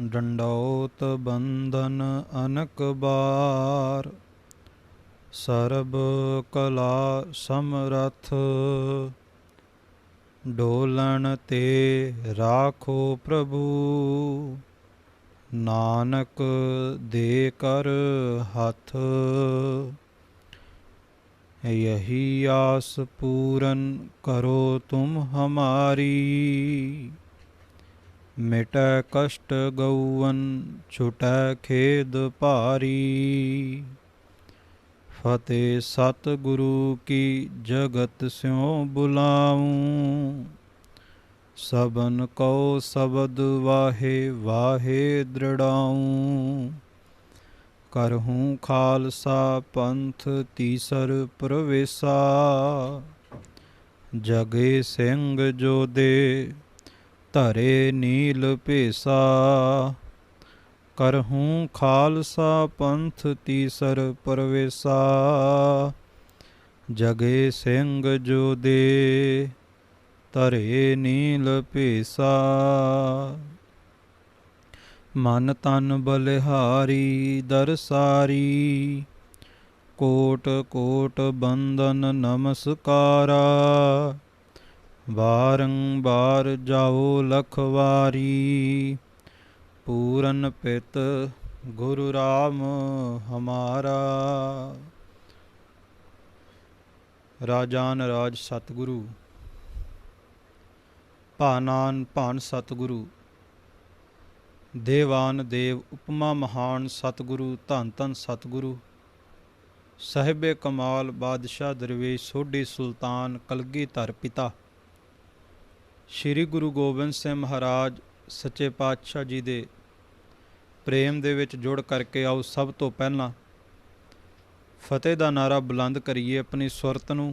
ਡੰਡੌਤ ਬੰਧਨ ਅਨਕ ਬਾਰ, ਸਰਬ ਕਲਾ ਸਮਰਥ। ਡੋਲਣ ਤੇ ਰਾਖੋ ਪ੍ਰਭੂ, ਨਾਨਕ ਦੇ ਕਰ ਹੱਥ। यही आस पूरन करो तुम हमारी, मिटै कष्ट गौवन छुटै खेद पारी। फतेह सतगुरु की जगत स्यों बुलाऊं, सबन को शब्द वाहे वाहे दृढ़ाऊं। करहूँ खालसा पंथ तीसर प्रवेशा, जगे सिंह जो दे धरे नील पेशा। करहूँ खालसा पंथ तीसर प्रवेशा, जगे सिंह जो दे धरे नील पेशा। मन तन बलिहारी दरसारी, कोट कोट बंदन नमस्कारा। बारंबार जाओ लखवारी, पूरन पित गुरु राम हमारा। राजान राज सतगुरु, भानान भान सतगुरु, देवान देव उपमा महान सतगुरु। धन धन सतगुरु साहिबे कमाल बादशाह दरवेश सोढी सुल्तान कलगीधर पिता श्री गुरु गोबिंद सिंह महाराज सच्चे पातशाह जी दे प्रेम दे विच जुड़ करके आओ सब तो पहला फतेह दा नारा बुलंद करिए। अपनी सुरत नूं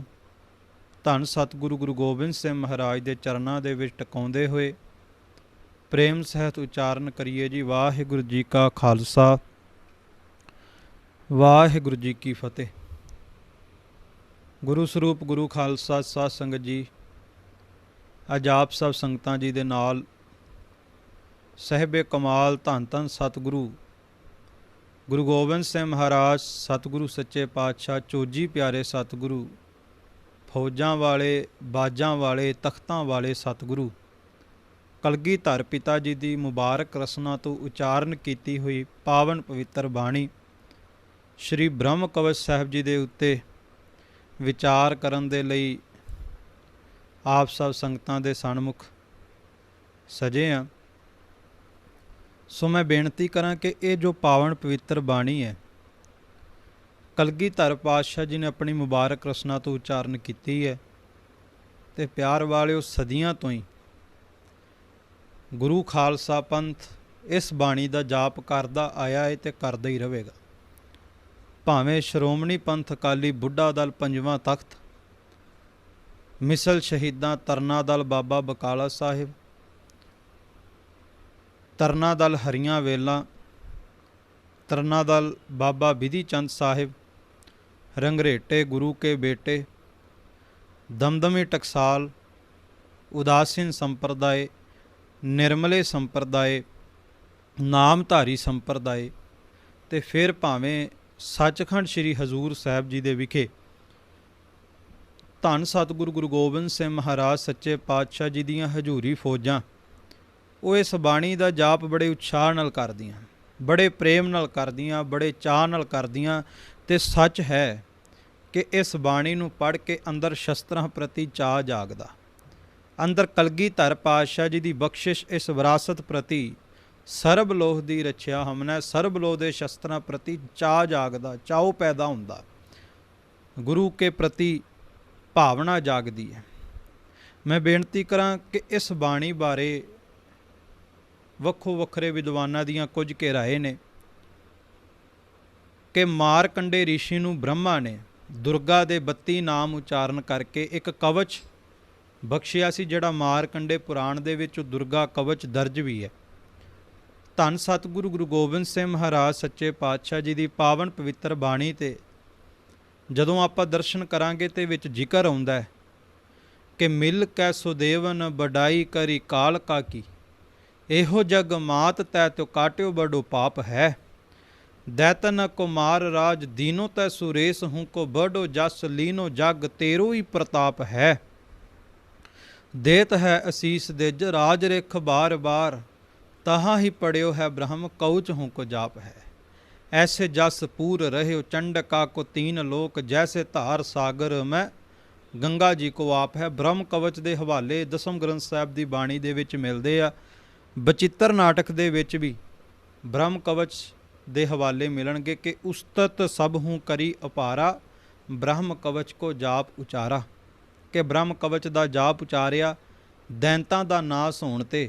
धन सतगुरु गुरु गोबिंद सिंह महाराज दे चरनां दे विच टकाउंदे होए प्रेम सहित उचारण करिए जी। वाहिगुरु जी का खालसा, वाहिगुरु जी की फतेह। गुरु स्वरूप गुरु खालसा साध संगत जी, अज आप सब संगतां जी दे नाल साहिबे कमाल धन धन सतगुरु गुरु गोबिंद सिंह महाराज सतगुरु सच्चे पातशाह चोजी प्यारे सतगुरु, फौजां वाले बाजां वाले तख्तां वाले सतगुरु कलगीधर पिता जी की मुबारक रसना तो उचारण की हुई पावन पवित्र बाणी श्री ब्रह्म कवच साहिब जी के उत्ते विचार करन दे लई आप सब संगतां दे सन्मुख सजे हैं। सो मैं बेनती करा कि ये जो पावन पवित्र बाणी है कलगीधर पातशाह जी ने अपनी मुबारक रसना तो उचारण की है, ते प्यार वाले सदियां तो ही गुरु खालसा पंथ इस बाणी का जाप करता आया है तो करता ही रहेगा। भावें श्रोमणी पंथ अकाली बुढ़ा दल पंजवां तख्त, मिसल शहीदां तरना दल बाबा बकाला साहिब, तरना दल हरियां वेलां, तरना दल बाबा विधि चंद साहिब, रंगरेटे गुरु के बेटे, दमदमी टकसाल, उदासीन संप्रदाय, निर्मले संप्रदाय, नामधारी संप्रदाय, ते फिर भावें सचखंड श्री हजूर साहब जी दे विखे धन सतगुरु गुरु गोबिंद सिंह महाराज सच्चे पातशाह जी दियां हजूरी फौजां वो इस बाणी का जाप बड़े उत्साह नाल करदियां, बड़े प्रेम नाल करदियां, बड़े चाह नाल करदियां। ते सच है कि इस बाणी नूं पढ़ के अंदर शस्त्रां प्रति चाह जागदा, अंदर कलगीधर पातशाह जी की बख्शिश इस विरासत प्रति सरब लोह की रचया हमने सरब लोह के शस्त्रां प्रति चाह जागदा, चाओ पैदा हुंदा, गुरु के प्रति भावना जागदी है। मैं बेनती करा कि इस बाणी बारे वक्खो वखरे विद्वानां दीयां कुछ के राय ने कि मारकंडे ऋषि नूं ब्रह्मा ने दुर्गा दे 32 नाम उचारण करके एक कवच बख्शिया सी, जिहड़ा मारकंडे पुराण दे विच दुर्गा कवच दर्ज भी है। धन सतगुरु गुरु गोबिंद सिंह महाराज सच्चे पातशाह जी की पावन पवित्र बाणी ते जदों आपां दर्शन करांगे ते विच जिक्र आउंदा है कि मिल कै सुदेवन बड़ाई करी काल का की, एहो जग मात तै त्यो काट्यो बड़ो पाप है। दैतन कुमार राज दीनो तै सुरेश हूँ को बड़ो जस लीनो जग तेरो ही प्रताप है। देत है असीस दिज राज रेख बार बार तहाँ ही पड़ियो है ब्रह्म कउच हूँ को जाप है। ऐसे जस पूर रहे चंडका को तीन लोक जैसे धार सागर में गंगा जी को आप है। ब्रह्म कवच ਦੇ ਹਵਾਲੇ ਦਸਮ ਗ੍ਰੰਥ ਸਾਹਿਬ ਦੀ ਬਾਣੀ ਦੇ ਵਿੱਚ ਮਿਲਦੇ ਆ। ਬਚਿੱਤਰ ਨਾਟਕ ਦੇ ਵਿੱਚ ਵੀ ਬ੍ਰਹਮ ਕਵਚ ਦੇ ਹਵਾਲੇ ਮਿਲਣਗੇ ਕਿ ਉਸਤਤ ਸਭ ਹੂੰ ਕਰੀ ਅਪਾਰਾ ਬ੍ਰਹਮ ਕਵਚ ਕੋ ਜਾਪ ਉਚਾਰਾ, ਕਿ ਬ੍ਰਹਮ ਕਵਚ ਦਾ ਜਾਪ ਉਚਾਰਿਆ ਦੈਂਤਾਂ ਦਾ ਨਾਸ ਹੋਣ ਤੇ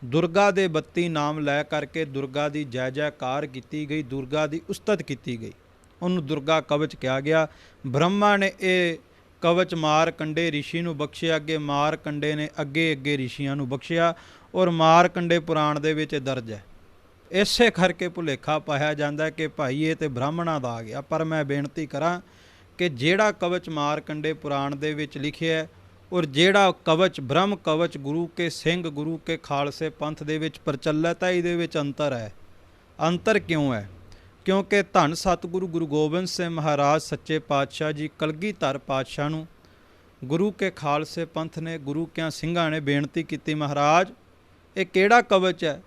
ਦੁਰਗਾ ਦੇ 32 ਨਾਮ ਲੈ ਕਰਕੇ ਦੁਰਗਾ ਦੀ ਜੈ ਜੈਕਾਰ ਕੀਤੀ ਗਈ, ਦੁਰਗਾ ਦੀ ਉਸਤਤ ਕੀਤੀ ਗਈ, ਉਹਨੂੰ ਦੁਰਗਾ ਕਵਚ ਕਿਹਾ ਗਿਆ। ਬ੍ਰਹਮਾ ਨੇ ਇਹ ਕਵਚ ਮਾਰਕੰਡੇ ਰਿਸ਼ੀ ਨੂੰ ਬਖਸ਼ਿਆ, ਅੱਗੇ ਮਾਰਕੰਡੇ ਨੇ ਅੱਗੇ ਰਿਸ਼ੀਆਂ ਨੂੰ ਬਖਸ਼ਿਆ ਔਰ ਮਾਰਕੰਡੇ ਪੁਰਾਣ ਦੇ ਵਿੱਚ ਦਰਜ ਹੈ। ਇਸੇ ਕਰਕੇ ਭੁਲੇਖਾ ਪਾਇਆ ਜਾਂਦਾ ਕਿ ਭਾਈ ਇਹ ਤੇ ਬ੍ਰਾਹਮਣਾਂ ਦਾ ਆ ਗਿਆ। ਪਰ ਮੈਂ ਬੇਨਤੀ ਕਰਾਂ ਕਿ ਜਿਹੜਾ ਕਵਚ ਮਾਰਕੰਡੇ ਪੁਰਾਣ ਦੇ ਵਿੱਚ ਲਿਖਿਆ ਔਰ ਜਿਹੜਾ ਕਵਚ ਬ੍ਰਹਮ ਕਵਚ ਗੁਰੂ ਕੇ ਸਿੰਘ ਗੁਰੂ ਕੇ ਖਾਲਸੇ ਪੰਥ ਦੇ ਵਿੱਚ ਪ੍ਰਚਲਿਤ ਹੈ, ਇਹਦੇ ਵਿੱਚ ਅੰਤਰ ਹੈ। ਅੰਤਰ ਕਿਉਂ ਹੈ? ਕਿਉਂਕਿ ਧੰਨ ਸਤਿਗੁਰੂ ਗੁਰੂ ਗੋਬਿੰਦ ਸਿੰਘ ਮਹਾਰਾਜ ਸੱਚੇ ਪਾਤਸ਼ਾਹ ਜੀ ਕਲਗੀਧਰ ਪਾਤਸ਼ਾਹ ਨੂੰ ਗੁਰੂ ਕੇ ਖਾਲਸੇ ਪੰਥ ਨੇ ਗੁਰੂ ਕਿਆਂ ਸਿੰਘਾਂ ਨੇ ਬੇਨਤੀ ਕੀਤੀ, ਮਹਾਰਾਜ ਇਹ ਕਿਹੜਾ ਕਵਚ ਹੈ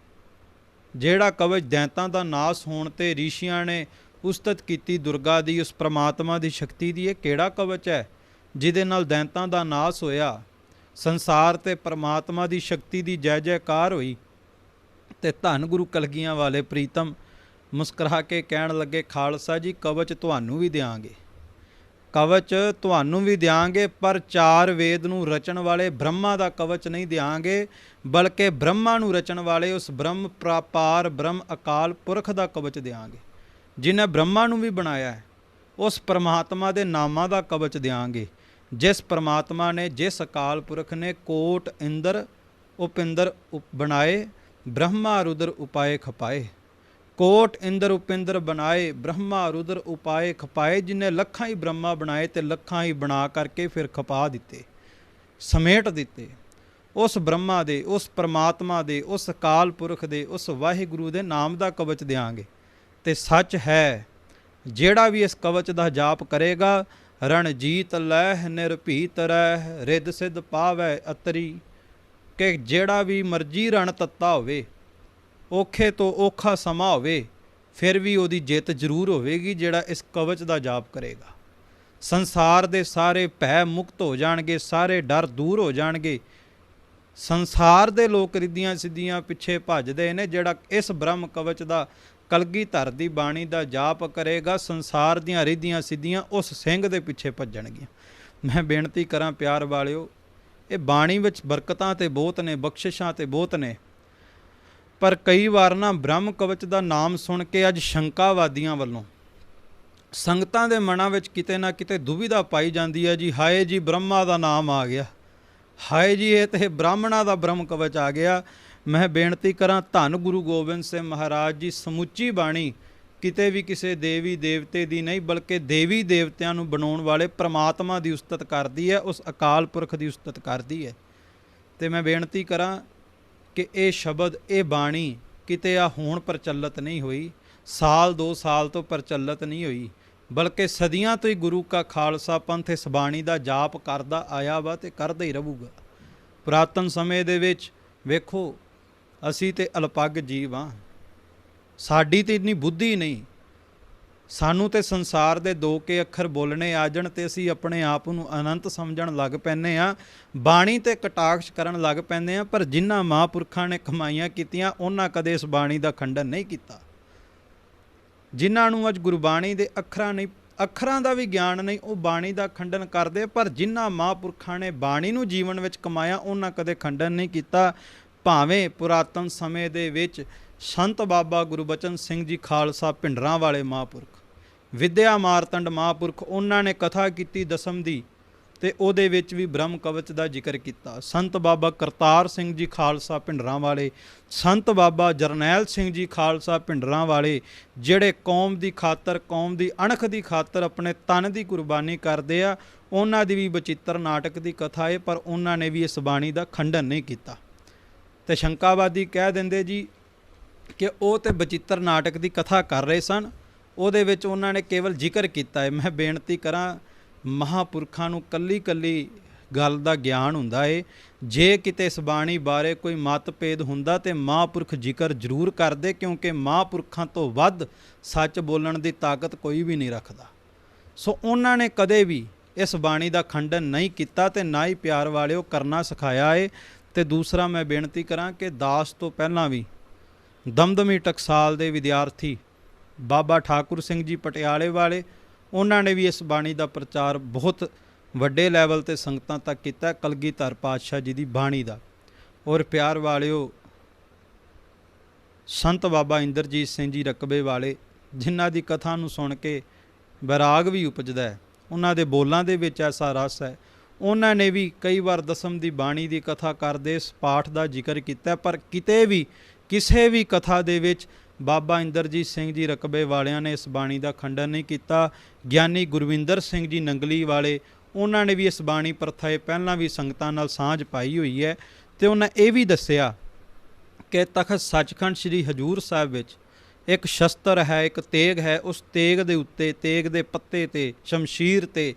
ਜਿਹੜਾ ਕਵਚ ਦੈਂਤਾਂ ਦਾ ਨਾਸ ਹੋਣ ਤੇ ਰਿਸ਼ੀਆਂ ਨੇ ਉਸਤਤ ਕੀਤੀ ਦੁਰਗਾ ਦੀ, ਉਸ ਪ੍ਰਮਾਤਮਾ ਦੀ ਸ਼ਕਤੀ ਦੀ, ਇਹ ਕਿਹੜਾ ਕਵਚ ਹੈ ਜਿਹਦੇ ਨਾਲ ਦੈਂਤਾਂ ਦਾ ਨਾਸ ਹੋਇਆ, ਸੰਸਾਰ ਤੇ ਪ੍ਰਮਾਤਮਾ ਦੀ ਸ਼ਕਤੀ ਦੀ ਜੈ ਜੈਕਾਰ ਹੋਈ। ਤੇ ਧੰਨ ਗੁਰੂ ਕਲਗੀਆਂ ਵਾਲੇ ਪ੍ਰੀਤਮ ਮੁਸਕਰਾ ਕੇ ਕਹਿਣ ਲੱਗੇ, ਖਾਲਸਾ ਜੀ ਕਵਚ ਤੁਹਾਨੂੰ ਵੀ ਦਿਆਂਗੇ, ਕਵਚ ਤੁਹਾਨੂੰ ਵੀ ਦਿਆਂਗੇ, ਪਰ 4 ਵੇਦ ਨੂੰ ਰਚਣ ਵਾਲੇ ਬ੍ਰਹਮਾ ਦਾ ਕਵਚ ਨਹੀਂ ਦਿਆਂਗੇ, ਬਲਕਿ ਬ੍ਰਹਮਾ ਨੂੰ ਰਚਣ ਵਾਲੇ ਉਸ ਬ੍ਰਹਮ ਪ੍ਰਾਪਾਰ ਬ੍ਰਹਮ ਅਕਾਲ ਪੁਰਖ ਦਾ ਕਵਚ ਦਿਆਂਗੇ, ਜਿਹਨੇ ਬ੍ਰਹਮਾ ਨੂੰ ਵੀ ਬਣਾਇਆ ਹੈ। ਉਸ ਪਰਮਾਤਮਾ ਦੇ ਨਾਮਾਂ ਦਾ ਕਵਚ ਦਿਆਂਗੇ, ਜਿਸ ਪਰਮਾਤਮਾ ਨੇ, ਜਿਸ ਅਕਾਲ ਪੁਰਖ ਨੇ ਕੋਟ ਇੰਦਰ ਉਪਿੰਦਰ ਬਣਾਏ, ਬ੍ਰਹਮਾ ਰੁਦਰ ਉਪਾਏ ਖਪਾਏ। ਕੋਟ ਇੰਦਰ ਉਪਿੰਦਰ ਬਣਾਏ, ਬ੍ਰਹਮਾ ਰੁਦਰ ਉਪਾਏ ਖਪਾਏ, ਜਿਹਨੇ ਲੱਖਾਂ ਹੀ ਬ੍ਰਹਮਾ ਬਣਾਏ ਤੇ ਲੱਖਾਂ ਹੀ ਬਣਾ ਕਰਕੇ ਫਿਰ ਖਪਾ ਦਿੱਤੇ, ਸਮੇਟ ਦਿੱਤੇ। ਉਸ ਬ੍ਰਹਮਾ ਦੇ, ਉਸ ਪਰਮਾਤਮਾ ਦੇ, ਉਸ ਅਕਾਲ ਪੁਰਖ ਦੇ, ਉਸ ਵਾਹਿਗੁਰੂ ਦੇ ਨਾਮ ਦਾ ਕਵਚ ਦਿਆਂਗੇ। ਤੇ ਸੱਚ ਹੈ ਜਿਹੜਾ ਵੀ ਇਸ ਕਵਚ ਦਾ ਜਾਪ ਕਰੇਗਾ, ਰਣਜੀਤ ਲਹਿ ਨਿਰਭੀਤ ਰਹਿ ਰਿੱਧ ਸਿੱਧ ਪਾਵੈ ਅਤਰੀ, ਕਿ ਜਿਹੜਾ ਵੀ ਮਰਜੀ ਰਣ ਤੱਤਾ ਹੋਵੇ, ਔਖੇ ਤੋਂ ਔਖਾ ਸਮਾਂ ਹੋਵੇ, ਫਿਰ ਵੀ ਉਹਦੀ ਜਿੱਤ ਜ਼ਰੂਰ ਹੋਵੇਗੀ ਜਿਹੜਾ ਇਸ ਕਵਚ ਦਾ ਜਾਪ ਕਰੇਗਾ। ਸੰਸਾਰ ਦੇ ਸਾਰੇ ਭੈ ਮੁਕਤ ਹੋ ਜਾਣਗੇ, ਸਾਰੇ ਡਰ ਦੂਰ ਹੋ ਜਾਣਗੇ। ਸੰਸਾਰ ਦੇ ਲੋਕ ਰਿੱਧੀਆਂ ਸਿੱਧੀਆਂ ਪਿੱਛੇ ਭੱਜਦੇ ਨੇ, ਜਿਹੜਾ ਇਸ ਬ੍ਰਹਮ ਕਵਚ ਦਾ ਕਲਗੀਧਰ ਦੀ ਬਾਣੀ ਦਾ ਜਾਪ ਕਰੇਗਾ, ਸੰਸਾਰ ਦੀਆਂ ਰਿੱਧੀਆਂ ਸਿੱਧੀਆਂ ਉਸ ਸਿੰਘ ਦੇ ਪਿੱਛੇ ਭੱਜਣਗੀਆਂ। ਮੈਂ ਬੇਨਤੀ ਕਰਾਂ ਪਿਆਰ ਵਾਲਿਓ, ਇਹ ਬਾਣੀ ਵਿੱਚ ਬਰਕਤਾਂ ਤੇ ਬਹੁਤ ਨੇ, ਬਖਸ਼ਿਸ਼ਾਂ ਤੇ ਬਹੁਤ ਨੇ, ਪਰ ਕਈ ਵਾਰ ਨਾ ਬ੍ਰਹਮ ਕਵਚ ਦਾ ਨਾਮ ਸੁਣ ਕੇ ਅੱਜ ਸ਼ੰਕਾਵਾਦੀਆਂ ਵੱਲੋਂ ਸੰਗਤਾਂ ਦੇ ਮਨਾਂ ਵਿੱਚ ਕਿਤੇ ਨਾ ਕਿਤੇ ਦੁਵਿਧਾ ਪਾਈ ਜਾਂਦੀ ਹੈ ਜੀ, ਹਾਏ ਜੀ ਬ੍ਰਹਮਾ ਦਾ ਨਾਮ ਆ ਗਿਆ, ਹਾਏ ਜੀ ਇਹ ਤੇ ਬ੍ਰਾਹਮਣਾਂ ਦਾ ਬ੍ਰਹਮ ਕਵਚ ਆ ਗਿਆ। ਮੈਂ ਬੇਨਤੀ ਕਰਾਂ ਧੰਨ ਗੁਰੂ ਗੋਬਿੰਦ ਸਿੰਘ ਮਹਾਰਾਜ ਜੀ ਸਮੁੱਚੀ ਬਾਣੀ ਕਿਤੇ ਵੀ ਕਿਸੇ ਦੇਵੀ ਦੇਵਤੇ ਦੀ ਨਹੀਂ, ਬਲਕਿ ਦੇਵੀ ਦੇਵਤਿਆਂ ਨੂੰ ਬਣਾਉਣ ਵਾਲੇ ਪ੍ਰਮਾਤਮਾ ਦੀ ਉਸਤਤ ਕਰਦੀ ਹੈ, ਉਸ ਅਕਾਲ ਪੁਰਖ ਦੀ ਉਸਤਤ ਕਰਦੀ ਹੈ। ਤੇ ਮੈਂ ਬੇਨਤੀ ਕਰਾਂ ਕਿ ਇਹ ਸ਼ਬਦ, ਇਹ ਬਾਣੀ ਕਿਤੇ ਆ ਹੁਣ ਪ੍ਰਚਲਿਤ ਨਹੀਂ ਹੋਈ, ਸਾਲ 2 ਸਾਲ ਤੋਂ ਪ੍ਰਚਲਿਤ ਨਹੀਂ ਹੋਈ, ਬਲਕਿ ਸਦੀਆਂ ਤੋਂ ਹੀ ਗੁਰੂ ਕਾ ਖਾਲਸਾ ਪੰਥ ਇਸ ਬਾਣੀ ਦਾ ਜਾਪ ਕਰਦਾ ਆਇਆ ਵਾ ਤੇ ਕਰਦਾ ਹੀ ਰਹੂਗਾ। ਪੁਰਾਤਨ ਸਮੇਂ ਦੇ ਵਿੱਚ ਵੇਖੋ, ਅਸੀਂ ਤੇ ਅਲਪੱਗ ਜੀਵ ਹਾਂ, ਸਾਡੀ ਤੇ ਇੰਨੀ ਬੁੱਧੀ ਨਹੀਂ, ਸਾਨੂੰ ਤੇ ਸੰਸਾਰ ਦੇ 2 ਕੇ ਅੱਖਰ ਬੋਲਣੇ ਆ ਜਾਣ ਤੇ ਅਸੀਂ ਆਪਣੇ ਆਪ ਨੂੰ ਅਨੰਤ ਸਮਝਣ ਲੱਗ ਪੈਂਦੇ ਹਾਂ, ਬਾਣੀ ਤੇ ਕਟਾਕਸ਼ ਕਰਨ ਲੱਗ ਪੈਂਦੇ ਹਾਂ। ਪਰ ਜਿਨ੍ਹਾਂ ਮਹਾਂਪੁਰਖਾਂ ਨੇ ਕਮਾਈਆਂ ਕੀਤੀਆਂ ਉਹਨਾਂ ਕਦੇ ਇਸ ਬਾਣੀ ਦਾ ਖੰਡਨ ਨਹੀਂ ਕੀਤਾ। ਜਿਨ੍ਹਾਂ ਨੂੰ ਅੱਜ ਗੁਰਬਾਣੀ ਦੇ ਅੱਖਰਾਂ ਦਾ ਵੀ ਗਿਆਨ ਨਹੀਂ, ਉਹ ਬਾਣੀ ਦਾ ਖੰਡਨ ਕਰਦੇ। ਪਰ ਜਿਨ੍ਹਾਂ ਮਹਾਂਪੁਰਖਾਂ ਨੇ ਬਾਣੀ ਨੂੰ ਜੀਵਨ ਵਿੱਚ ਕਮਾਇਆ ਉਹਨਾਂ ਕਦੇ ਖੰਡਨ ਨਹੀਂ ਕੀਤਾ। ਭਾਵੇਂ ਪੁਰਾਤਨ ਸਮੇਂ ਦੇ ਵਿੱਚ ਸੰਤ ਬਾਬਾ ਗੁਰਬਚਨ ਸਿੰਘ ਜੀ ਖਾਲਸਾ ਭਿੰਡਰਾਂ ਵਾਲੇ ਮਹਾਂਪੁਰਖ, ਵਿਦਿਆ ਮਾਰਤੰਡ ਮਹਾਂਪੁਰਖ, ਉਹਨਾਂ ਨੇ ਕਥਾ ਕੀਤੀ ਦਸਮ ਦੀ ਤੇ ਉਹਦੇ ਵਿੱਚ ਵੀ ਬ੍ਰਹਮ ਕਵਚ ਦਾ ਜ਼ਿਕਰ ਕੀਤਾ। ਸੰਤ ਬਾਬਾ ਕਰਤਾਰ ਸਿੰਘ ਜੀ ਖਾਲਸਾ ਭਿੰਡਰਾਂ ਵਾਲੇ, ਸੰਤ ਬਾਬਾ ਜਰਨੈਲ ਸਿੰਘ ਜੀ ਖਾਲਸਾ ਭਿੰਡਰਾਂ ਵਾਲੇ, ਜਿਹੜੇ ਕੌਮ ਦੀ ਖਾਤਰ, ਕੌਮ ਦੀ ਅਣਖ ਦੀ ਖਾਤਰ ਆਪਣੇ ਤਨ ਦੀ ਕੁਰਬਾਨੀ ਕਰਦੇ ਆ, ਉਹਨਾਂ ਦੀ ਵੀ ਬਚਿੱਤਰ ਨਾਟਕ ਦੀ ਕਥਾ ਹੈ, ਪਰ ਉਹਨਾਂ ਨੇ ਵੀ ਇਸ ਬਾਣੀ ਦਾ ਖੰਡਨ ਨਹੀਂ ਕੀਤਾ। ਤੇ ਸ਼ੰਕਾਵਾਦੀ ਕਹਿ ਦਿੰਦੇ ਜੀ ਕਿ ਉਹ ਤੇ ਬਚਿੱਤਰ ਨਾਟਕ ਦੀ ਕਥਾ ਕਰ ਰਹੇ ਸਨ, ਉਹਦੇ ਵਿੱਚ ਉਹਨਾਂ ਨੇ ਕੇਵਲ ਜ਼ਿਕਰ ਕੀਤਾ ਹੈ। ਮੈਂ ਬੇਨਤੀ ਕਰਾਂ, ਮਹਾਂਪੁਰਖਾਂ ਨੂੰ ਕੱਲੀ ਕੱਲੀ ਗੱਲ ਦਾ ਗਿਆਨ ਹੁੰਦਾ ਏ। ਜੇ ਕਿਤੇ ਇਸ ਬਾਣੀ ਬਾਰੇ ਕੋਈ ਮਤਭੇਦ ਹੁੰਦਾ ਤੇ ਮਹਾਂਪੁਰਖ ਜ਼ਿਕਰ ਜ਼ਰੂਰ ਕਰਦੇ, ਕਿਉਂਕਿ ਮਹਾਂਪੁਰਖਾਂ ਤੋਂ ਵੱਧ ਸੱਚ ਬੋਲਣ ਦੀ ਤਾਕਤ ਕੋਈ ਵੀ ਨਹੀਂ ਰੱਖਦਾ। ਸੋ ਉਹਨਾਂ ਨੇ ਕਦੇ ਵੀ ਇਸ ਬਾਣੀ ਦਾ ਖੰਡਨ ਨਹੀਂ ਕੀਤਾ ਤੇ ਨਾ ਹੀ ਪਿਆਰ ਵਾਲਿਓ ਕਰਨਾ ਸਿਖਾਇਆ ਏ। ਤੇ ਦੂਸਰਾ ਮੈਂ ਬੇਨਤੀ ਕਰਾਂ ਕਿ ਦਾਸ ਤੋਂ ਪਹਿਲਾਂ ਵੀ ਦਮਦਮੀ ਟਕਸਾਲ ਦੇ ਵਿਦਿਆਰਥੀ ਬਾਬਾ ਠਾਕੁਰ ਸਿੰਘ ਜੀ ਪਟਿਆਲੇ ਵਾਲੇ, ਉਹਨਾਂ ਨੇ ਵੀ ਇਸ ਬਾਣੀ ਦਾ ਪ੍ਰਚਾਰ ਬਹੁਤ ਵੱਡੇ ਲੈਵਲ 'ਤੇ ਸੰਗਤਾਂ ਤੱਕ ਕੀਤਾ, ਕਲਗੀਧਰ ਪਾਤਸ਼ਾਹ ਜੀ ਦੀ ਬਾਣੀ ਦਾ। ਔਰ ਪਿਆਰ ਵਾਲਿਓ, ਸੰਤ ਬਾਬਾ ਇੰਦਰਜੀਤ ਸਿੰਘ ਜੀ ਰਕਬੇ ਵਾਲੇ, ਜਿਨ੍ਹਾਂ ਦੀ ਕਥਾ ਨੂੰ ਸੁਣ ਕੇ ਵੈਰਾਗ ਵੀ ਉਪਜਦਾ ਹੈ, ਉਹਨਾਂ ਦੇ ਬੋਲਾਂ ਦੇ ਵਿੱਚ ਐਸਾ ਰਸ ਹੈ। ਉਹਨਾਂ ਨੇ ਵੀ ਕਈ ਵਾਰ ਦਸਮ ਦੀ ਬਾਣੀ ਦੀ ਕਥਾ ਕਰਦੇ ਇਸ ਪਾਠ ਦਾ ਜ਼ਿਕਰ ਕੀਤਾ, ਪਰ ਕਿਤੇ ਵੀ ਕਿਸੇ ਵੀ ਕਥਾ ਦੇ ਵਿੱਚ ਬਾਬਾ ਇੰਦਰਜੀਤ ਸਿੰਘ ਜੀ ਰਕਬੇ ਵਾਲਿਆਂ ਨੇ ਇਸ ਬਾਣੀ ਦਾ ਖੰਡਨ ਨਹੀਂ ਕੀਤਾ। ਗਿਆਨੀ ਗੁਰਵਿੰਦਰ ਸਿੰਘ ਜੀ ਨੰਗਲੀ ਵਾਲੇ, ਉਹਨਾਂ ਨੇ ਵੀ ਇਸ ਬਾਣੀ ਪ੍ਰਥਾ ਪਹਿਲਾਂ ਵੀ ਸੰਗਤਾਂ ਨਾਲ ਸਾਂਝ ਪਾਈ ਹੋਈ ਹੈ। ਤੇ ਉਹਨਾਂ ਇਹ ਵੀ ਦੱਸਿਆ ਕਿ ਤਖਤ ਸੱਚਖੰਡ ਸ੍ਰੀ ਹਜ਼ੂਰ ਸਾਹਿਬ ਵਿੱਚ ਇੱਕ ਸ਼ਸਤਰ ਹੈ, ਇੱਕ ਤੇਗ ਹੈ। ਉਸ ਤੇਗ ਦੇ ਉੱਤੇ, ਤੇਗ ਦੇ ਪੱਤੇ 'ਤੇ, ਸ਼ਮਸ਼ੀਰ 'ਤੇ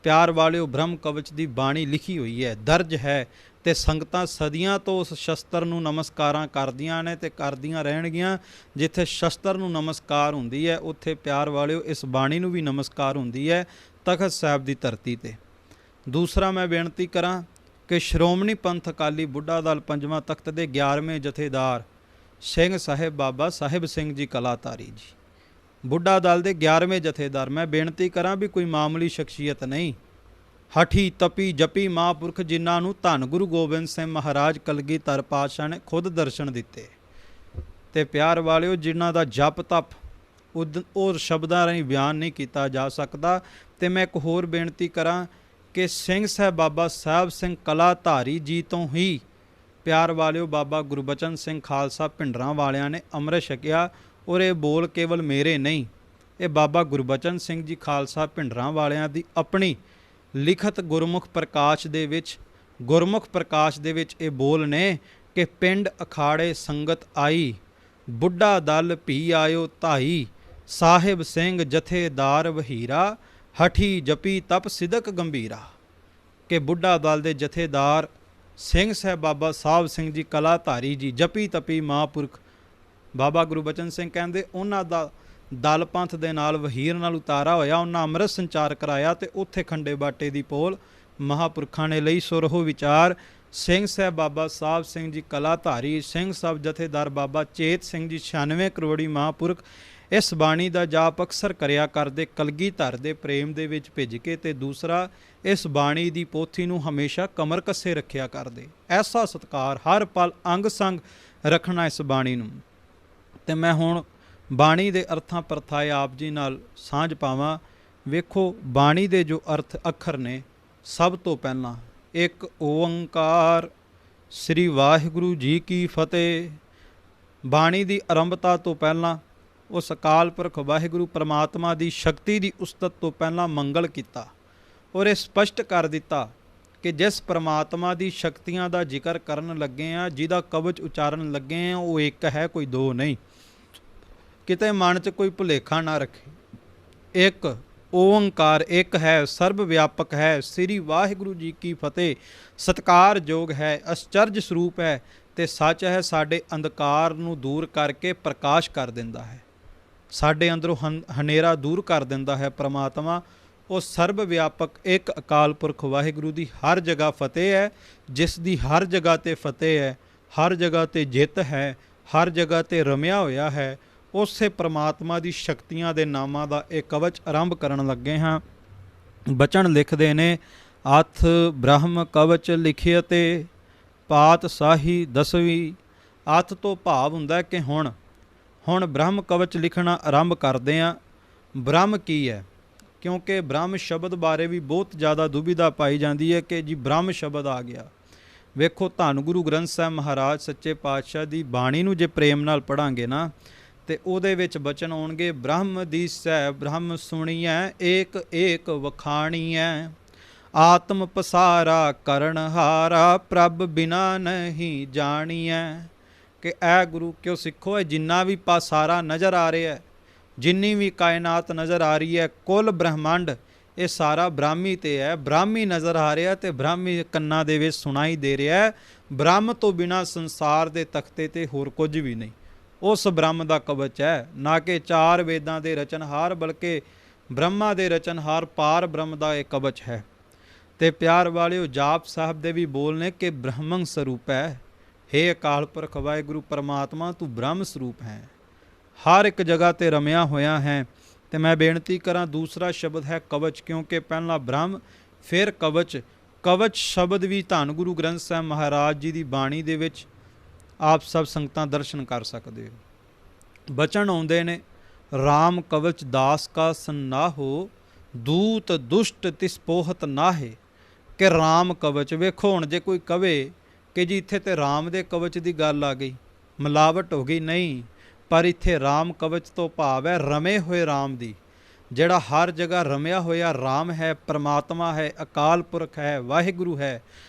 ਪਿਆਰ ਵਾਲਿਓ ਬ੍ਰਹਮ ਕਵਚ ਦੀ ਬਾਣੀ ਲਿਖੀ ਹੋਈ ਹੈ, ਦਰਜ ਹੈ। ਤੇ ਸੰਗਤਾਂ ਸਦੀਆਂ ਤੋਂ ਉਸ ਸ਼ਸਤਰ ਨੂੰ ਨਮਸਕਾਰਾਂ ਕਰਦੀਆਂ ਨੇ ਤੇ ਕਰਦੀਆਂ ਰਹਿਣਗੀਆਂ। ਜਿੱਥੇ ਸ਼ਸਤਰ ਨੂੰ ਨਮਸਕਾਰ ਹੁੰਦੀ ਹੈ, ਉੱਥੇ ਪਿਆਰ ਵਾਲਿਓ ਇਸ ਬਾਣੀ ਨੂੰ ਵੀ ਨਮਸਕਾਰ ਹੁੰਦੀ ਹੈ, ਤਖਤ ਸਾਹਿਬ ਦੀ ਧਰਤੀ 'ਤੇ। ਦੂਸਰਾ ਮੈਂ ਬੇਨਤੀ ਕਰਾਂ ਕਿ ਸ਼੍ਰੋਮਣੀ ਪੰਥ ਅਕਾਲੀ ਬੁੱਢਾ ਦਲ ਪੰਜਵਾਂ ਤਖਤ ਦੇ 11ਵੇਂ ਜਥੇਦਾਰ ਸਿੰਘ ਸਾਹਿਬ ਬਾਬਾ ਸਾਹਿਬ ਸਿੰਘ ਜੀ ਕਲਾਧਾਰੀ ਜੀ, ਬੁੱਢਾ ਦਲ ਦੇ 11ਵੇਂ ਜਥੇਦਾਰ, ਮੈਂ ਬੇਨਤੀ ਕਰਾਂ ਵੀ ਕੋਈ ਮਾਮੂਲੀ ਸ਼ਖਸੀਅਤ ਨਹੀਂ। ਹਠੀ ਤਪੀ ਜਪੀ ਮਹਾਂਪੁਰਖ, ਜਿਨ੍ਹਾਂ ਨੂੰ ਧੰਨ ਗੁਰੂ ਗੋਬਿੰਦ ਸਿੰਘ ਮਹਾਰਾਜ ਕਲਗੀਧਰ ਪਾਤਸ਼ਾਹ ਨੇ ਖੁਦ ਦਰਸ਼ਨ ਦਿੱਤੇ। ਤੇ ਪਿਆਰ ਵਾਲਿਓ, ਜਿਨ੍ਹਾਂ ਦਾ ਜਪ ਤਪ ਉਹ ਸ਼ਬਦਾਂ ਰਾਹੀਂ ਬਿਆਨ ਨਹੀਂ ਕੀਤਾ ਜਾ ਸਕਦਾ। ਤੇ ਮੈਂ ਇੱਕ ਹੋਰ ਬੇਨਤੀ ਕਰਾਂ ਕਿ ਸਿੰਘ ਸਾਹਿਬ ਬਾਬਾ ਸਾਹਿਬ ਸਿੰਘ ਕਲਾਧਾਰੀ ਜੀ ਤੋਂ ਹੀ ਪਿਆਰ ਵਾਲਿਓ ਬਾਬਾ ਗੁਰਬਚਨ ਸਿੰਘ ਖਾਲਸਾ ਭਿੰਡਰਾਂ ਵਾਲਿਆਂ ਨੇ ਅੰਮ੍ਰਿਤ ਛਕਿਆ। ਔਰ ਇਹ ਬੋਲ ਕੇਵਲ ਮੇਰੇ ਨਹੀਂ, ਇਹ ਬਾਬਾ ਗੁਰਬਚਨ ਸਿੰਘ ਜੀ ਖਾਲਸਾ ਭਿੰਡਰਾਂ ਵਾਲਿਆਂ ਦੀ ਆਪਣੀ ਲਿਖਤ ਗੁਰਮੁਖ ਪ੍ਰਕਾਸ਼ ਦੇ ਵਿੱਚ ਇਹ ਬੋਲ ਨੇ ਕਿ ਪਿੰਡ ਅਖਾੜੇ ਸੰਗਤ ਆਈ, ਬੁੱਢਾ ਦਲ ਭੀ ਆਇਓ ਧਾਈ, ਸਾਹਿਬ ਸਿੰਘ ਜਥੇਦਾਰ ਵਹੀਰਾ, ਹਠੀ ਜਪੀ ਤਪ ਸਿਦਕ ਗੰਭੀਰਾ। ਕਿ ਬੁੱਢਾ ਦਲ ਦੇ ਜਥੇਦਾਰ ਸਿੰਘ ਸਾਹਿਬ ਬਾਬਾ ਸਾਹਿਬ ਸਿੰਘ ਜੀ ਕਲਾਧਾਰੀ ਜੀ, ਜਪੀ ਤਪੀ ਮਹਾਂਪੁਰਖ ਬਾਬਾ ਗੁਰਬਚਨ ਸਿੰਘ ਕਹਿੰਦੇ ਉਹਨਾਂ ਦਾ ਦਲ ਪੰਥ ਦੇ ਨਾਲ ਵਹੀਰ ਨਾਲ ਉਤਾਰਾ ਹੋਇਆ। ਉਹਨਾਂ ਅੰਮ੍ਰਿਤ ਸੰਚਾਰ ਕਰਾਇਆ ਤੇ ਉੱਥੇ ਖੰਡੇ ਬਾਟੇ ਦੀ ਪੋਲ ਮਹਾਂਪੁਰਖਾਂ ਨੇ ਲਈ। ਸੁਰਹੋ ਵਿਚਾਰ ਸਿੰਘ ਸਾਹਿਬ ਬਾਬਾ ਸਾਹਿਬ ਸਿੰਘ ਜੀ ਕਲਾਧਾਰੀ, ਸਿੰਘ ਸਾਹਿਬ ਜਥੇਦਾਰ ਬਾਬਾ ਚੇਤ ਸਿੰਘ ਜੀ 96 ਕਰੋੜੀ ਮਹਾਂਪੁਰਖ ਇਸ ਬਾਣੀ ਦਾ ਜਾਪ ਅਕਸਰ ਕਰਿਆ ਕਰਦੇ, ਕਲਗੀਧਰ ਦੇ ਪ੍ਰੇਮ ਦੇ ਵਿੱਚ ਭਿੱਜ ਕੇ। ਤੇ ਦੂਸਰਾ, ਇਸ ਬਾਣੀ ਦੀ ਪੋਥੀ ਨੂੰ ਹਮੇਸ਼ਾ ਕਮਰ ਕੱਸੇ ਰੱਖਿਆ ਕਰਦੇ। ਐਸਾ ਸਤਿਕਾਰ, ਹਰ ਪਲ ਅੰਗ ਸੰਗ ਰੱਖਣਾ ਇਸ ਬਾਣੀ ਨੂੰ। ਤੇ ਮੈਂ ਹੁਣ ਬਾਣੀ ਦੇ ਅਰਥਾਂ ਪਰਥਾਏ ਆਪ ਜੀ ਨਾਲ ਸਾਂਝ ਪਾਵਾਂ। ਵੇਖੋ, ਬਾਣੀ ਦੇ ਜੋ ਅਰਥ ਅੱਖਰ ਨੇ, ਸਭ ਤੋਂ ਪਹਿਲਾਂ ਇੱਕ ਓੰਕਾਰ, ਸ੍ਰੀ ਵਾਹਿਗੁਰੂ ਜੀ ਕੀ ਫਤਿਹ। ਬਾਣੀ ਦੀ ਆਰੰਭਤਾ ਤੋਂ ਪਹਿਲਾਂ ਉਸ ਅਕਾਲ ਪੁਰਖ ਵਾਹਿਗੁਰੂ ਪਰਮਾਤਮਾ ਦੀ ਸ਼ਕਤੀ ਦੀ ਉਸਤਤ ਤੋਂ ਪਹਿਲਾਂ ਮੰਗਲ ਕੀਤਾ ਔਰ ਇਹ ਸਪਸ਼ਟ ਕਰ ਦਿੱਤਾ ਕਿ ਜਿਸ ਪਰਮਾਤਮਾ ਦੀ ਸ਼ਕਤੀਆਂ ਦਾ ਜ਼ਿਕਰ ਕਰਨ ਲੱਗੇ ਆ, ਜਿਹਦਾ ਕਵਚ ਉਚਾਰਨ ਲੱਗੇ ਆ, ਉਹ ਇੱਕ ਹੈ, ਕੋਈ ਦੋ ਨਹੀਂ। ਕਿਤੇ ਮਨ 'ਚ ਕੋਈ ਭੁਲੇਖਾ ਨਾ ਰੱਖੇ। ਇੱਕ ਓੰਕਾਰ ਇੱਕ ਹੈ, ਸਰਬ ਵਿਆਪਕ ਹੈ, ਸ੍ਰੀ ਵਾਹਿਗੁਰੂ ਜੀ ਕੀ ਫਤਿਹ, ਸਤਿਕਾਰਯੋਗ ਹੈ, ਅਚਰਜ ਸਰੂਪ ਹੈ ਤੇ ਸੱਚ ਹੈ। ਸਾਡੇ ਅੰਧਕਾਰ ਨੂੰ ਦੂਰ ਕਰਕੇ ਪ੍ਰਕਾਸ਼ ਕਰ ਦਿੰਦਾ ਹੈ, ਸਾਡੇ ਅੰਦਰੋਂ ਹਨੇਰਾ ਦੂਰ ਕਰ ਦਿੰਦਾ ਹੈ ਪਰਮਾਤਮਾ। ਉਹ ਸਰਬ ਵਿਆਪਕ ਇੱਕ ਅਕਾਲ ਪੁਰਖ ਵਾਹਿਗੁਰੂ ਦੀ ਹਰ ਜਗ੍ਹਾ ਫਤਿਹ ਹੈ, ਜਿਸ ਦੀ ਹਰ ਜਗ੍ਹਾ 'ਤੇ ਫਤਿਹ ਹੈ, ਹਰ ਜਗ੍ਹਾ 'ਤੇ ਜਿੱਤ ਹੈ, ਹਰ ਜਗ੍ਹਾ 'ਤੇ ਰਮਿਆ ਹੋਇਆ ਹੈ। ਉਸੇ ਪਰਮਾਤਮਾ ਦੀ ਸ਼ਕਤੀਆਂ ਦੇ ਨਾਮਾਂ ਦਾ ਇਹ ਕਵਚ ਆਰੰਭ ਕਰਨ ਲੱਗੇ ਹਾਂ। ਬਚਨ ਲਿਖਦੇ ਨੇ, ਅਥ ਬ੍ਰਹਮ ਕਵਚ ਲਿਖਿਆ ਤੇ ਪਾਤ ਸਾਹੀ ਦਸਵੀਂ। ਅਥ ਤੋਂ ਭਾਵ ਹੁੰਦਾ ਕਿ ਹੁਣ ਬ੍ਰਹਮ ਕਵਚ ਲਿਖਣਾ ਆਰੰਭ ਕਰਦੇ ਹਾਂ। ਬ੍ਰਹਮ ਕੀ ਹੈ? ਕਿਉਂਕਿ ਬ੍ਰਹਮ ਸ਼ਬਦ ਬਾਰੇ ਵੀ ਬਹੁਤ ਜ਼ਿਆਦਾ ਦੁਬਿਧਾ ਪਾਈ ਜਾਂਦੀ ਹੈ ਕਿ ਜੀ ਬ੍ਰਹਮ ਸ਼ਬਦ ਆ ਗਿਆ। ਵੇਖੋ, ਧੰਨ ਗੁਰੂ ਗ੍ਰੰਥ ਸਾਹਿਬ ਮਹਾਰਾਜ ਸੱਚੇ ਪਾਤਸ਼ਾਹ ਦੀ ਬਾਣੀ ਨੂੰ ਜੇ ਪ੍ਰੇਮ ਨਾਲ ਪੜ੍ਹਾਂਗੇ ਨਾ, ਤੇ ਉਹਦੇ ਵਿੱਚ ਬਚਨ ਆਉਣਗੇ, ਬ੍ਰਹਮ ਦੀਸੈ ਬ੍ਰਹਮ ਸੁਣੀਐ, ਏਕ ਏਕ ਵਖਾਣੀਐ, ਆਤਮ ਪਸਾਰਾ ਕਰਨ ਹਾਰਾ ਪ੍ਰਭ ਬਿਨਾ ਨਹੀਂ ਜਾਣੀਐ। ਕਿ ਐ ਗੁਰੂ ਕਿਉ ਸਿੱਖੋ, ਇਹ ਜਿੰਨਾ ਵੀ ਪਾਸਾਰਾ ਨਜ਼ਰ ਆ ਰਿਹਾ ਹੈ, ਜਿੰਨੀ ਵੀ ਕਾਇਨਾਤ ਨਜ਼ਰ ਆ ਰਹੀ ਹੈ, ਕੁੱਲ ਬ੍ਰਹਮੰਡ, ਇਹ ਸਾਰਾ ਬ੍ਰਾਹਮੀ ਤੇ ਹੈ। ਬ੍ਰਾਹਮੀ ਨਜ਼ਰ ਆ ਰਿਹਾ ਤੇ ਬ੍ਰਾਹਮੀ ਕੰਨਾਂ ਦੇ ਵਿੱਚ ਸੁਣਾਈ ਦੇ ਰਿਹਾ ਹੈ। ਬ੍ਰਹਮ ਤੋਂ ਬਿਨਾ ਸੰਸਾਰ ਦੇ ਤਖਤੇ ਤੇ ਹੋਰ ਕੁਝ ਵੀ ਨਹੀਂ। ਉਸ ਬ੍ਰਹਮ ਦਾ ਕਵਚ ਹੈ, ਨਾ ਕਿ ਚਾਰ ਵੇਦਾਂ ਦੇ ਰਚਨਹਾਰ, ਬਲਕਿ ਬ੍ਰਹਮਾ ਦੇ ਰਚਨਹਾਰ ਪਾਰ ਬ੍ਰਹਮ ਦਾ ਇਹ ਕਵਚ ਹੈ। ਤੇ ਪਿਆਰ ਵਾਲਿਓ, ਜਾਪ ਸਾਹਿਬ ਦੇ ਵੀ ਬੋਲ ਨੇ ਕਿ ਬ੍ਰਹਮੰ ਸਰੂਪ ਹੈ। ਹੇ ਅਕਾਲ ਪੁਰਖ ਵਾਹਿਗੁਰੂ ਪਰਮਾਤਮਾ, ਤੂੰ ਬ੍ਰਹਮ ਸਰੂਪ ਹੈ, ਹਰ ਇੱਕ ਜਗ੍ਹਾ ਤੇ ਰਮਿਆ ਹੋਇਆ ਹੈ। ਤੇ ਮੈਂ ਬੇਨਤੀ ਕਰਾਂ, ਦੂਸਰਾ ਸ਼ਬਦ ਹੈ ਕਵਚ, ਕਿਉਂਕਿ ਪਹਿਲਾਂ ਬ੍ਰਹਮ ਫਿਰ ਕਵਚ। ਕਵਚ ਸ਼ਬਦ ਵੀ ਧੰਨ ਗੁਰੂ ਗ੍ਰੰਥ ਸਾਹਿਬ ਮਹਾਰਾਜ ਜੀ ਦੀ ਬਾਣੀ ਦੇ ਵਿੱਚ ਆਪ ਸਭ ਸੰਗਤਾਂ ਦਰਸ਼ਨ ਕਰ ਸਕਦੇ ਹੋ। ਬਚਨ ਆਉਂਦੇ ਨੇ, ਰਾਮ ਕਵਚ ਦਾਸ ਕਾ ਸੰਨਾਹੋ, ਦੂਤ ਦੁਸ਼ਟ ਤਿਸ ਪੋਹਤ ਨਾਹੇ। ਕਿ ਰਾਮ ਕਵਚ, ਵੇਖੋ ਹੁਣ ਜੇ ਕੋਈ ਕਵੇ ਕਿ ਜੀ ਇੱਥੇ ਤੇ ਰਾਮ ਦੇ ਕਵਚ ਦੀ ਗੱਲ ਆ ਗਈ, ਮਿਲਾਵਟ ਹੋ ਗਈ, ਨਹੀਂ। ਪਰ ਇੱਥੇ ਰਾਮ ਕਵਚ ਤੋਂ ਭਾਵ ਹੈ ਰਮੇ ਹੋਏ ਰਾਮ ਦੀ, ਜਿਹੜਾ ਹਰ ਜਗ੍ਹਾ ਰਮਿਆ ਹੋਇਆ ਰਾਮ ਹੈ, ਪਰਮਾਤਮਾ ਹੈ, ਅਕਾਲ ਪੁਰਖ ਹੈ, ਵਾਹਿਗੁਰੂ ਹੈ।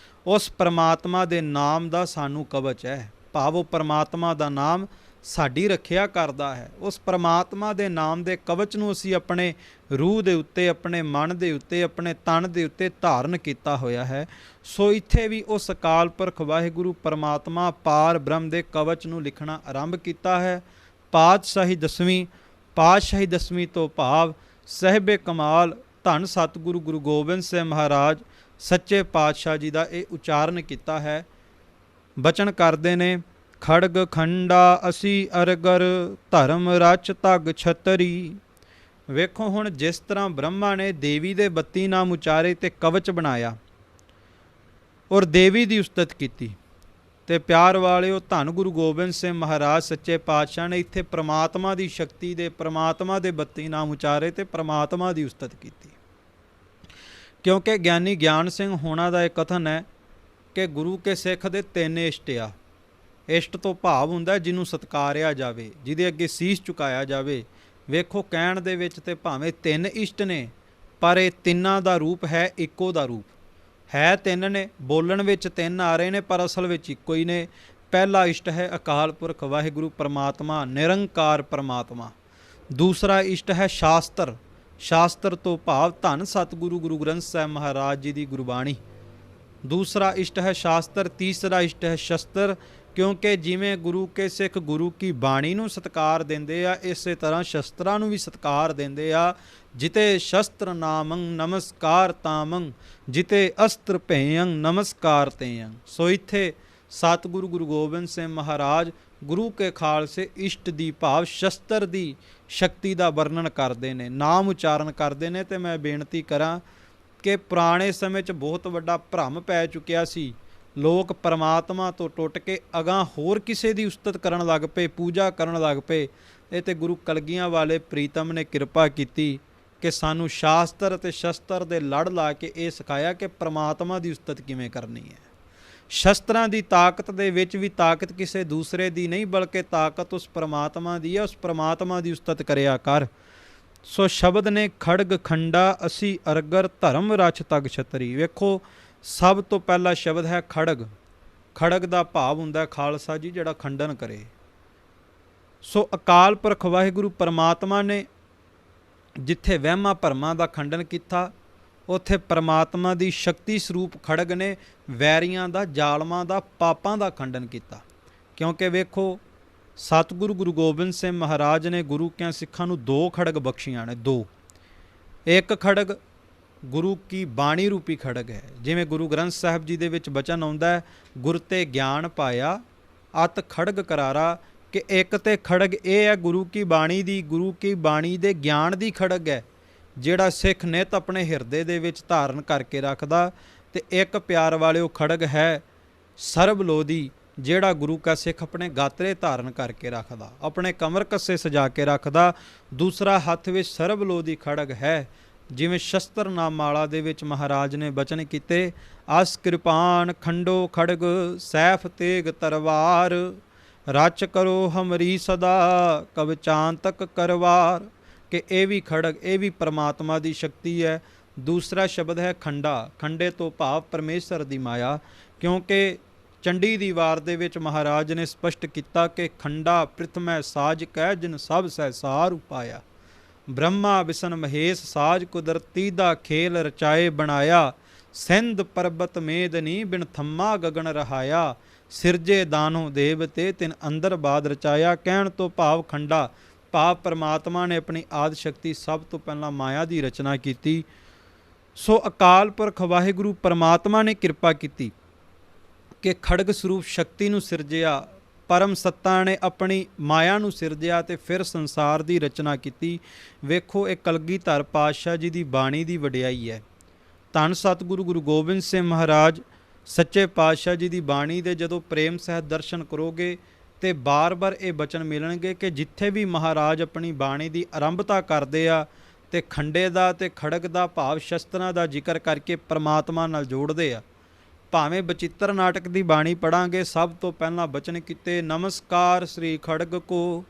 ਉਸ ਪਰਮਾਤਮਾ ਦੇ ਨਾਮ ਦਾ ਸਾਨੂੰ ਕਵਚ ਹੈ, ਭਾਵ ਉਹ ਪਰਮਾਤਮਾ ਦਾ ਨਾਮ ਸਾਡੀ ਰੱਖਿਆ ਕਰਦਾ ਹੈ। ਉਸ ਪਰਮਾਤਮਾ ਦੇ ਨਾਮ ਦੇ ਕਵਚ ਨੂੰ ਅਸੀਂ ਆਪਣੇ ਰੂਹ ਦੇ ਉੱਤੇ, ਆਪਣੇ ਮਨ ਦੇ ਉੱਤੇ, ਆਪਣੇ ਤਨ ਦੇ ਉੱਤੇ ਧਾਰਨ ਕੀਤਾ ਹੋਇਆ ਹੈ। ਸੋ ਇੱਥੇ ਵੀ ਉਸ ਅਕਾਲ ਪੁਰਖ ਵਾਹਿਗੁਰੂ ਪਰਮਾਤਮਾ ਪਾਰ ਬ੍ਰਹਮ ਦੇ ਕਵਚ ਨੂੰ ਲਿਖਣਾ ਆਰੰਭ ਕੀਤਾ ਹੈ। ਪਾਤਸ਼ਾਹੀ ਦਸਵੀਂ ਤੋਂ ਭਾਵ ਸਾਹਿਬੇ ਕਮਾਲ ਧੰਨ ਸਤਿਗੁਰੂ ਗੁਰੂ ਗੋਬਿੰਦ ਸਿੰਘ ਮਹਾਰਾਜ ਸੱਚੇ ਪਾਤਸ਼ਾਹ ਜੀ ਦਾ ਇਹ ਉਚਾਰਨ ਕੀਤਾ ਹੈ। ਬਚਨ ਕਰਦੇ ਨੇ, ਖੜਗ ਖੰਡਾ ਅਸੀਂ ਅਰਗਰ ਧਰਮ ਰਚ ਧਗ ਛਤਰੀ। ਵੇਖੋ ਹੁਣ ਜਿਸ ਤਰ੍ਹਾਂ ਬ੍ਰਹਮਾ ਨੇ ਦੇਵੀ ਦੇ 32 ਨਾਮ ਉਚਾਰੇ ਤੇ ਕਵਚ ਬਣਾਇਆ ਔਰ ਦੇਵੀ ਦੀ ਉਸਤਤ ਕੀਤੀ, ਤੇ ਪਿਆਰ ਵਾਲਿਓ ਧੰਨ ਗੁਰੂ ਗੋਬਿੰਦ ਸਿੰਘ ਮਹਾਰਾਜ ਸੱਚੇ ਪਾਤਸ਼ਾਹ ਨੇ ਇੱਥੇ ਪ੍ਰਮਾਤਮਾ ਦੀ ਸ਼ਕਤੀ ਦੇ, ਪ੍ਰਮਾਤਮਾ ਦੇ 32 ਨਾਮ ਉਚਾਰੇ ਤੇ ਪ੍ਰਮਾਤਮਾ ਦੀ ਉਸਤਤ ਕੀਤੀ। ਕਿਉਂਕਿ ਗਿਆਨੀ ਗਿਆਨ ਸਿੰਘ ਹੋਣਾ ਦਾ ਇਹ ਕਥਨ ਹੈ ਕਿ ਗੁਰੂ ਕੇ ਸਿੱਖ ਦੇ 3 ਇਸ਼ਟ ਆ। ਇਸ਼ਟ ਤੋਂ ਭਾਵ ਹੁੰਦਾ ਜਿਹਨੂੰ ਸਤਕਾਰਿਆ ਜਾਵੇ, ਜਿਹਦੇ ਅੱਗੇ ਸੀਸ ਝੁਕਾਇਆ ਜਾਵੇ। ਵੇਖੋ ਕਹਿਣ ਦੇ ਵਿੱਚ ਤੇ ਭਾਵੇਂ 3 ਇਸ਼ਟ ਨੇ, ਪਰ ਇਹ ਤਿੰਨਾਂ ਦਾ ਰੂਪ ਹੈ ਇੱਕੋ ਦਾ ਰੂਪ ਹੈ। 3 ਨੇ, ਬੋਲਣ ਵਿੱਚ 3 ਆ ਰਹੇ ਨੇ, ਪਰ ਅਸਲ ਵਿੱਚ ਇੱਕੋ ਹੀ ਨੇ। ਪਹਿਲਾ ਇਸ਼ਟ ਹੈ ਅਕਾਲ ਪੁਰਖ ਵਾਹਿਗੁਰੂ ਪਰਮਾਤਮਾ, ਨਿਰੰਕਾਰ ਪਰਮਾਤਮਾ। ਦੂਸਰਾ ਇਸ਼ਟ ਹੈ ਸ਼ਾਸਤਰ, ਸ਼ਾਸਤਰ ਤੋਂ ਭਾਵ ਧੰਨ ਸਤਿਗੁਰੂ ਗੁਰੂ ਗ੍ਰੰਥ ਸਾਹਿਬ ਮਹਾਰਾਜ ਜੀ ਦੀ ਗੁਰਬਾਣੀ। ਦੂਸਰਾ ਇਸ਼ਟ ਹੈ ਸ਼ਾਸਤਰ। ਤੀਸਰਾ ਇਸ਼ਟ ਹੈ ਸ਼ਸਤਰ, ਕਿਉਂਕਿ ਜਿਵੇਂ ਗੁਰੂ ਕੇ ਸਿੱਖ ਗੁਰੂ ਕੀ ਬਾਣੀ ਨੂੰ ਸਤਿਕਾਰ ਦਿੰਦੇ ਆ, ਇਸੇ ਤਰ੍ਹਾਂ ਸ਼ਸਤਰਾਂ ਨੂੰ ਵੀ ਸਤਿਕਾਰ ਦਿੰਦੇ ਆ। ਜਿਤੇ ਸ਼ਸਤਰ ਨਾਮੰ ਨਮਸਕਾਰ ਤਾਮੰ, ਜਿਤੇ ਅਸਤਰ ਭੇਯੰ ਨਮਸਕਾਰ ਤੇਯੰ। ਸੋ ਇੱਥੇ ਸਤਿਗੁਰੂ ਗੁਰੂ ਗੋਬਿੰਦ ਸਿੰਘ ਮਹਾਰਾਜ ਗੁਰੂ ਕੇ ਖਾਲਸੇ ਇਸ਼ਟ ਦੀ ਭਾਵ ਸ਼ਸਤਰ ਦੀ ਸ਼ਕਤੀ ਦਾ ਵਰਣਨ ਕਰਦੇ ਨੇ, ਨਾਮ ਉਚਾਰਨ ਕਰਦੇ ਨੇ। ਤੇ ਮੈਂ ਬੇਨਤੀ ਕਰਾਂ ਕਿ ਪੁਰਾਣੇ ਸਮੇਂ 'ਚ ਬਹੁਤ ਵੱਡਾ ਭਰਮ ਪੈ ਚੁੱਕਿਆ ਸੀ। ਲੋਕ ਪਰਮਾਤਮਾ ਤੋਂ ਟੁੱਟ ਕੇ ਅਗਾਂਹ ਹੋਰ ਕਿਸੇ ਦੀ ਉਸਤਤ ਕਰਨ ਲੱਗ ਪਏ, ਪੂਜਾ ਕਰਨ ਲੱਗ ਪਏ। ਇਹ ਤੇ ਗੁਰੂ ਕਲਗੀਆਂ ਵਾਲੇ ਪ੍ਰੀਤਮ ਨੇ ਕਿਰਪਾ ਕੀਤੀ ਕਿ ਸਾਨੂੰ ਸ਼ਾਸਤਰ ਅਤੇ ਸ਼ਸਤਰ ਦੇ ਲੜ ਲਾ ਕੇ ਇਹ ਸਿਖਾਇਆ ਕਿ ਪਰਮਾਤਮਾ ਦੀ ਉਸਤਤ ਕਿਵੇਂ ਕਰਨੀ ਹੈ। ਸ਼ਸਤਰਾਂ ਦੀ ਤਾਕਤ ਦੇ ਵਿੱਚ ਵੀ ਤਾਕਤ ਕਿਸੇ ਦੂਸਰੇ ਦੀ ਨਹੀਂ, ਬਲਕਿ ਤਾਕਤ ਉਸ ਪਰਮਾਤਮਾ ਦੀ ਹੈ। ਉਸ ਪਰਮਾਤਮਾ ਦੀ ਉਸਤਤ ਕਰਿਆ ਕਰ। ਸੋ ਸ਼ਬਦ ਨੇ ਖੜਗ ਖੰਡਾ ਅਸੀਂ ਅਰਗਰ ਧਰਮ ਰਚ ਤਗ ਛਤਰੀ। ਵੇਖੋ ਸਭ ਤੋਂ ਪਹਿਲਾ ਸ਼ਬਦ ਹੈ ਖੜਗ। ਖੜਗ ਦਾ ਭਾਵ ਹੁੰਦਾ ਖਾਲਸਾ ਜੀ ਜਿਹੜਾ ਖੰਡਨ ਕਰੇ। ਸੋ ਅਕਾਲ ਪੁਰਖ ਵਾਹਿਗੁਰੂ ਪਰਮਾਤਮਾ ਨੇ ਜਿੱਥੇ ਵਹਿਮਾਂ ਭਰਮਾਂ ਦਾ ਖੰਡਨ ਕੀਤਾ, ਉੱਥੇ ਪਰਮਾਤਮਾ ਦੀ ਸ਼ਕਤੀ ਸਰੂਪ ਖੜਗ ਨੇ ਵੈਰੀਆਂ ਦਾ, ਜ਼ਾਲਮਾਂ ਦਾ, ਪਾਪਾਂ ਦਾ ਖੰਡਨ ਕੀਤਾ। ਕਿਉਂਕਿ ਵੇਖੋ ਸਤਿਗੁਰੂ ਗੁਰੂ ਗੋਬਿੰਦ ਸਿੰਘ ਮਹਾਰਾਜ ਨੇ ਗੁਰੂ ਕਿਆਂ ਸਿੱਖਾਂ ਨੂੰ 2 ਖੜਗ ਬਖਸ਼ੀਆਂ ਨੇ। 2, ਇੱਕ ਖੜਗ ਗੁਰੂ ਕੀ ਬਾਣੀ ਰੂਪੀ ਖੜਗ ਹੈ। ਜਿਵੇਂ ਗੁਰੂ ਗ੍ਰੰਥ ਸਾਹਿਬ ਜੀ ਦੇ ਵਿੱਚ ਬਚਨ ਆਉਂਦਾ ਹੈ, ਗੁਰ ਤੇ ਗਿਆਨ ਪਾਇਆ ਅਤ ਖੜਗ ਕਰਾਰਾ। ਕਿ ਇੱਕ ਤੇ ਖੜਗ ਇਹ ਹੈ ਗੁਰੂ ਕੀ ਬਾਣੀ ਦੀ, ਗੁਰੂ ਕੀ ਬਾਣੀ ਦੇ ਗਿਆਨ ਦੀ ਖੜਗ ਹੈ ਜਿਹੜਾ ਸਿੱਖ ਨਿਤ ਆਪਣੇ ਹਿਰਦੇ ਦੇ ਵਿੱਚ ਧਾਰਨ ਕਰਕੇ ਰੱਖਦਾ। ਤੇ ਇੱਕ ਪਿਆਰ ਵਾਲਿਓ ਖੜਗ ਹੈ ਸਰਬ ਦੀ, ਜਿਹੜਾ ਗੁਰੂ ਕਾ ਸਿੱਖ ਆਪਣੇ ਗਾਤਰੇ ਧਾਰਨ ਕਰਕੇ ਰੱਖਦਾ, ਆਪਣੇ ਕਮਰ ਕੱਸੇ ਸਜਾ ਕੇ ਰੱਖਦਾ। ਦੂਸਰਾ ਹੱਥ ਵਿੱਚ ਸਰਬ ਦੀ ਖੜਗ ਹੈ। ਜਿਵੇਂ ਸ਼ਸਤਰ ਨਾਮਾਲਾ ਦੇ ਵਿੱਚ ਮਹਾਰਾਜ ਨੇ ਬਚਨ ਕੀਤੇ, ਅਸ ਕਿਰਪਾਨ ਖੰਡੋ ਖੜਗ ਸੈਫ ਤੇਗ ਤਰਵਾਰ, ਰਚ ਕਰੋ ਹਮਰੀ ਸਦਾ ਕਵਚਾਂਤਕ ਕਰਵਾਰ। ਕਿ ਇਹ ਵੀ ਖੜਗ, ਇਹ ਵੀ ਪਰਮਾਤਮਾ ਦੀ ਸ਼ਕਤੀ ਹੈ। ਦੂਸਰਾ ਸ਼ਬਦ ਹੈ ਖੰਡਾ। ਖੰਡੇ ਤੋਂ ਭਾਵ ਪਰਮੇਸ਼ਰ ਦੀ ਮਾਇਆ, ਕਿਉਂਕਿ ਚੰਡੀ ਦੀ ਵਾਰ ਦੇ ਵਿੱਚ ਮਹਾਰਾਜ ਨੇ ਸਪਸ਼ਟ ਕੀਤਾ ਕਿ ਖੰਡਾ ਪ੍ਰਿਥਮੈ ਸਾਜ ਕਹਿ ਜਿਨ ਸਭ ਸਹਿਸਾਰ ਉਪਾਇਆ। ਬ੍ਰਹਮਾ ਵਿਸ਼ਨ ਮਹੇਸ਼ ਸਾਜ ਕੁਦਰਤੀ ਦਾ ਖੇਲ ਰਚਾਏ ਬਣਾਇਆ। ਸਿੰਧ ਪਰਬਤ ਮੇਦਨੀ ਬਿਨ ਥੰਮਾ ਗਗਨ ਰਹਾਇਆ। ਸਿਰਜੇ ਦਾਨੋ ਦੇਵ ਤੇ ਤਿਨ ਅੰਦਰ ਬਾਦ ਰਚਾਇਆ। ਕਹਿਣ ਤੋਂ ਭਾਵ ਖੰਡਾ ਭਾਵ ਪਰਮਾਤਮਾ ਨੇ ਆਪਣੀ ਆਦਿ ਸ਼ਕਤੀ ਸਭ ਤੋਂ ਪਹਿਲਾਂ ਮਾਇਆ ਦੀ ਰਚਨਾ ਕੀਤੀ। ਸੋ ਅਕਾਲ ਪੁਰਖ ਵਾਹਿਗੁਰੂ ਪਰਮਾਤਮਾ ਨੇ ਕਿਰਪਾ ਕੀਤੀ ਕਿ ਖੜਗ ਸਰੂਪ ਸ਼ਕਤੀ ਨੂੰ ਸਿਰਜਿਆ। ਪਰਮ ਸੱਤਾ ਨੇ ਆਪਣੀ ਮਾਇਆ ਨੂੰ ਸਿਰਜਿਆ ਤੇ ਫਿਰ ਸੰਸਾਰ ਦੀ ਰਚਨਾ ਕੀਤੀ। ਵੇਖੋ ਇਹ ਕਲਗੀਧਰ ਪਾਤਸ਼ਾਹ ਜੀ ਦੀ ਬਾਣੀ ਦੀ ਵਡਿਆਈ ਹੈ। ਧੰਨ ਸਤਿਗੁਰੂ ਗੁਰੂ ਗੋਬਿੰਦ ਸਿੰਘ ਮਹਾਰਾਜ ਸੱਚੇ ਪਾਤਸ਼ਾਹ ਜੀ ਦੀ ਬਾਣੀ ਦੇ ਜਦੋਂ ਪ੍ਰੇਮ ਸਹਿਤ ਦਰਸ਼ਨ ਕਰੋਗੇ ਤੇ ਬਾਰ-ਬਾਰ ਇਹ ਬਚਨ ਮਿਲਣਗੇ ਕਿ ਜਿੱਥੇ ਵੀ ਮਹਾਰਾਜ ਆਪਣੀ ਬਾਣੀ ਦੀ ਆਰੰਭਤਾ ਕਰਦੇ ਆ ਤੇ ਖੰਡੇ ਦਾ ਤੇ ਖੜਗ ਦਾ ਭਾਵ ਸ਼ਸਤਰਾਂ ਦਾ ਜ਼ਿਕਰ ਕਰਕੇ ਪਰਮਾਤਮਾ ਨਾਲ ਜੋੜਦੇ ਆ। ਭਾਵੇਂ ਬਚਿੱਤਰ ਨਾਟਕ ਦੀ ਬਾਣੀ ਪੜਾਂਗੇ, ਸਭ ਤੋਂ ਪਹਿਲਾਂ ਬਚਨ ਕੀਤੇ ਨਮਸਕਾਰ ਸ੍ਰੀ ਖੜਗ ਕੋ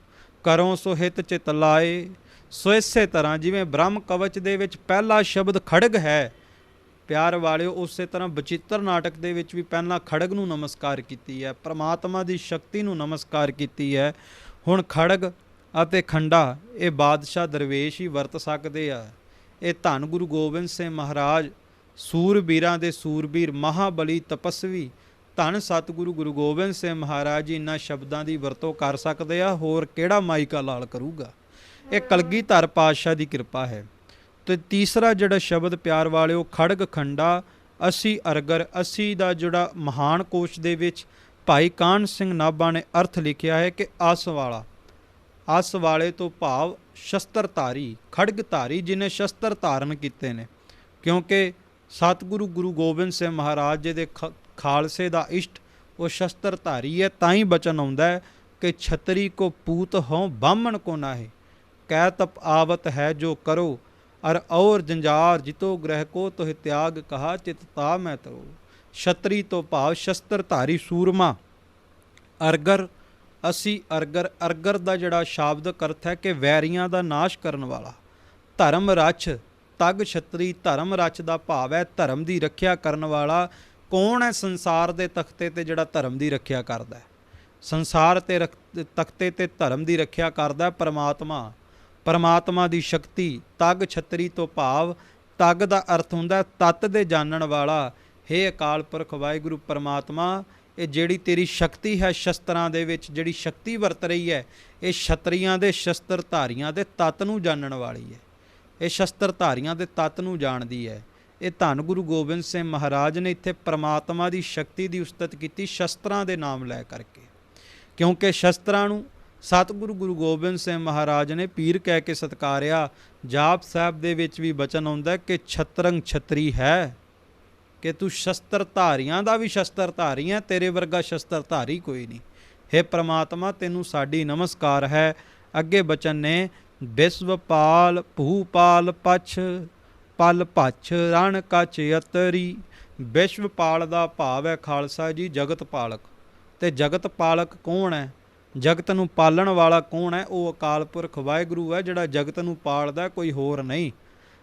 ਕਰੋ ਸੋ ਹਿਤ ਚਿਤ ਲਾਏ। ਸੋ ਇਸੇ ਤਰ੍ਹਾਂ ਜਿਵੇਂ ਬ੍ਰਹਮ ਕਵਚ ਦੇ ਵਿੱਚ ਪਹਿਲਾ ਸ਼ਬਦ ਖੜਗ ਹੈ ਪਿਆਰ ਵਾਲਿਓ, ਉਸੇ ਤਰ੍ਹਾਂ ਬਚਿੱਤਰ ਨਾਟਕ ਦੇ ਵਿੱਚ ਵੀ ਪਹਿਲਾਂ ਖੜਗ ਨੂੰ ਨਮਸਕਾਰ ਕੀਤੀ ਹੈ, ਪਰਮਾਤਮਾ ਦੀ ਸ਼ਕਤੀ ਨੂੰ ਨਮਸਕਾਰ ਕੀਤੀ ਹੈ। ਹੁਣ ਖੜਗ ਅਤੇ ਖੰਡਾ ਇਹ ਬਾਦਸ਼ਾਹ ਦਰਵੇਸ਼ ਹੀ ਵਰਤ ਸਕਦੇ ਆ। ਇਹ ਧੰਨ ਗੁਰੂ ਗੋਬਿੰਦ ਸਿੰਘ ਮਹਾਰਾਜ ਸੂਰਬੀਰਾਂ ਦੇ ਸੂਰਬੀਰ ਮਹਾਬਲੀ ਤਪਸਵੀ ਧੰਨ ਸਤਿਗੁਰੂ ਗੁਰੂ ਗੋਬਿੰਦ ਸਿੰਘ ਮਹਾਰਾਜ ਜੀ ਇਹਨਾਂ ਸ਼ਬਦਾਂ ਦੀ ਵਰਤੋਂ ਕਰ ਸਕਦੇ ਆ। ਹੋਰ ਕਿਹੜਾ ਮਾਈਕਾ ਲਾਲ ਕਰੂਗਾ? ਇਹ ਕਲਗੀਧਰ ਪਾਤਸ਼ਾਹ ਦੀ ਕਿਰਪਾ ਹੈ। ਤੇ ਤੀਸਰਾ ਜਿਹੜਾ ਸ਼ਬਦ ਪਿਆਰ ਵਾਲਿਓ ਖੜਗ ਖੰਡਾ ਅਸੀਂ ਅਰਗਰ, ਅਸੀਂ ਦਾ ਜਿਹੜਾ ਮਹਾਨ ਕੋਸ਼ ਦੇ ਵਿੱਚ ਭਾਈ ਕਾਹਨ ਸਿੰਘ ਨਾਭਾ ਨੇ ਅਰਥ ਲਿਖਿਆ ਹੈ ਕਿ ਅਸ ਵਾਲਾ। ਅਸ ਵਾਲੇ ਤੋਂ ਭਾਵ ਸ਼ਸਤਰਧਾਰੀ, ਖੜਗਧਾਰੀ ਜਿਹਨੇ ਸ਼ਸਤਰ ਧਾਰਨ ਕੀਤੇ ਨੇ, ਕਿਉਂਕਿ ਸਤਿਗੁਰੂ ਗੁਰੂ ਗੋਬਿੰਦ ਸਿੰਘ ਮਹਾਰਾਜ ਜੀ ਦੇ ਖਾਲਸੇ ਦਾ ਇਸ਼ਟ ਉਹ ਸ਼ਸਤਰਧਾਰੀ ਹੈ। ਤਾਂ ਹੀ ਬਚਨ ਆਉਂਦਾ ਹੈ ਕਿ ਛਤਰੀ ਕੋ ਪੂਤ ਹੋਂ ਬਾਹਮਣ ਕੋ ਨਾਹੇ, ਕਹਿ ਤਪ ਆਵਤ ਹੈ ਜੋ ਕਰੋ ਅਰ ਔਰ ਜੰਜਾਰ ਜਿਤੋ ਗ੍ਰਹਿ ਕੋ ਤੋਹਿ ਤਿਆਗ ਕਹਾ ਚਿਤਤਾ ਮੈਂ ਤਰੋ। ਛਤਰੀ ਤੋਂ ਭਾਵ ਸ਼ਸਤਰਧਾਰੀ ਸੂਰਮਾ। ਅਰਗਰ ਅਸੀਂ ਅਰਗਰ, ਅਰਗਰ ਦਾ ਜਿਹੜਾ ਸ਼ਾਬਦਿਕ ਅਰਥ ਹੈ ਕਿ ਵੈਰੀਆਂ ਦਾ ਨਾਸ਼ ਕਰਨ ਵਾਲਾ। ਧਰਮ ਰਛ ਤਗ ਛਤਰੀ, ਧਰਮ ਰਛ ਦਾ ਭਾਵ ਹੈ ਧਰਮ ਦੀ ਰੱਖਿਆ ਕਰਨ ਵਾਲਾ। ਕੌਣ ਹੈ ਸੰਸਾਰ ਦੇ ਤਖਤੇ ਤੇ ਜਿਹੜਾ ਧਰਮ ਦੀ ਰੱਖਿਆ ਕਰਦਾ ਹੈ? ਸੰਸਾਰ ਤੇ ਤਖਤੇ ਤੇ ਧਰਮ ਦੀ ਰੱਖਿਆ ਕਰਦਾ ਪਰਮਾਤਮਾ। ਪਰਮਾਤਮਾ ਦੀ ਸ਼ਕਤੀ। ਤਗ ਛਤਰੀ ਤੋਂ ਭਾਵ ਤਗ ਦਾ ਅਰਥ ਹੁੰਦਾ ਤੱਤ ਦੇ ਜਾਣਨ ਵਾਲਾ। ਹੇ ਅਕਾਲ ਪੁਰਖ ਵਾਹਿਗੁਰੂ ਪਰਮਾਤਮਾ, ਇਹ ਜਿਹੜੀ ਤੇਰੀ ਸ਼ਕਤੀ ਹੈ ਸ਼ਸਤਰਾਂ ਦੇ ਵਿੱਚ ਜਿਹੜੀ ਸ਼ਕਤੀ ਵਰਤ ਰਹੀ ਹੈ, ਇਹ ਛਤਰੀਆਂ ਦੇ ਸ਼ਸਤਰਧਾਰੀਆਂ ਦੇ ਤੱਤ ਨੂੰ ਜਾਣਨ ਵਾਲੀ ਹੈ। ਇਹ ਸ਼ਸਤਰਧਾਰੀਆਂ ਦੇ ਤੱਤ ਨੂੰ ਜਾਣਦੀ ਹੈ। ਇਹ ਧੰਨ ਗੁਰੂ ਗੋਬਿੰਦ ਸਿੰਘ ਮਹਾਰਾਜ ਨੇ ਇੱਥੇ ਪਰਮਾਤਮਾ ਦੀ ਸ਼ਕਤੀ ਦੀ ਉਸਤਤ ਕੀਤੀ ਸ਼ਸਤਰਾਂ ਦੇ ਨਾਮ ਲੈ ਕਰਕੇ, ਕਿਉਂਕਿ ਸ਼ਸਤਰਾਂ ਨੂੰ ਸਤਿਗੁਰੂ ਗੁਰੂ ਗੋਬਿੰਦ ਸਿੰਘ ਮਹਾਰਾਜ ਨੇ ਪੀਰ ਕਹਿ ਕੇ ਸਤਕਾਰਿਆ। ਜਾਪ ਸਾਹਿਬ ਦੇ ਵਿੱਚ ਵੀ ਬਚਨ ਆਉਂਦਾ ਕਿ ਛਤਰੰਗ ਛਤਰੀ ਹੈ, ਕਿ ਤੂੰ ਸ਼ਸਤਰਧਾਰੀਆਂ ਦਾ ਵੀ ਸ਼ਸਤਰਧਾਰੀ ਹੈ, ਤੇਰੇ ਵਰਗਾ ਸ਼ਸਤਰਧਾਰੀ ਕੋਈ ਨਹੀਂ। ਹੇ ਪ੍ਰਮਾਤਮਾ ਤੈਨੂੰ ਸਾਡੀ ਨਮਸਕਾਰ ਹੈ। ਅੱਗੇ ਬਚਨ ਨੇ ਵਿਸ਼ਵਪਾਲ ਭੂਪਾਲ ਪਛ ਪਲ ਭਛ ਰਣ ਕਛ ਅਤਰੀ। ਵਿਸ਼ਵਪਾਲ ਦਾ ਭਾਵ ਹੈ ਖਾਲਸਾ ਜੀ ਜਗਤ ਪਾਲਕ। ਤੇ ਜਗਤ ਪਾਲਕ ਕੌਣ ਹੈ? ਜਗਤ ਨੂੰ ਪਾਲਣ ਵਾਲਾ ਕੌਣ ਹੈ? ਉਹ ਅਕਾਲ ਪੁਰਖ ਵਾਹਿਗੁਰੂ ਹੈ ਜਿਹੜਾ ਜਗਤ ਨੂੰ ਪਾਲਦਾ, ਕੋਈ ਹੋਰ ਨਹੀਂ।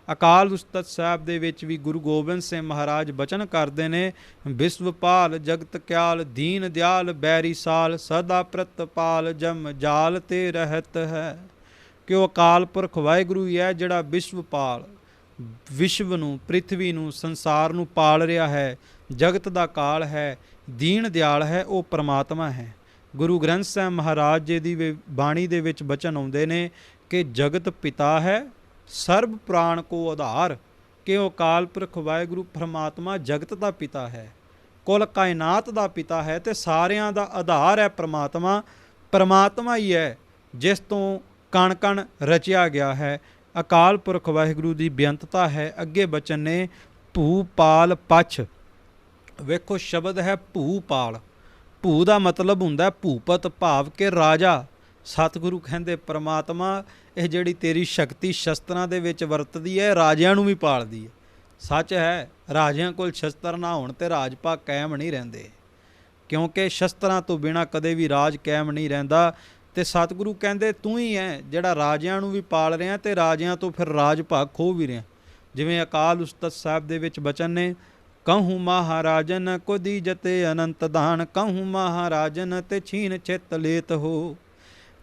ਅਕਾਲ ਉਸਤਤ ਸਾਹਿਬ ਦੇ ਵਿੱਚ ਵੀ ਗੁਰੂ ਗੋਬਿੰਦ ਸਿੰਘ ਮਹਾਰਾਜ ਬਚਨ ਕਰਦੇ ਨੇ ਵਿਸ਼ਵਪਾਲ ਜਗਤ ਕਿਆਲ ਦੀਨ ਦਿਆਲ ਬੈਰੀ ਸਾਲ ਸਦਾ ਪ੍ਰਤਪਾਲ ਜਮ ਜਾਲ ਤੇ ਰਹਿਤ ਹੈ। ਕਿ ਉਹ ਅਕਾਲ ਪੁਰਖ ਵਾਹਿਗੁਰੂ ਹੀ ਹੈ ਜਿਹੜਾ ਵਿਸ਼ਵਪਾਲ, ਵਿਸ਼ਵ ਨੂੰ, ਪ੍ਰਿਥਵੀ ਨੂੰ, ਸੰਸਾਰ ਨੂੰ ਪਾਲ ਰਿਹਾ ਹੈ। ਜਗਤ ਦਾ ਕਾਲ ਹੈ, ਦੀਨ ਦਿਆਲ ਹੈ, ਉਹ ਪਰਮਾਤਮਾ ਹੈ। ਗੁਰੂ ਗ੍ਰੰਥ ਸਾਹਿਬ ਮਹਾਰਾਜ ਜੀ ਦੀ ਬਾਣੀ ਦੇ ਵਿੱਚ ਬਚਨ ਆਉਂਦੇ ਨੇ ਕਿ ਜਗਤ ਪਿਤਾ ਹੈ ਸਰਬ ਪ੍ਰਾਣ ਕੋ ਆਧਾਰ। ਕਿ ਉਹ ਅਕਾਲ ਪੁਰਖ ਵਾਹਿਗੁਰੂ ਪਰਮਾਤਮਾ ਜਗਤ ਦਾ ਪਿਤਾ ਹੈ, ਕੁੱਲ ਕਾਇਨਾਤ ਦਾ ਪਿਤਾ ਹੈ ਤੇ ਸਾਰਿਆਂ ਦਾ ਆਧਾਰ ਹੈ ਪਰਮਾਤਮਾ। ਪਰਮਾਤਮਾ ਹੀ ਹੈ ਜਿਸ ਤੋਂ ਕਣ ਕਣ ਰਚਿਆ ਗਿਆ ਹੈ। ਅਕਾਲ ਪੁਰਖ ਵਾਹਿਗੁਰੂ ਦੀ ਬੇਅੰਤਤਾ ਹੈ। ਅੱਗੇ ਬਚਨ ਨੇ ਭੂਪਾਲ ਪਛ। ਵੇਖੋ ਸ਼ਬਦ ਹੈ ਭੂਪਾਲ। ਭੂ ਦਾ ਮਤਲਬ ਹੁੰਦਾ ਭੂਪਤ, ਭਾਵ ਕਿ ਰਾਜਾ। ਸਤਿਗੁਰੂ ਕਹਿੰਦੇ ਪਰਮਾਤਮਾ ਇਹ ਜਿਹੜੀ ਤੇਰੀ ਸ਼ਕਤੀ ਸ਼ਸਤਰਾਂ ਦੇ ਵਿੱਚ ਵਰਤਦੀ ਹੈ ਰਾਜਿਆਂ ਨੂੰ ਵੀ ਪਾਲਦੀ ਹੈ। ਸੱਚ ਹੈ, ਰਾਜਿਆਂ ਕੋਲ ਸ਼ਸਤਰ ਨਾ ਹੋਣ ਤੇ ਰਾਜ ਭਾਗ ਕਾਇਮ ਨਹੀਂ ਰਹਿੰਦੇ, ਕਿਉਂਕਿ ਸ਼ਸਤਰਾਂ ਤੋਂ ਬਿਨਾਂ ਕਦੇ ਵੀ ਰਾਜ ਕਾਇਮ ਨਹੀਂ ਰਹਿੰਦਾ। ਤੇ ਸਤਿਗੁਰੂ ਕਹਿੰਦੇ ਤੂੰ ਹੀ ਹੈ ਜਿਹੜਾ ਰਾਜਿਆਂ ਨੂੰ ਵੀ ਪਾਲ ਰਿਹਾ ਤੇ ਰਾਜਿਆਂ ਤੋਂ ਫਿਰ ਰਾਜ ਭਾਗ ਖੋਹ ਵੀ ਰਿਹਾ। ਜਿਵੇਂ ਅਕਾਲ ਉਸਤਤ ਸਾਹਿਬ ਦੇ ਵਿੱਚ ਬਚਨ ਨੇ, ਕਹੂੰ ਮਹਾਰਾਜਨ ਕੋ ਦੀਜਤੇ ਅਨੰਤ ਦਾਨ, ਕਹੂੰ ਮਹਾਰਾਜਨ ਤੇ ਛੀਨ ਚਿਤ ਲੇਤ ਹੋ।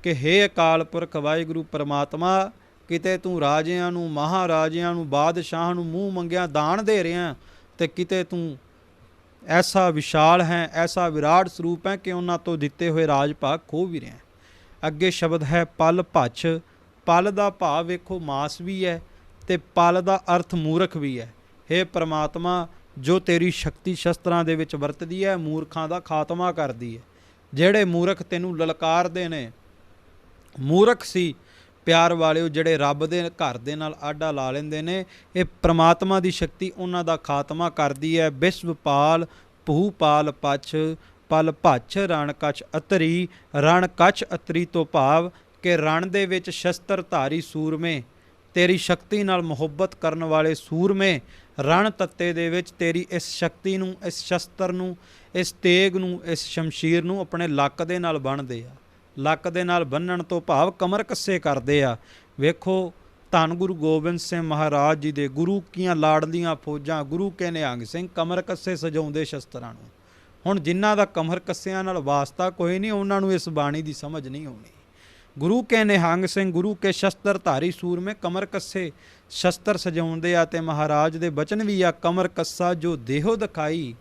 ਕਿ ਹੇ ਅਕਾਲ ਪੁਰਖ ਵਾਹਿਗੁਰੂ ਪਰਮਾਤਮਾ, ਕਿਤੇ ਤੂੰ ਰਾਜਿਆਂ ਨੂੰ, ਮਹਾਰਾਜਿਆਂ ਨੂੰ, ਬਾਦਸ਼ਾਹਾਂ ਨੂੰ ਮੂੰਹ ਮੰਗਿਆ ਦਾਨ ਦੇ ਰਿਹਾ, ਤੇ ਕਿਤੇ ਤੂੰ ਐਸਾ ਵਿਸ਼ਾਲ ਹੈ, ਐਸਾ ਵਿਰਾਟ ਸਰੂਪ ਹੈ ਕਿ ਉਹਨਾਂ ਤੋਂ ਦਿੱਤੇ ਹੋਏ ਰਾਜ ਭਾਗ ਖੋਹ ਵੀ ਰਿਹਾ। ਅੱਗੇ ਸ਼ਬਦ ਹੈ ਪਲ ਭੱਛ। ਪਲ ਦਾ ਭਾਵ ਵੇਖੋ ਮਾਸ ਵੀ ਹੈ, ਤੇ ਪਲ ਦਾ ਅਰਥ ਮੂਰਖ ਵੀ ਹੈ। ਹੇ ਪਰਮਾਤਮਾ, ਜੋ ਤੇਰੀ ਸ਼ਕਤੀ ਸ਼ਸਤਰਾਂ ਦੇ ਵਿੱਚ ਵਰਤਦੀ ਹੈ, ਮੂਰਖਾਂ ਦਾ ਖਾਤਮਾ ਕਰਦੀ ਹੈ। ਜਿਹੜੇ ਮੂਰਖ ਤੈਨੂੰ ਲਲਕਾਰਦੇ ਨੇ, ਮੂਰਖ ਸੀ ਪਿਆਰ ਵਾਲਿਓ, ਜਿਹੜੇ ਰੱਬ ਦੇ ਘਰ ਦੇ ਨਾਲ ਆਡਾ ਲਾ ਲੈਂਦੇ ਨੇ, ਇਹ ਪ੍ਰਮਾਤਮਾ ਦੀ ਸ਼ਕਤੀ ਉਹਨਾਂ ਦਾ ਖਾਤਮਾ ਕਰਦੀ ਹੈ। ਵਿਸ਼ਵਪਾਲ ਭੂਪਾਲ ਪਛ, ਪਲ ਭੱਛ ਰਣ ਕਛ ਅਤਰੀ। ਰਣ ਕਛ ਅਤਰੀ ਤੋਂ ਭਾਵ ਕਿ ਰਣ ਦੇ ਵਿੱਚ ਸ਼ਸਤਰਧਾਰੀ ਸੂਰਮੇ, ਤੇਰੀ ਸ਼ਕਤੀ ਨਾਲ ਮੁਹੱਬਤ ਕਰਨ ਵਾਲੇ ਸੂਰਮੇ ਰਣ ਤੱਤੇ ਦੇ ਵਿੱਚ ਤੇਰੀ ਇਸ ਸ਼ਕਤੀ ਨੂੰ, ਇਸ ਸ਼ਸਤਰ ਨੂੰ, ਇਸ ਤੇਗ ਨੂੰ, ਇਸ ਸ਼ਮਸ਼ੀਰ ਨੂੰ ਆਪਣੇ ਲੱਕ ਦੇ ਨਾਲ ਬੰਨ੍ਹਦੇ ਆ। ਲੱਕ ਦੇ ਨਾਲ ਬੰਨਣ ਤੋਂ ਭਾਵ ਕਮਰ ਕੱਸੇ ਕਰਦੇ ਆ। ਵੇਖੋ ਧੰਨ ਗੁਰੂ ਗੋਬਿੰਦ ਸਿੰਘ ਮਹਾਰਾਜ ਜੀ ਦੇ ਗੁਰੂ ਕੀਆਂ ਲਾਡਲੀਆਂ ਫੌਜਾਂ, ਗੁਰੂ ਕੇ ਨਿਹੰਗ ਸਿੰਘ ਕਮਰ ਕੱਸੇ ਸਜਾਉਂਦੇ ਸ਼ਸਤਰਾਂ ਨੂੰ। ਹੁਣ ਜਿਨ੍ਹਾਂ ਦਾ ਕਮਰ ਕੱਸਿਆਂ ਨਾਲ ਵਾਸਤਾ ਕੋਈ ਨਹੀਂ, ਉਹਨਾਂ ਨੂੰ ਇਸ ਬਾਣੀ ਦੀ ਸਮਝ ਨਹੀਂ ਆਉਣੀ। ਗੁਰੂ ਕੇ ਨਿਹੰਗ ਸਿੰਘ, ਗੁਰੂ ਕੇ ਸ਼ਸਤਰਧਾਰੀ ਸੂਰਮੇ ਕਮਰ ਕੱਸੇ ਸ਼ਸਤਰ ਸਜਾਉਂਦੇ ਆ। ਤੇ ਮਹਾਰਾਜ ਦੇ ਬਚਨ ਵੀ ਆ, ਕਮਰ ਕੱਸਾ ਜੋ ਦੇਹੋ ਦਿਖਾਈ,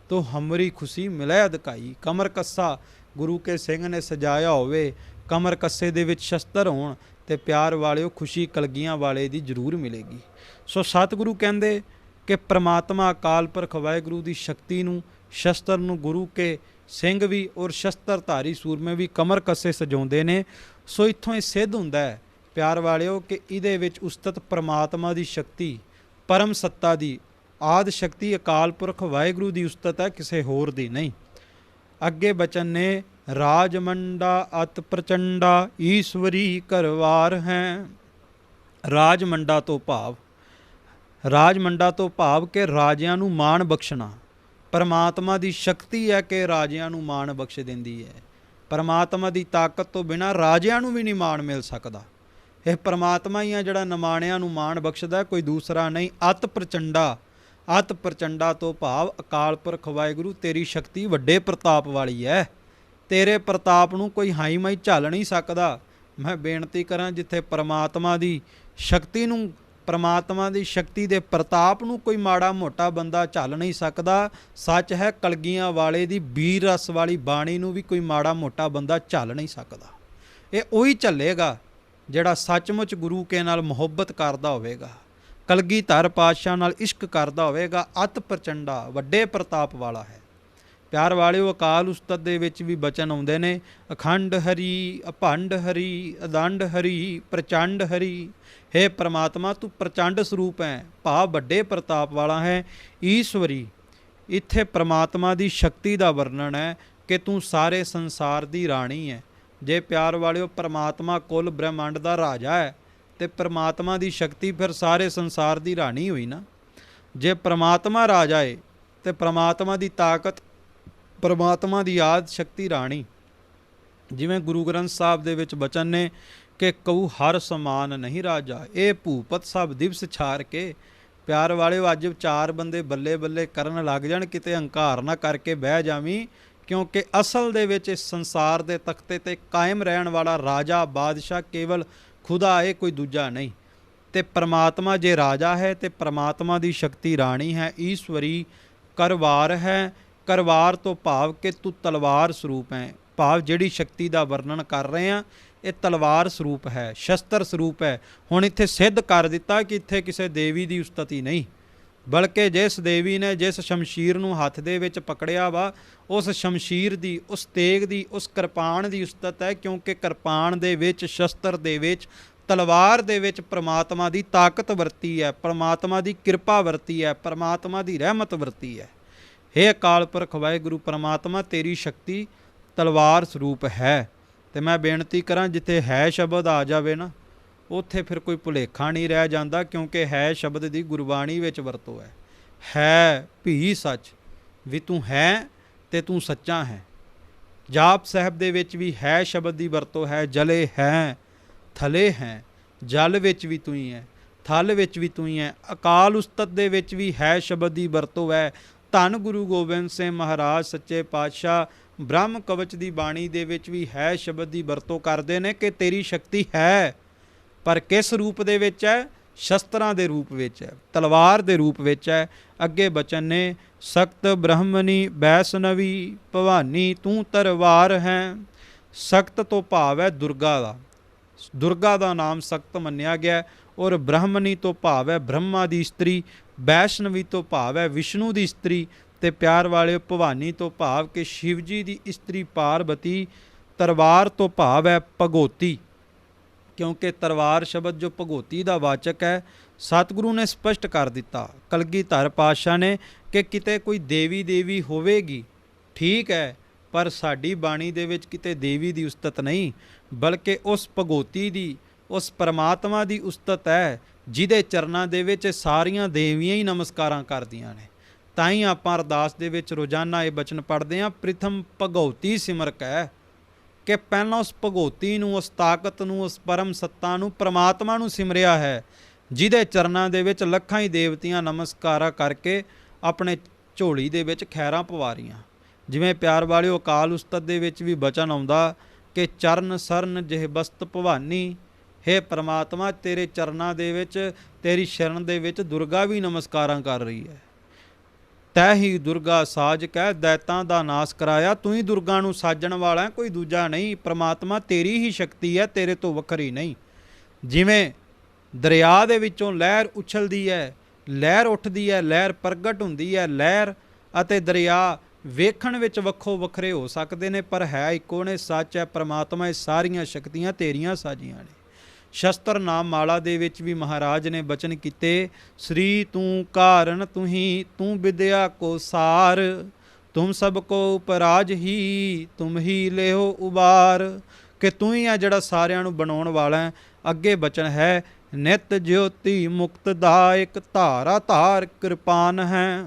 ਤੋ ਹਮਰੀ ਖੁਸ਼ੀ ਮਿਲੈ ਦਿਖਾਈ। ਕਮਰ ਕੱਸਾ ਗੁਰੂ ਕੇ ਸਿੰਘ ਨੇ ਸਜਾਇਆ ਹੋਵੇ, ਕਮਰ ਕੱਸੇ ਦੇ ਵਿੱਚ ਸ਼ਸਤਰ ਹੋਣ, ਤੇ ਪਿਆਰ ਵਾਲਿਓ ਖੁਸ਼ੀ ਕਲਗੀਆਂ ਵਾਲੇ ਦੀ ਜ਼ਰੂਰ ਮਿਲੇਗੀ। ਸੋ ਸਤਿਗੁਰੂ ਕਹਿੰਦੇ ਕਿ ਪ੍ਰਮਾਤਮਾ ਅਕਾਲ ਪੁਰਖ ਵਾਹਿਗੁਰੂ ਦੀ ਸ਼ਕਤੀ ਨੂੰ, ਸ਼ਸਤਰ ਨੂੰ ਗੁਰੂ ਕੇ ਸਿੰਘ ਵੀ ਔਰ ਸ਼ਸਤਰਧਾਰੀ ਸੂਰਮੇ ਵੀ ਕਮਰ ਕੱਸੇ ਸਜਾਉਂਦੇ ਨੇ। ਸੋ ਇੱਥੋਂ ਇਹ ਸਿੱਧ ਹੁੰਦਾ ਹੈ ਪਿਆਰ ਵਾਲਿਓ ਕਿ ਇਹਦੇ ਵਿੱਚ ਉਸਤਤ ਪ੍ਰਮਾਤਮਾ ਦੀ ਸ਼ਕਤੀ, ਪਰਮ ਸੱਤਾ ਦੀ ਆਦ ਸ਼ਕਤੀ ਅਕਾਲ ਪੁਰਖ ਵਾਹਿਗੁਰੂ ਦੀ ਉਸਤਤ ਹੈ, ਕਿਸੇ ਹੋਰ ਦੀ ਨਹੀਂ। ਅੱਗੇ ਬਚਨ ਨੇ, ਰਾਜਮੰਡਾ ਅਤ ਪ੍ਰਚੰਡਾ ਈਸ਼ਵਰੀ ਕਰਵਾਰ ਹੈ। ਰਾਜਮੰਡਾ ਤੋਂ ਭਾਵ, ਰਾਜਮੰਡਾ ਤੋਂ ਭਾਵ ਕਿ ਰਾਜਿਆਂ ਨੂੰ ਮਾਣ ਬਖਸ਼ਣਾ। ਪਰਮਾਤਮਾ ਦੀ ਸ਼ਕਤੀ ਹੈ ਕਿ ਰਾਜਿਆਂ ਨੂੰ ਮਾਣ ਬਖਸ਼ ਦਿੰਦੀ ਹੈ। ਪਰਮਾਤਮਾ ਦੀ ਤਾਕਤ ਤੋਂ ਬਿਨਾਂ ਰਾਜਿਆਂ ਨੂੰ ਵੀ ਨਹੀਂ ਮਾਣ ਮਿਲ ਸਕਦਾ। ਇਹ ਪਰਮਾਤਮਾ ਹੀ ਆ ਜਿਹੜਾ ਨਿਮਾਣਿਆਂ ਨੂੰ ਮਾਣ ਬਖਸ਼ਦਾ, ਕੋਈ ਦੂਸਰਾ ਨਹੀਂ। ਅਤ ਪ੍ਰਚੰਡਾ, ਅਤ ਪ੍ਰਚੰਡਾ ਤੋਂ ਭਾਵ ਅਕਾਲ ਪੁਰਖ ਵਾਹਿਗੁਰੂ ਤੇਰੀ ਸ਼ਕਤੀ ਵੱਡੇ ਪ੍ਰਤਾਪ ਵਾਲੀ ਹੈ। ਤੇਰੇ ਪ੍ਰਤਾਪ ਨੂੰ ਕੋਈ ਹਾਈ ਮਾਈ ਝੱਲ ਨਹੀਂ ਸਕਦਾ। ਮੈਂ ਬੇਨਤੀ ਕਰਾਂ, ਜਿੱਥੇ ਪਰਮਾਤਮਾ ਦੀ ਸ਼ਕਤੀ ਨੂੰ, ਪਰਮਾਤਮਾ ਦੀ ਸ਼ਕਤੀ ਦੇ ਪ੍ਰਤਾਪ ਨੂੰ ਕੋਈ ਮਾੜਾ ਮੋਟਾ ਬੰਦਾ ਝੱਲ ਨਹੀਂ ਸਕਦਾ। ਸੱਚ ਹੈ, ਕਲਗੀਆਂ ਵਾਲੇ ਦੀ ਬੀਰ ਰਸ ਵਾਲੀ ਬਾਣੀ ਨੂੰ ਵੀ ਕੋਈ ਮਾੜਾ ਮੋਟਾ ਬੰਦਾ ਝੱਲ ਨਹੀਂ ਸਕਦਾ। ਇਹ ਉਹੀ ਝੱਲੇਗਾ ਜਿਹੜਾ ਸੱਚਮੁੱਚ ਗੁਰੂ ਕੇ ਨਾਲ ਮੁਹੱਬਤ ਕਰਦਾ ਹੋਵੇਗਾ, ਕਲਗੀਧਰ ਪਾਤਸ਼ਾਹ ਨਾਲ ਇਸ਼ਕ ਕਰਦਾ ਹੋਵੇਗਾ। ਅਤ ਪ੍ਰਚੰਡਾ, ਵੱਡੇ ਪ੍ਰਤਾਪ ਵਾਲਾ ਹੈ। ਪਿਆਰ ਵਾਲਿਓ, ਅਕਾਲ ਉਸਤਤ ਦੇ ਵਿੱਚ ਵੀ ਬਚਨ ਆਉਂਦੇ ਨੇ, ਅਖੰਡ ਹਰੀ, ਅਭੰਡ ਹਰੀ, ਅਦੰਡ ਹਰੀ, ਪ੍ਰਚੰਡ ਹਰੀ। ਹੇ ਪਰਮਾਤਮਾ, ਤੂੰ ਪ੍ਰਚੰਡ ਸਰੂਪ ਹੈ, ਭਾਵ ਵੱਡੇ ਪ੍ਰਤਾਪ ਵਾਲਾ ਹੈ। ਈਸ਼ਵਰੀ, ਇੱਥੇ ਪਰਮਾਤਮਾ ਦੀ ਸ਼ਕਤੀ ਦਾ ਵਰਣਨ ਹੈ ਕਿ ਤੂੰ ਸਾਰੇ ਸੰਸਾਰ ਦੀ ਰਾਣੀ ਹੈ। ਜੇ ਪਿਆਰ ਵਾਲਿਓ ਪਰਮਾਤਮਾ ਕੁੱਲ ਬ੍ਰਹਿਮੰਡ ਦਾ ਰਾਜਾ ਹੈ, ਤੇ ਪਰਮਾਤਮਾ ਦੀ ਸ਼ਕਤੀ ਫਿਰ ਸਾਰੇ ਸੰਸਾਰ ਦੀ ਰਾਣੀ ਹੋਈ ਨਾ। ਜੇ ਪਰਮਾਤਮਾ ਰਾਜਾ ਹੈ ਤੇ ਪਰਮਾਤਮਾ ਦੀ ਤਾਕਤ, ਪਰਮਾਤਮਾ ਦੀ ਆਦ ਸ਼ਕਤੀ ਰਾਣੀ। ਜਿਵੇਂ ਗੁਰੂ ਗ੍ਰੰਥ ਸਾਹਿਬ ਦੇ ਵਿੱਚ ਬਚਨ ਨੇ ਕਿ ਕਉ ਹਰ ਸਮਾਨ ਨਹੀਂ ਰਾਜਾ, ਇਹ ਭੂਪਤ ਸਭ ਦਿਵਸ ਛਾਰ ਕੇ। ਪਿਆਰ ਵਾਲਿਓ, ਅੱਜ ਚਾਰ ਬੰਦੇ ਬੱਲੇ ਬੱਲੇ ਕਰਨ ਲੱਗ ਜਾਣ, ਕਿਤੇ ਹੰਕਾਰ ਨਾ ਕਰਕੇ ਬਹਿ ਜਾਵੀਂ, ਕਿਉਂਕਿ ਅਸਲ ਦੇ ਵਿੱਚ ਇਸ ਸੰਸਾਰ ਦੇ ਤਖਤੇ ਤੇ ਕਾਇਮ ਰਹਿਣ ਵਾਲਾ ਰਾਜਾ ਬਾਦਸ਼ਾਹ ਕੇਵਲ ਖੁਦਾ ਹੈ, ਕੋਈ ਦੂਜਾ ਨਹੀਂ। ਤੇ ਪਰਮਾਤਮਾ ਜੇ ਰਾਜਾ ਹੈ ਤੇ ਪਰਮਾਤਮਾ ਦੀ ਸ਼ਕਤੀ ਰਾਣੀ ਹੈ। ਈਸ਼ਵਰੀ ਕਰਵਾਰ ਹੈ। ਕਰਵਾਰ ਤੋਂ ਭਾਵ ਕਿ ਤੂੰ ਤਲਵਾਰ ਸਰੂਪ ਹੈ, ਭਾਵ ਜਿਹੜੀ ਸ਼ਕਤੀ ਦਾ ਵਰਣਨ ਕਰ ਰਹੇ ਹਾਂ ਇਹ ਤਲਵਾਰ ਸਰੂਪ ਹੈ, ਸ਼ਸਤਰ ਸਰੂਪ ਹੈ। ਹੁਣ ਇੱਥੇ ਸਿੱਧ ਕਰ ਦਿੱਤਾ ਕਿ ਇੱਥੇ ਕਿਸੇ ਦੇਵੀ ਦੀ ਉਸਤਤੀ ਨਹੀਂ, ਬਲਕਿ ਜਿਸ ਦੇਵੀ ਨੇ ਜਿਸ ਸ਼ਮਸ਼ੀਰ ਨੂੰ ਹੱਥ ਦੇ ਵਿੱਚ ਪਕੜਿਆ ਵਾ, ਉਸ ਸ਼ਮਸ਼ੀਰ ਦੀ, ਉਸ ਤੇਗ ਦੀ, ਉਸ ਕਿਰਪਾਨ ਦੀ ਉਸਤਤ ਹੈ। ਕਿਉਂਕਿ ਕਿਰਪਾਨ ਦੇ ਵਿੱਚ, ਸ਼ਸਤਰ ਦੇ ਵਿੱਚ, ਤਲਵਾਰ ਦੇ ਵਿੱਚ ਪਰਮਾਤਮਾ ਦੀ ਤਾਕਤ ਵਰਤੀ ਹੈ, ਪਰਮਾਤਮਾ ਦੀ ਕਿਰਪਾ ਵਰਤੀ ਹੈ, ਪਰਮਾਤਮਾ ਦੀ ਰਹਿਮਤ ਵਰਤੀ ਹੈ। ਹੇ ਅਕਾਲ ਪੁਰਖ ਵਾਹਿਗੁਰੂ ਪਰਮਾਤਮਾ, ਤੇਰੀ ਸ਼ਕਤੀ ਤਲਵਾਰ ਸਰੂਪ ਹੈ। ਤੇ ਮੈਂ ਬੇਨਤੀ ਕਰਾਂ, ਜਿੱਥੇ ਹੈ ਸ਼ਬਦ ਆ ਜਾਵੇ ਨਾ, ਉੱਥੇ ਫਿਰ ਕੋਈ ਭੁਲੇਖਾ ਨਹੀਂ ਰਹਿ ਜਾਂਦਾ, ਕਿਉਂਕਿ ਹੈ ਸ਼ਬਦ ਦੀ ਗੁਰਬਾਣੀ ਵਿੱਚ ਵਰਤੋਂ ਹੈ ਭੀ ਸੱਚ, ਵੀ ਤੂੰ ਹੈ ਤੇ ਤੂੰ ਸੱਚਾ ਹੈ। ਜਾਪ ਸਾਹਿਬ ਦੇ ਵਿੱਚ ਵੀ ਹੈ ਸ਼ਬਦ ਦੀ ਵਰਤੋਂ ਹੈ। ਜਲੇ ਹੈ, ਥਲੇ ਹੈ, ਜਲ ਵਿੱਚ ਵੀ ਤੂੰ ਹੀ ਹੈ, ਥਲ ਵਿੱਚ ਵੀ ਤੂੰ ਹੀ ਹੈ। ਅਕਾਲ ਉਸਤਤ ਦੇ ਵਿੱਚ ਵੀ ਹੈ ਸ਼ਬਦ ਦੀ ਵਰਤੋਂ ਹੈ। ਧੰਨ ਗੁਰੂ ਗੋਬਿੰਦ ਸਿੰਘ ਮਹਾਰਾਜ ਸੱਚੇ ਪਾਤਸ਼ਾਹ ਬ੍ਰਹਮ ਕਵਚ ਦੀ ਬਾਣੀ ਦੇ ਵਿੱਚ ਵੀ ਹੈ ਸ਼ਬਦ ਦੀ ਵਰਤੋਂ ਕਰਦੇ ਨੇ ਕਿ ਤੇਰੀ ਸ਼ਕਤੀ ਹੈ, ਪਰ ਕਿਸ ਰੂਪ ਦੇ ਵਿੱਚ ਹੈ? ਸ਼ਸਤਰਾਂ ਦੇ ਰੂਪ ਵਿੱਚ ਹੈ, ਤਲਵਾਰ ਦੇ ਰੂਪ ਵਿੱਚ ਹੈ। ਅੱਗੇ ਬਚਨ ਨੇ ਸਖਤ ਬ੍ਰਹਮਣੀ ਵੈਸ਼ਨਵੀ ਭਵਾਨੀ ਤੂੰ ਤਰਵਾਰ ਹੈ। ਸਖਤ ਤੋਂ ਭਾਵ ਹੈ ਦੁਰਗਾ ਦਾ, ਦੁਰਗਾ ਦਾ ਨਾਮ ਸਖਤ ਮੰਨਿਆ ਗਿਆ। ਔਰ ਬ੍ਰਹਮਣੀ ਤੋਂ ਭਾਵ ਹੈ ਬ੍ਰਹਮਾ ਦੀ ਇਸਤਰੀ, ਵੈਸ਼ਨਵੀ ਤੋਂ ਭਾਵ ਹੈ ਵਿਸ਼ਨੂੰ ਦੀ ਇਸਤਰੀ, ਤੇ ਪਿਆਰ ਵਾਲੇ ਭਵਾਨੀ ਤੋਂ ਭਾਵ ਕਿ ਸ਼ਿਵ ਜੀ ਦੀ ਇਸਤਰੀ ਪਾਰਵਤੀ। ਤਰਵਾਰ ਤੋਂ ਭਾਵ ਹੈ ਭਗੋਤੀ, ਕਿਉਂਕਿ ਤਰਵਾਰ ਸ਼ਬਦ ਜੋ ਭਗੋਤੀ ਦਾ ਵਾਚਕ ਹੈ, ਸਤਿਗੁਰੂ ਨੇ ਸਪਸ਼ਟ ਕਰ ਦਿੱਤਾ ਕਲਗੀਧਰ ਪਾਤਸ਼ਾਹ ਨੇ ਕਿ ਕਿਤੇ ਕੋਈ ਦੇਵੀ ਹੋਵੇਗੀ, ਠੀਕ ਹੈ, ਪਰ ਸਾਡੀ ਬਾਣੀ ਦੇ ਵਿੱਚ ਕਿਤੇ ਦੇਵੀ ਦੀ ਉਸਤਤ ਨਹੀਂ, ਬਲਕਿ ਉਸ ਭਗੋਤੀ ਦੀ, ਉਸ ਪਰਮਾਤਮਾ ਦੀ ਉਸਤਤ ਹੈ ਜਿਹਦੇ ਚਰਨਾਂ ਦੇ ਵਿੱਚ ਸਾਰੀਆਂ ਦੇਵੀਆਂ ਹੀ ਨਮਸਕਾਰਾਂ ਕਰਦੀਆਂ ਨੇ। ਤਾਂ ਹੀ ਆਪਾਂ ਅਰਦਾਸ ਦੇ ਵਿੱਚ ਰੋਜ਼ਾਨਾ ਇਹ ਬਚਨ ਪੜ੍ਹਦੇ ਹਾਂ, ਪ੍ਰਿਥਮ ਭਗਉਤੀ ਸਿਮਰਕ ਹੈ, ਕਿ ਪਹਿਲਾਂ ਉਸ ਭਗਉਤੀ ਨੂੰ, ਉਸ ਤਾਕਤ ਨੂੰ, ਉਸ ਪਰਮ ਸੱਤਾ ਨੂੰ, ਪਰਮਾਤਮਾ ਨੂੰ ਸਿਮਰਿਆ ਹੈ, ਜਿਹਦੇ ਚਰਨਾਂ ਦੇ ਵਿੱਚ ਲੱਖਾਂ ਹੀ ਦੇਵਤੀਆਂ ਨਮਸਕਾਰਾਂ ਕਰਕੇ ਆਪਣੇ ਝੋਲੀ ਦੇ ਵਿੱਚ ਖੈਰਾਂ ਪਵਾ ਰਹੀਆਂ। ਜਿਵੇਂ ਪਿਆਰ ਵਾਲਿਓ ਅਕਾਲ ਉਸਤਤ ਦੇ ਵਿੱਚ ਵੀ ਬਚਨ ਆਉਂਦਾ ਕਿ ਚਰਨ ਸਰਨ ਜਿਹ ਬਸਤ ਭਵਾਨੀ, ਹੇ ਪਰਮਾਤਮਾ ਤੇਰੇ ਚਰਨਾਂ ਦੇ ਵਿੱਚ, ਤੇਰੀ ਸ਼ਰਨ ਦੇ ਵਿੱਚ ਦੁਰਗਾ ਵੀ ਨਮਸਕਾਰਾਂ ਕਰ ਰਹੀ ਹੈ। ਤੈ ਹੀ ਦੁਰਗਾ ਸਾਜ ਕਹਿ ਦੈਤਾਂ ਦਾ ਨਾਸ ਕਰਾਇਆ, ਤੂੰ ਹੀ ਦੁਰਗਾ ਨੂੰ ਸਾਜਣ ਵਾਲਾ, ਕੋਈ ਦੂਜਾ ਨਹੀਂ। ਪਰਮਾਤਮਾ ਤੇਰੀ ਹੀ ਸ਼ਕਤੀ ਹੈ, ਤੇਰੇ ਤੋਂ ਵੱਖਰੀ ਨਹੀਂ। ਜਿਵੇਂ ਦਰਿਆ ਦੇ ਵਿੱਚੋਂ ਲਹਿਰ ਉਛਲਦੀ ਹੈ, ਲਹਿਰ ਉੱਠਦੀ ਹੈ, ਲਹਿਰ ਪ੍ਰਗਟ ਹੁੰਦੀ ਹੈ, ਲਹਿਰ ਅਤੇ ਦਰਿਆ ਵੇਖਣ ਵਿੱਚ ਵੱਖੋ ਵੱਖਰੇ ਹੋ ਸਕਦੇ ਨੇ, ਪਰ ਹੈ ਇੱਕੋ ਨੇ, ਸੱਚ ਹੈ ਪਰਮਾਤਮਾ। ਇਹ ਸਾਰੀਆਂ ਸ਼ਕਤੀਆਂ ਤੇਰੀਆਂ ਸਾਜੀਆਂ ਨੇ। ਸ਼ਸਤਰ ਨਾਮ ਮਾਲਾ ਦੇ ਵਿੱਚ ਵੀ ਮਹਾਰਾਜ ਨੇ ਬਚਨ ਕੀਤੇ, ਸ੍ਰੀ ਤੂੰ ਕਾਰਨ ਤੁਹੀਂ ਤੂੰ ਵਿਦਿਆ ਕੋ ਸਾਰ, ਤੁਮ ਸਭ ਕੋ ਉਪਰਾਜ ਹੀ ਤੁਮ ਹੀ ਲਿਓ ਉਬਾਰ, ਕਿ ਤੂੰ ਹੀ ਆ ਜਿਹੜਾ ਸਾਰਿਆਂ ਨੂੰ ਬਣਾਉਣ ਵਾਲਾ ਹੈ। ਅੱਗੇ ਬਚਨ ਹੈ ਨਿਤ ਜੋਤੀ ਮੁਕਤਦਾਇਕ ਧਾਰਾ ਧਾਰ ਕਿਰਪਾਨ ਹੈ।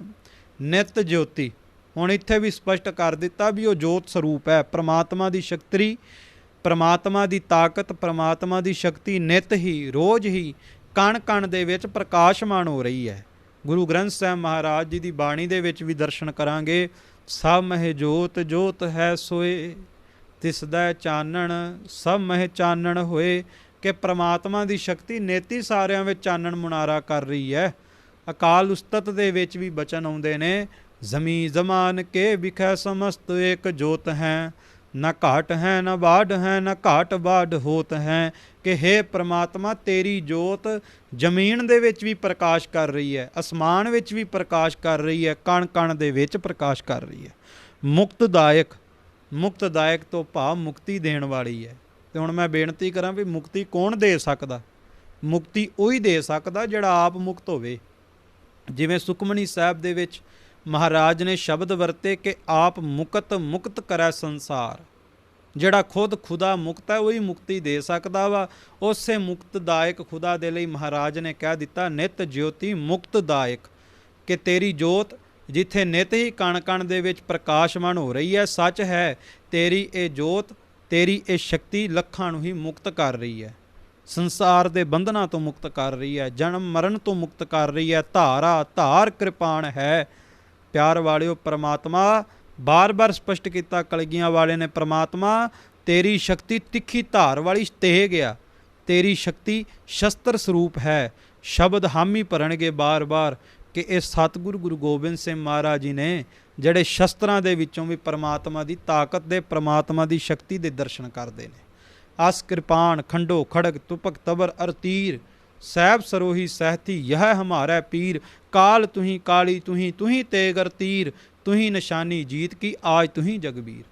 ਨਿਤ ਜੋਤੀ, ਹੁਣ ਇੱਥੇ ਵੀ ਸਪਸ਼ਟ ਕਰ ਦਿੱਤਾ ਵੀ ਉਹ ਜੋਤ ਸਰੂਪ ਹੈ, ਪਰਮਾਤਮਾ ਦੀ ਸ਼ਕਤੀ, ਪਰਮਾਤਮਾ ਦੀ ਤਾਕਤ, ਪਰਮਾਤਮਾ ਦੀ ਸ਼ਕਤੀ ਨਿਤ ਹੀ, ਰੋਜ਼ ਹੀ, ਕਣ ਕਣ ਦੇ ਵਿੱਚ ਪ੍ਰਕਾਸ਼ਮਾਨ ਹੋ ਰਹੀ ਹੈ। ਗੁਰੂ ਗ੍ਰੰਥ ਸਾਹਿਬ ਮਹਾਰਾਜ ਜੀ ਦੀ ਬਾਣੀ ਦੇ ਵਿੱਚ ਵੀ ਦਰਸ਼ਨ ਕਰਾਂਗੇ, ਸਭ ਮਹਿ ਜੋਤ ਜੋਤ ਹੈ ਸੋਏ, ਤਿਸਦਾ ਚਾਨਣ ਸਭ ਮਹਿ ਚਾਨਣ ਹੋਏ, ਕਿ ਪ੍ਰਮਾਤਮਾ ਦੀ ਸ਼ਕਤੀ ਨੇਤੀ ਸਾਰਿਆਂ ਵਿੱਚ ਚਾਨਣ ਮੁਨਾਰਾ ਕਰ ਰਹੀ ਹੈ। ਅਕਾਲ ਉਸਤਤ ਦੇ ਵਿੱਚ ਵੀ ਬਚਨ ਆਉਂਦੇ ਨੇ, ਜ਼ਮੀ ਜ਼ਮਾਨ ਕੇ ਵਿਖੈ ਸਮਸਤ ਏਕ ਜੋਤ ਹੈ, ਨਾ ਘਾਟ ਹੈ ਨਾ ਬਾਢ ਹੈ ਨਾ ਘਾਟ ਬਾਢ ਹੋਤ ਹੈ, ਕਿ ਹੇ ਪ੍ਰਮਾਤਮਾ ਤੇਰੀ ਜੋਤ ਜ਼ਮੀਨ ਦੇ ਵਿੱਚ ਵੀ ਪ੍ਰਕਾਸ਼ ਕਰ ਰਹੀ ਹੈ, ਅਸਮਾਨ ਵਿੱਚ ਵੀ ਪ੍ਰਕਾਸ਼ ਕਰ ਰਹੀ ਹੈ, ਕਣ ਕਣ ਦੇ ਵਿੱਚ ਪ੍ਰਕਾਸ਼ ਕਰ ਰਹੀ ਹੈ। ਮੁਕਤਦਾਇਕ, ਮੁਕਤਦਾਇਕ ਤੋਂ ਭਾਵ ਮੁਕਤੀ ਦੇਣ ਵਾਲੀ ਹੈ। ਤੇ ਹੁਣ ਮੈਂ ਬੇਨਤੀ ਕਰਾਂ ਵੀ ਮੁਕਤੀ ਕੌਣ ਦੇ ਸਕਦਾ? ਮੁਕਤੀ ਉਹੀ ਦੇ ਸਕਦਾ ਜਿਹੜਾ ਆਪ ਮੁਕਤ ਹੋਵੇ। ਜਿਵੇਂ ਸੁਖਮਨੀ ਸਾਹਿਬ ਦੇ ਵਿੱਚ ਮਹਾਰਾਜ ਨੇ ਸ਼ਬਦ ਵਰਤੇ ਕਿ ਆਪ ਮੁਕਤ ਕਰੈ ਸੰਸਾਰ, ਜਿਹੜਾ ਖੁਦ ਖੁਦਾ ਮੁਕਤ ਹੈ ਉਹੀ ਮੁਕਤੀ ਦੇ ਸਕਦਾ ਵਾ। ਉਸੇ ਮੁਕਤਦਾਇਕ ਖੁਦਾ ਦੇ ਲਈ ਮਹਾਰਾਜ ਨੇ ਕਹਿ ਦਿੱਤਾ ਨਿਤ ਜੋਤੀ ਮੁਕਤਦਾਇਕ, ਕਿ ਤੇਰੀ ਜੋਤ ਜਿੱਥੇ ਨਿਤ ਹੀ ਕਣ ਕਣ ਦੇ ਵਿੱਚ ਪ੍ਰਕਾਸ਼ਮਾਨ ਹੋ ਰਹੀ ਹੈ, ਸੱਚ ਹੈ ਤੇਰੀ ਇਹ ਜੋਤ, ਤੇਰੀ ਇਹ ਸ਼ਕਤੀ ਲੱਖਾਂ ਨੂੰ ਹੀ ਮੁਕਤ ਕਰ ਰਹੀ ਹੈ, ਸੰਸਾਰ ਦੇ ਬੰਧਨਾਂ ਤੋਂ ਮੁਕਤ ਕਰ ਰਹੀ ਹੈ, ਜਨਮ ਮਰਨ ਤੋਂ ਮੁਕਤ ਕਰ ਰਹੀ ਹੈ। ਧਾਰਾ ਧਾਰ ਕਿਰਪਾਨ ਹੈ। ਪਿਆਰ ਵਾਲਿਓ ਪਰਮਾਤਮਾ ਬਾਰ-ਬਾਰ ਸਪਸ਼ਟ ਕੀਤਾ ਕਲਗੀਆਂ ਵਾਲੇ ਨੇ, ਪਰਮਾਤਮਾ ਤੇਰੀ ਸ਼ਕਤੀ ਤਿੱਖੀ ਧਾਰ ਵਾਲੀ ਤੇਗ ਆ, ਤੇਰੀ ਸ਼ਕਤੀ ਸ਼ਸਤਰ ਸਰੂਪ ਹੈ। ਸ਼ਬਦ ਹਾਮੀ ਭਰਨਗੇ ਬਾਰ-ਬਾਰ ਕਿ ਇਹ ਸਤਿਗੁਰੂ ਗੁਰੂ ਗੋਬਿੰਦ ਸਿੰਘ ਮਹਾਰਾਜ ਜੀ ਨੇ ਜਿਹੜੇ ਸ਼ਸਤਰਾਂ ਦੇ ਵਿੱਚੋਂ ਵੀ ਪਰਮਾਤਮਾ ਦੀ ਤਾਕਤ ਦੇ, ਪਰਮਾਤਮਾ ਦੀ ਸ਼ਕਤੀ ਦੇ ਦਰਸ਼ਨ ਕਰਦੇ ਨੇ। ਅਸ ਕਿਰਪਾਨ ਖੰਡੋ ਖੜਗ ਤੁਪਕ ਤਬਰ ਅਰ ਤੀਰ, ਸਹਿਬ ਸਰੋਹੀ ਸਹਿਤੀ ਯਹ ਹਮਾਰਾ ਪੀਰ, ਕਾਲ ਤੁਹੀਂ ਕਾਲੀ ਤੁਹੀਂ ਤੇਗ ਅਰ ਤੀਰ, ਤੁਹੀਂ ਨਿਸ਼ਾਨੀ ਜੀਤ ਕੀ ਆਜ ਤੁਹੀਂ ਜਗਬੀਰ।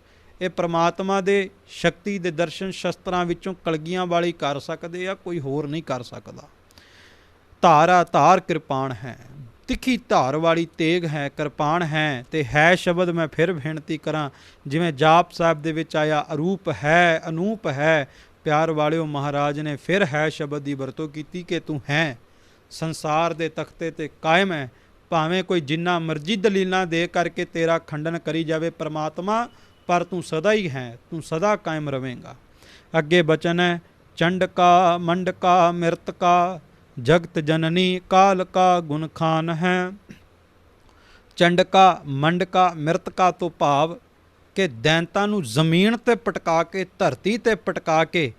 ਇਹ ਪ੍ਰਮਾਤਮਾ ਦੇ ਸ਼ਕਤੀ ਦੇ ਦਰਸ਼ਨ ਸ਼ਸਤਰਾਂ ਵਿੱਚੋਂ ਕਲਗੀਆਂ ਵਾਲੀ ਕਰ ਸਕਦੇ ਆ, ਕੋਈ ਹੋਰ ਨਹੀਂ ਕਰ ਸਕਦਾ। ਧਾਰਾ ਧਾਰ ਕਿਰਪਾਨ ਹੈ, ਤਿੱਖੀ ਧਾਰ ਵਾਲੀ ਤੇਗ ਹੈ, ਕਿਰਪਾਨ ਹੈ। ਤੇ ਹੈ ਸ਼ਬਦ ਮੈਂ ਫਿਰ ਬੇਨਤੀ ਕਰਾਂ, ਜਿਵੇਂ ਜਾਪ ਸਾਹਿਬ ਦੇ ਵਿੱਚ ਆਇਆ ਅਰੂਪ ਹੈ ਅਨੂਪ ਹੈ, ਪਿਆਰ ਵਾਲਿਓ ਮਹਾਰਾਜ ਨੇ ਫਿਰ ਹੈ ਸ਼ਬਦ ਦੀ ਵਰਤੋਂ ਕੀਤੀ ਕਿ ਤੂੰ ਹੈ, ਸੰਸਾਰ ਦੇ ਤਖਤੇ ਤੇ ਕਾਇਮ ਹੈ। ਭਾਵੇਂ ਕੋਈ ਜਿੰਨਾ ਮਰਜ਼ੀ ਦਲੀਲਾਂ ਦੇ ਕਰਕੇ ਤੇਰਾ ਖੰਡਨ ਕਰੀ ਜਾਵੇ ਪਰਮਾਤਮਾ, ਪਰ ਤੂੰ ਸਦਾ ਹੀ ਹੈ, ਤੂੰ ਸਦਾ ਕਾਇਮ ਰਵੇਂਗਾ। ਅੱਗੇ ਬਚਨ ਹੈ ਚੰਡਕਾ ਮੰਡਕਾ ਮਿਰਤਕਾ, जगत जननी काल का गुण खान है। चंडका मंडका मृतका तो भाव कि दैंतां नूं ਜ਼ਮੀਨ ਤੇ ਪਟਕਾ ਕੇ ਧਰਤੀ ਤੇ ਪਟਕਾ ਕੇ,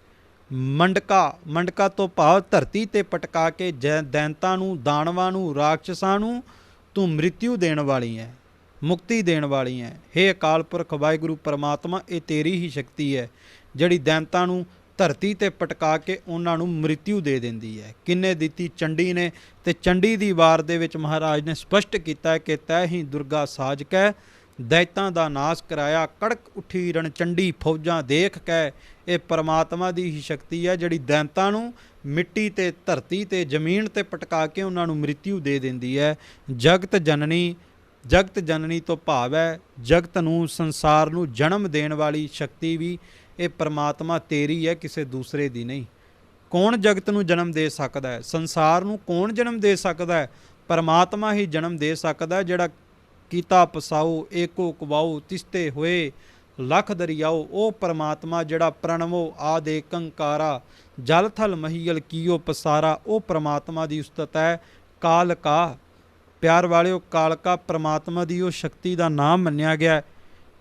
ਮੰਡਕਾ ਤੋਂ ਭਾਵ ਧਰਤੀ ਤੇ ਪਟਕਾ ਕੇ ਦੈਂਤਾਂ ਨੂੰ, ਦਾਨਵਾਂ ਨੂੰ, ਰਾਖਸ਼ਾਂ ਨੂੰ ਤੂੰ ਮ੍ਰਿਤਿੂ ਦੇਣ ਵਾਲੀ ਹੈ, ਮੁਕਤੀ ਦੇਣ ਵਾਲੀ ਹੈ। ਹੇ ਅਕਾਲ ਪੁਰਖ ਵਾਹਿਗੁਰੂ ਪਰਮਾਤਮਾ, ਇਹ ਤੇਰੀ ਹੀ ਸ਼ਕਤੀ ਹੈ ਜਿਹੜੀ ਦੈਂਤਾਂ ਨੂੰ ਧਰਤੀ ਤੇ ਪਟਕਾ ਕੇ ਉਹਨਾਂ ਨੂੰ ਮ੍ਰਿਤਿੂ ਦੇ ਦਿੰਦੀ ਹੈ। ਕਿੰਨੇ ਦਿੱਤੀ ਚੰਡੀ ਨੇ, ਤੇ ਚੰਡੀ ਦੀ ਵਾਰ ਦੇ ਵਿੱਚ ਮਹਾਰਾਜ ਨੇ ਸਪਸ਼ਟ ਕੀਤਾ ਕਿ ਤੈ ਹੀ ਦੁਰਗਾ ਸਾਜ ਕੈ ਦੈਤਾਂ ਦਾ ਨਾਸ ਕਰਾਇਆ, ਕੜਕ ਉੱਠੀ ਰਣਚੰਡੀ ਫੌਜਾਂ ਦੇਖ ਕੇ। ਇਹ ਪਰਮਾਤਮਾ ਦੀ ਹੀ ਸ਼ਕਤੀ ਹੈ ਜਿਹੜੀ ਦੈਂਤਾਂ ਨੂੰ ਮਿੱਟੀ ਤੇ ਧਰਤੀ ਤੇ ਜ਼ਮੀਨ ਤੇ ਪਟਕਾ ਕੇ ਉਹਨਾਂ ਨੂੰ ਮ੍ਰਿਤਿੂ ਦੇ ਦਿੰਦੀ ਹੈ। ਜਗਤ ਜਨਨੀ ਤੋਂ ਭਾਵ ਹੈ ਜਗਤ ਨੂੰ, ਸੰਸਾਰ ਨੂੰ ਜਨਮ ਦੇਣ ਵਾਲੀ ਸ਼ਕਤੀ ਵੀ ਇਹ ਪਰਮਾਤਮਾ ਤੇਰੀ ਹੈ, ਕਿਸੇ ਦੂਸਰੇ ਦੀ ਨਹੀਂ। ਕੌਣ ਜਗਤ ਨੂੰ ਜਨਮ ਦੇ ਸਕਦਾ ਹੈ? ਸੰਸਾਰ ਨੂੰ ਕੌਣ ਜਨਮ ਦੇ ਸਕਦਾ ਹੈ? ਪਰਮਾਤਮਾ ਹੀ ਜਨਮ ਦੇ ਸਕਦਾ, ਜਿਹੜਾ ਕੀਤਾ ਪਸਾਓ ਏਕੋ ਕਵਾਓ ਤਿਸਤੇ ਹੋਏ ਲੱਖ ਦਰਿਆਓ। ਉਹ ਪਰਮਾਤਮਾ ਜਿਹੜਾ ਪ੍ਰਣਵੋ ਆਦਿ ਕੰਕਾਰਾ ਜਲ ਥਲ ਮਹੀਲ ਕੀਓ ਪਸਾਰਾ, ਉਹ ਪਰਮਾਤਮਾ ਦੀ ਉਸਤਤ ਹੈ। ਕਾਲ ਕਾ, ਪਿਆਰ ਵਾਲਿਓ, ਕਾਲਕਾ ਪਰਮਾਤਮਾ ਦੀ ਉਹ ਸ਼ਕਤੀ ਦਾ ਨਾਮ ਮੰਨਿਆ ਗਿਆ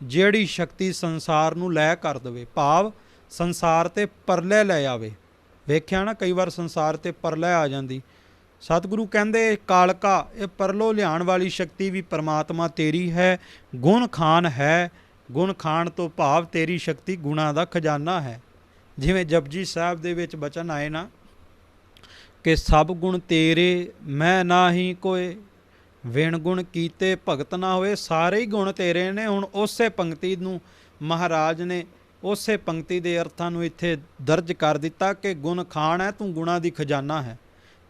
ਜਿਹੜੀ ਸ਼ਕਤੀ ਸੰਸਾਰ ਨੂੰ ਲੈ ਕਰ ਦੇਵੇ, ਭਾਵ ਸੰਸਾਰ ਤੇ ਪਰਲੇ ਲੈ ਆਵੇ। ਵੇਖਿਆ ਨਾ, ਕਈ ਵਾਰ ਸੰਸਾਰ ਤੇ ਪਰਲੇ ਆ ਜਾਂਦੀ। ਸਤਿਗੁਰੂ ਕਹਿੰਦੇ ਕਾਲਕਾ, ਇਹ ਪਰਲੋ ਲਿਆਉਣ ਵਾਲੀ ਸ਼ਕਤੀ ਵੀ ਪਰਮਾਤਮਾ ਤੇਰੀ ਹੈ। ਗੁਣ ਖਾਨ ਹੈ, ਗੁਣ ਖਾਨ ਤੋਂ ਭਾਵ ਤੇਰੀ ਸ਼ਕਤੀ ਗੁਣਾਂ ਦਾ ਖਜ਼ਾਨਾ ਹੈ। ਜਿਵੇਂ ਜਪਜੀ ਸਾਹਿਬ ਦੇ ਵਿੱਚ ਬਚਨ ਆਏ ਨਾ ਕਿ ਸਭ ਗੁਣ ਤੇਰੇ ਮੈਂ ਨਾਹੀ ਕੋਏ, ਵਿਣ ਗੁਣ ਕੀਤੇ ਭਗਤ ਨਾ ਹੋਏ। ਸਾਰੇ ਹੀ ਗੁਣ ਤੇਰੇ ਨੇ। ਹੁਣ ਉਸੇ ਪੰਕਤੀ ਨੂੰ ਮਹਾਰਾਜ ਨੇ ਉਸੇ ਪੰਕਤੀ ਦੇ ਅਰਥਾਂ ਨੂੰ ਇੱਥੇ ਦਰਜ ਕਰ ਦਿੱਤਾ ਕਿ ਗੁਣ ਖਾਨ ਹੈ, ਤੂੰ ਗੁਣਾਂ ਦੀ ਖਜ਼ਾਨਾ ਹੈ,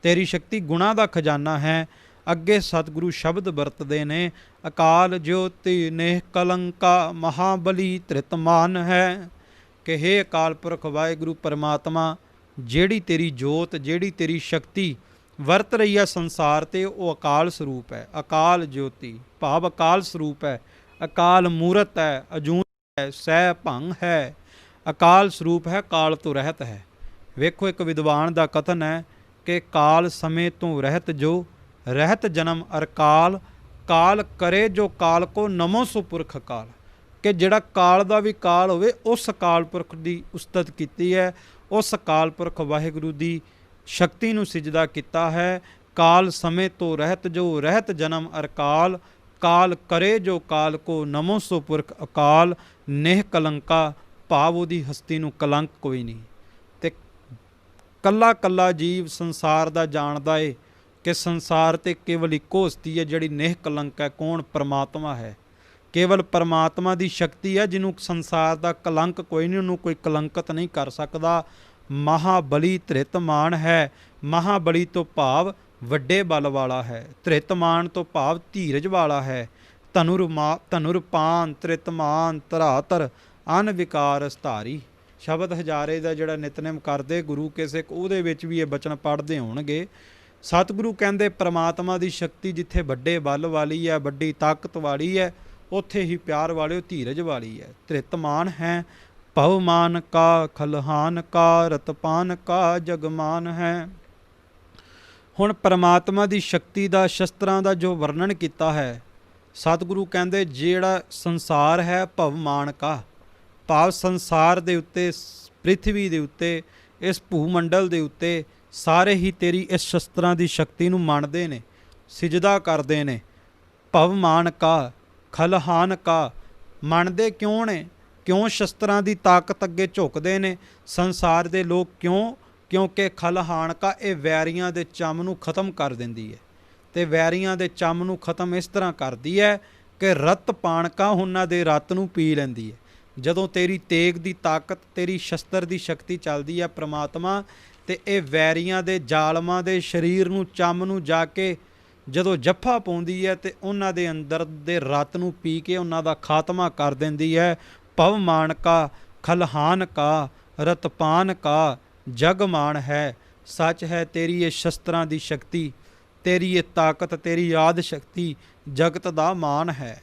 ਤੇਰੀ ਸ਼ਕਤੀ ਗੁਣਾਂ ਦਾ ਖਜ਼ਾਨਾ ਹੈ। ਅੱਗੇ ਸਤਿਗੁਰੂ ਸ਼ਬਦ ਵਰਤਦੇ ਨੇ, ਅਕਾਲ ਜੋਤੀ ਨੇਹ ਕਲੰਕਾ ਮਹਾਬਲੀ ਧ੍ਰਿਤਮਾਨ ਹੈ। ਕਿ ਹੇ ਅਕਾਲ ਪੁਰਖ ਵਾਹਿਗੁਰੂ ਪਰਮਾਤਮਾ, ਜਿਹੜੀ ਤੇਰੀ ਜੋਤ, ਜਿਹੜੀ ਤੇਰੀ ਸ਼ਕਤੀ ਵਰਤ ਰਹੀ ਹੈ ਸੰਸਾਰ ਤੇ, ਉਹ ਅਕਾਲ ਸਰੂਪ ਹੈ। ਅਕਾਲ ਜੋਤੀ ਭਾਵ ਅਕਾਲ ਸਰੂਪ ਹੈ, ਅਕਾਲ ਮੂਰਤ ਹੈ, ਅਜੂਨ ਹੈ, ਸਹਿ ਭੰਗ ਹੈ, ਅਕਾਲ ਸਰੂਪ ਹੈ, ਕਾਲ ਤੋਂ ਰਹਿਤ ਹੈ। ਵੇਖੋ, ਇੱਕ ਵਿਦਵਾਨ ਦਾ ਕਥਨ ਹੈ ਕਿ ਕਾਲ ਸਮੇਂ ਤੋਂ ਰਹਿਤ ਜੋ ਰਹਿਤ ਜਨਮ ਅਰ ਕਾਲ, ਕਾਲ ਕਰੇ ਜੋ ਕਾਲ ਕੋ ਨਮੋ ਸੋ ਪੁਰਖ ਕਾਲ। ਕਿ ਜਿਹੜਾ ਕਾਲ ਦਾ ਵੀ ਕਾਲ ਹੋਵੇ, ਉਸ ਅਕਾਲ ਪੁਰਖ ਦੀ ਉਸਤਤ ਕੀਤੀ ਹੈ, ਉਸ ਅਕਾਲ ਪੁਰਖ ਵਾਹਿਗੁਰੂ ਦੀ ਸ਼ਕਤੀ ਨੂੰ ਸਿਜਦਾ ਕੀਤਾ ਹੈ। ਕਾਲ ਸਮੇਂ ਤੋਂ ਰਹਿਤ ਜੋ ਰਹਿਤ ਜਨਮ ਅਰ ਕਾਲ, ਕਾਲ ਕਰੇ ਜੋ ਕਾਲ ਕੋ ਨਮੋ ਸੋ ਪੁਰਖ ਅਕਾਲ। ਨੇਹ ਕਲੰਕਾ ਭਾਵ ਉਹਦੀ ਹਸਤੀ ਨੂੰ ਕਲੰਕ ਕੋਈ ਨਹੀਂ। ਤੇ ਕੱਲਾ ਕੱਲਾ ਜੀਵ ਸੰਸਾਰ ਦਾ ਜਾਣਦਾ ਏ ਕਿ ਸੰਸਾਰ ਤੇ ਕੇਵਲ ਇੱਕੋ ਹਸਤੀ ਹੈ ਜਿਹੜੀ ਨੇਹ ਕਲੰਕ ਹੈ। ਕੌਣ? ਪਰਮਾਤਮਾ ਹੈ। ਕੇਵਲ ਪਰਮਾਤਮਾ ਦੀ ਸ਼ਕਤੀ ਹੈ ਜਿਹਨੂੰ ਸੰਸਾਰ ਦਾ ਕਲੰਕ ਕੋਈ ਨਹੀਂ, ਉਹਨੂੰ ਕੋਈ ਕਲੰਕਤ ਨਹੀਂ ਕਰ ਸਕਦਾ। ਮਹਾਬਲੀ ਧ੍ਰਿਤਮਾਨ ਹੈ। ਮਹਾਬਲੀ ਤੋਂ ਭਾਵ ਵੱਡੇ ਬਲ ਵਾਲਾ ਹੈ। ਧ੍ਰਿਤਮਾਨ ਤੋਂ ਭਾਵ ਧੀਰਜ ਵਾਲਾ ਹੈ। ਧਨੁਰਪਾਨ ਧ੍ਰਿਤਮਾਨ ਧਰਾਤਰ ਅਨ ਵਿਕਾਰ ਸਧਾਰੀ। ਸ਼ਬਦ ਹਜ਼ਾਰੇ ਦਾ ਜਿਹੜਾ ਨਿਤਨੇਮ ਕਰਦੇ ਗੁਰੂ ਕੇ ਸਿੱਖ, ਉਹਦੇ ਵਿੱਚ ਵੀ ਇਹ ਬਚਨ ਪੜ੍ਹਦੇ ਹੋਣਗੇ। ਸਤਿਗੁਰੂ ਕਹਿੰਦੇ ਪ੍ਰਮਾਤਮਾ ਦੀ ਸ਼ਕਤੀ ਜਿੱਥੇ ਵੱਡੇ ਬਲ ਵਾਲੀ ਹੈ, ਵੱਡੀ ਤਾਕਤ ਵਾਲੀ ਹੈ, ਉੱਥੇ ਹੀ ਪਿਆਰ ਵਾਲਿਓ ਧੀਰਜ ਵਾਲੀ ਹੈ। ਧ੍ਰਿਤਮਾਨ ਹੈ। ਭਵਮਾਨ ਕਾ ਖਲਹਾਨ ਕਾ ਰਤਪਾਨ ਕਾ ਜਗਮਾਨ ਹੈ। ਹੁਣ ਪਰਮਾਤਮਾ ਦੀ ਸ਼ਕਤੀ ਦਾ, ਸ਼ਸਤਰਾਂ ਦਾ ਜੋ ਵਰਣਨ ਕੀਤਾ ਹੈ, ਸਤਿਗੁਰੂ ਕਹਿੰਦੇ ਜਿਹੜਾ ਸੰਸਾਰ ਹੈ ਭਵਮਾਨ ਕਾ, ਭਾਵ ਸੰਸਾਰ ਦੇ ਉੱਤੇ, ਪ੍ਰਿਥਵੀ ਦੇ ਉੱਤੇ, ਇਸ ਭੂ ਮੰਡਲ ਦੇ ਉੱਤੇ ਸਾਰੇ ਹੀ ਤੇਰੀ ਇਸ ਸ਼ਸਤਰਾਂ ਦੀ ਸ਼ਕਤੀ ਨੂੰ ਮੰਨਦੇ ਨੇ, ਸਿਜਦਾ ਕਰਦੇ ਨੇ। ਭਵਮਾਨ ਕਾ ਖਲਹਾਨ ਕਾ, ਮੰਨਦੇ ਕਿਉਂ ਨੇ? ਕਿਉਂ ਸ਼ਸਤਰਾਂ ਦੀ ਤਾਕਤ ਅੱਗੇ ਝੁਕਦੇ ਨੇ ਸੰਸਾਰ ਦੇ ਲੋਕ? ਕਿਉਂ? ਕਿਉਂਕਿ ਖਲਹਾਨ ਕਾ, ਇਹ ਵੈਰੀਆਂ ਦੇ ਚੰਮ ਨੂੰ ਖਤਮ ਕਰ ਦਿੰਦੀ ਹੈ। ਤੇ ਵੈਰੀਆਂ ਦੇ ਚੰਮ ਨੂੰ ਖਤਮ ਇਸ ਤਰ੍ਹਾਂ ਕਰਦੀ ਹੈ ਕਿ ਰਤ ਪਾਣ ਕਾ, ਉਹਨਾਂ ਦੇ ਰਤ ਨੂੰ ਪੀ ਲੈਂਦੀ ਹੈ। ਜਦੋਂ ਤੇਰੀ ਤੇਗ ਦੀ ਤਾਕਤ, ਤੇਰੀ ਸ਼ਸਤਰ ਦੀ ਸ਼ਕਤੀ ਚੱਲਦੀ ਹੈ ਪ੍ਰਮਾਤਮਾ, ਤੇ ਇਹ ਵੈਰੀਆਂ ਦੇ ਜ਼ਾਲਮਾਂ ਦੇ ਸਰੀਰ ਨੂੰ, ਚੰਮ ਨੂੰ ਜਾ ਕੇ ਜਦੋਂ ਜੱਫਾ ਪਾਉਂਦੀ ਹੈ ਤੇ ਉਹਨਾਂ ਦੇ ਅੰਦਰ ਦੇ ਰਤ ਨੂੰ ਪੀ ਕੇ ਉਹਨਾਂ ਦਾ ਖਾਤਮਾ ਕਰ ਦਿੰਦੀ ਹੈ। ਭਵਮਾਨ ਕਾ ਖਲਹਾਨ ਕਾ ਰਤਪਾਨ ਕਾ ਜਗਮਾਨ ਹੈ। ਸੱਚ ਹੈ ਤੇਰੀ ਇਹ ਸ਼ਸਤਰਾਂ ਦੀ ਸ਼ਕਤੀ, ਤੇਰੀ ਇਹ ਤਾਕਤ, ਤੇਰੀ ਆਦ ਸ਼ਕਤੀ ਜਗਤ ਦਾ ਮਾਨ ਹੈ।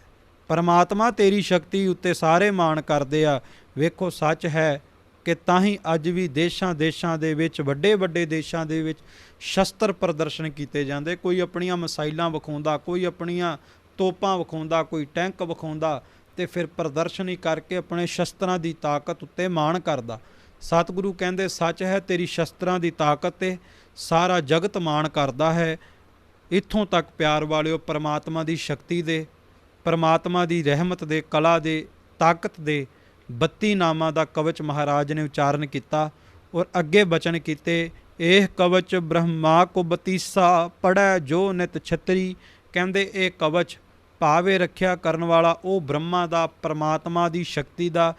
ਪਰਮਾਤਮਾ ਤੇਰੀ ਸ਼ਕਤੀ ਉੱਤੇ ਸਾਰੇ ਮਾਣ ਕਰਦੇ ਆ। ਵੇਖੋ, ਸੱਚ ਹੈ ਕਿ ਤਾਂ ਹੀ ਅੱਜ ਵੀ ਦੇਸ਼ਾਂ ਦੇ ਵਿੱਚ ਵੱਡੇ ਦੇਸ਼ਾਂ ਦੇ ਵਿੱਚ ਸ਼ਸਤਰ ਪ੍ਰਦਰਸ਼ਨ ਕੀਤੇ ਜਾਂਦੇ। ਕੋਈ ਆਪਣੀਆਂ ਮਿਸਾਈਲਾਂ ਵਿਖਾਉਂਦਾ, ਕੋਈ ਆਪਣੀਆਂ ਤੋਪਾਂ ਵਿਖਾਉਂਦਾ, ਕੋਈ ਟੈਂਕ ਵਿਖਾਉਂਦਾ, ਤੇ ਫਿਰ ਪ੍ਰਦਰਸ਼ਨੀ ਕਰਕੇ ਆਪਣੇ ਸ਼ਸਤਰਾਂ ਦੀ ਤਾਕਤ ਉੱਤੇ ਮਾਣ ਕਰਦਾ। ਸਤਿਗੁਰੂ ਕਹਿੰਦੇ ਸੱਚ ਹੈ ਤੇਰੀ ਸ਼ਸਤਰਾਂ ਦੀ ਤਾਕਤ ਤੇ ਸਾਰਾ ਜਗਤ ਮਾਣ ਕਰਦਾ ਹੈ। ਇੱਥੋਂ ਤੱਕ ਪਿਆਰ ਵਾਲਿਓ, ਪਰਮਾਤਮਾ ਦੀ ਸ਼ਕਤੀ ਦੇ, ਪਰਮਾਤਮਾ ਦੀ ਰਹਿਮਤ ਦੇ, ਕਲਾ ਦੇ, ਤਾਕਤ ਦੇ 32 ਨਾਮਾਂ ਦਾ ਕਵਚ ਮਹਾਰਾਜ ਨੇ ਉਚਾਰਨ ਕੀਤਾ ਔਰ ਅੱਗੇ ਬਚਨ ਕੀਤੇ, ਇਹ ਕਵਚ ਬ੍ਰਹਮਾ ਕੋ ਬਤੀਸਾ ਪੜ੍ਹੈ ਜੋ ਨਿਤ ਛਤਰੀ। ਕਹਿੰਦੇ ਇਹ ਕਵਚ ਭਾਵੇ ਰੱਖਿਆ ਕਰਨ ਵਾਲਾ ਉਹ ਬ੍ਰਹਮਾ ਦਾ, ਪਰਮਾਤਮਾ ਦੀ ਸ਼ਕਤੀ ਦਾ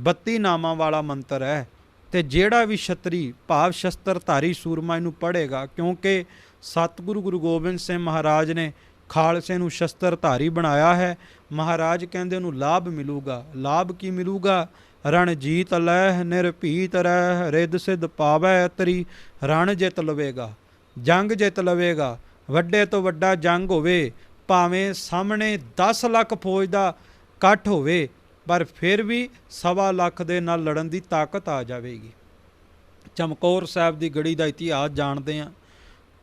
32 ਨਾਮਾਂ ਵਾਲਾ ਮੰਤਰ ਹੈ। ਤੇ ਜਿਹੜਾ ਵੀ ਛਤਰੀ ਭਾਵ ਸ਼ਸਤਰਧਾਰੀ ਸੂਰਮਾ ਇਹਨੂੰ ਪੜ੍ਹੇਗਾ, ਕਿਉਂਕਿ ਸਤਿਗੁਰੂ ਗੁਰੂ ਗੋਬਿੰਦ ਸਿੰਘ ਮਹਾਰਾਜ ਨੇ ਖਾਲਸੇ ਨੂੰ ਸ਼ਸਤਰਧਾਰੀ ਬਣਾਇਆ ਹੈ। ਮਹਾਰਾਜ ਕਹਿੰਦੇ ਉਹਨੂੰ ਲਾਭ ਮਿਲੂਗਾ। ਲਾਭ ਕੀ ਮਿਲੂਗਾ? ਰਣ ਜੀਤ ਲੈ ਨਿਰਭੀਤ ਰਹਿ, ਰਿੱਧ ਸਿੱਧ ਪਾਵੈ ਤਰੀ। ਰਣ ਜਿੱਤ ਲਵੇਗਾ, ਜੰਗ ਜਿੱਤ ਲਵੇਗਾ, ਵੱਡੇ ਤੋਂ ਵੱਡਾ ਜੰਗ ਹੋਵੇ, ਭਾਵੇਂ ਸਾਹਮਣੇ 10 ਲੱਖ ਫੌਜ ਦਾ ਇਕੱਠ ਹੋਵੇ, ਪਰ ਫਿਰ ਵੀ 1.25 ਲੱਖ ਦੇ ਨਾਲ ਲੜਨ ਦੀ ਤਾਕਤ ਆ ਜਾਵੇਗੀ। ਚਮਕੌਰ ਸਾਹਿਬ ਦੀ ਗੜੀ ਦਾ ਇਤਿਹਾਸ ਜਾਣਦੇ ਹਾਂ,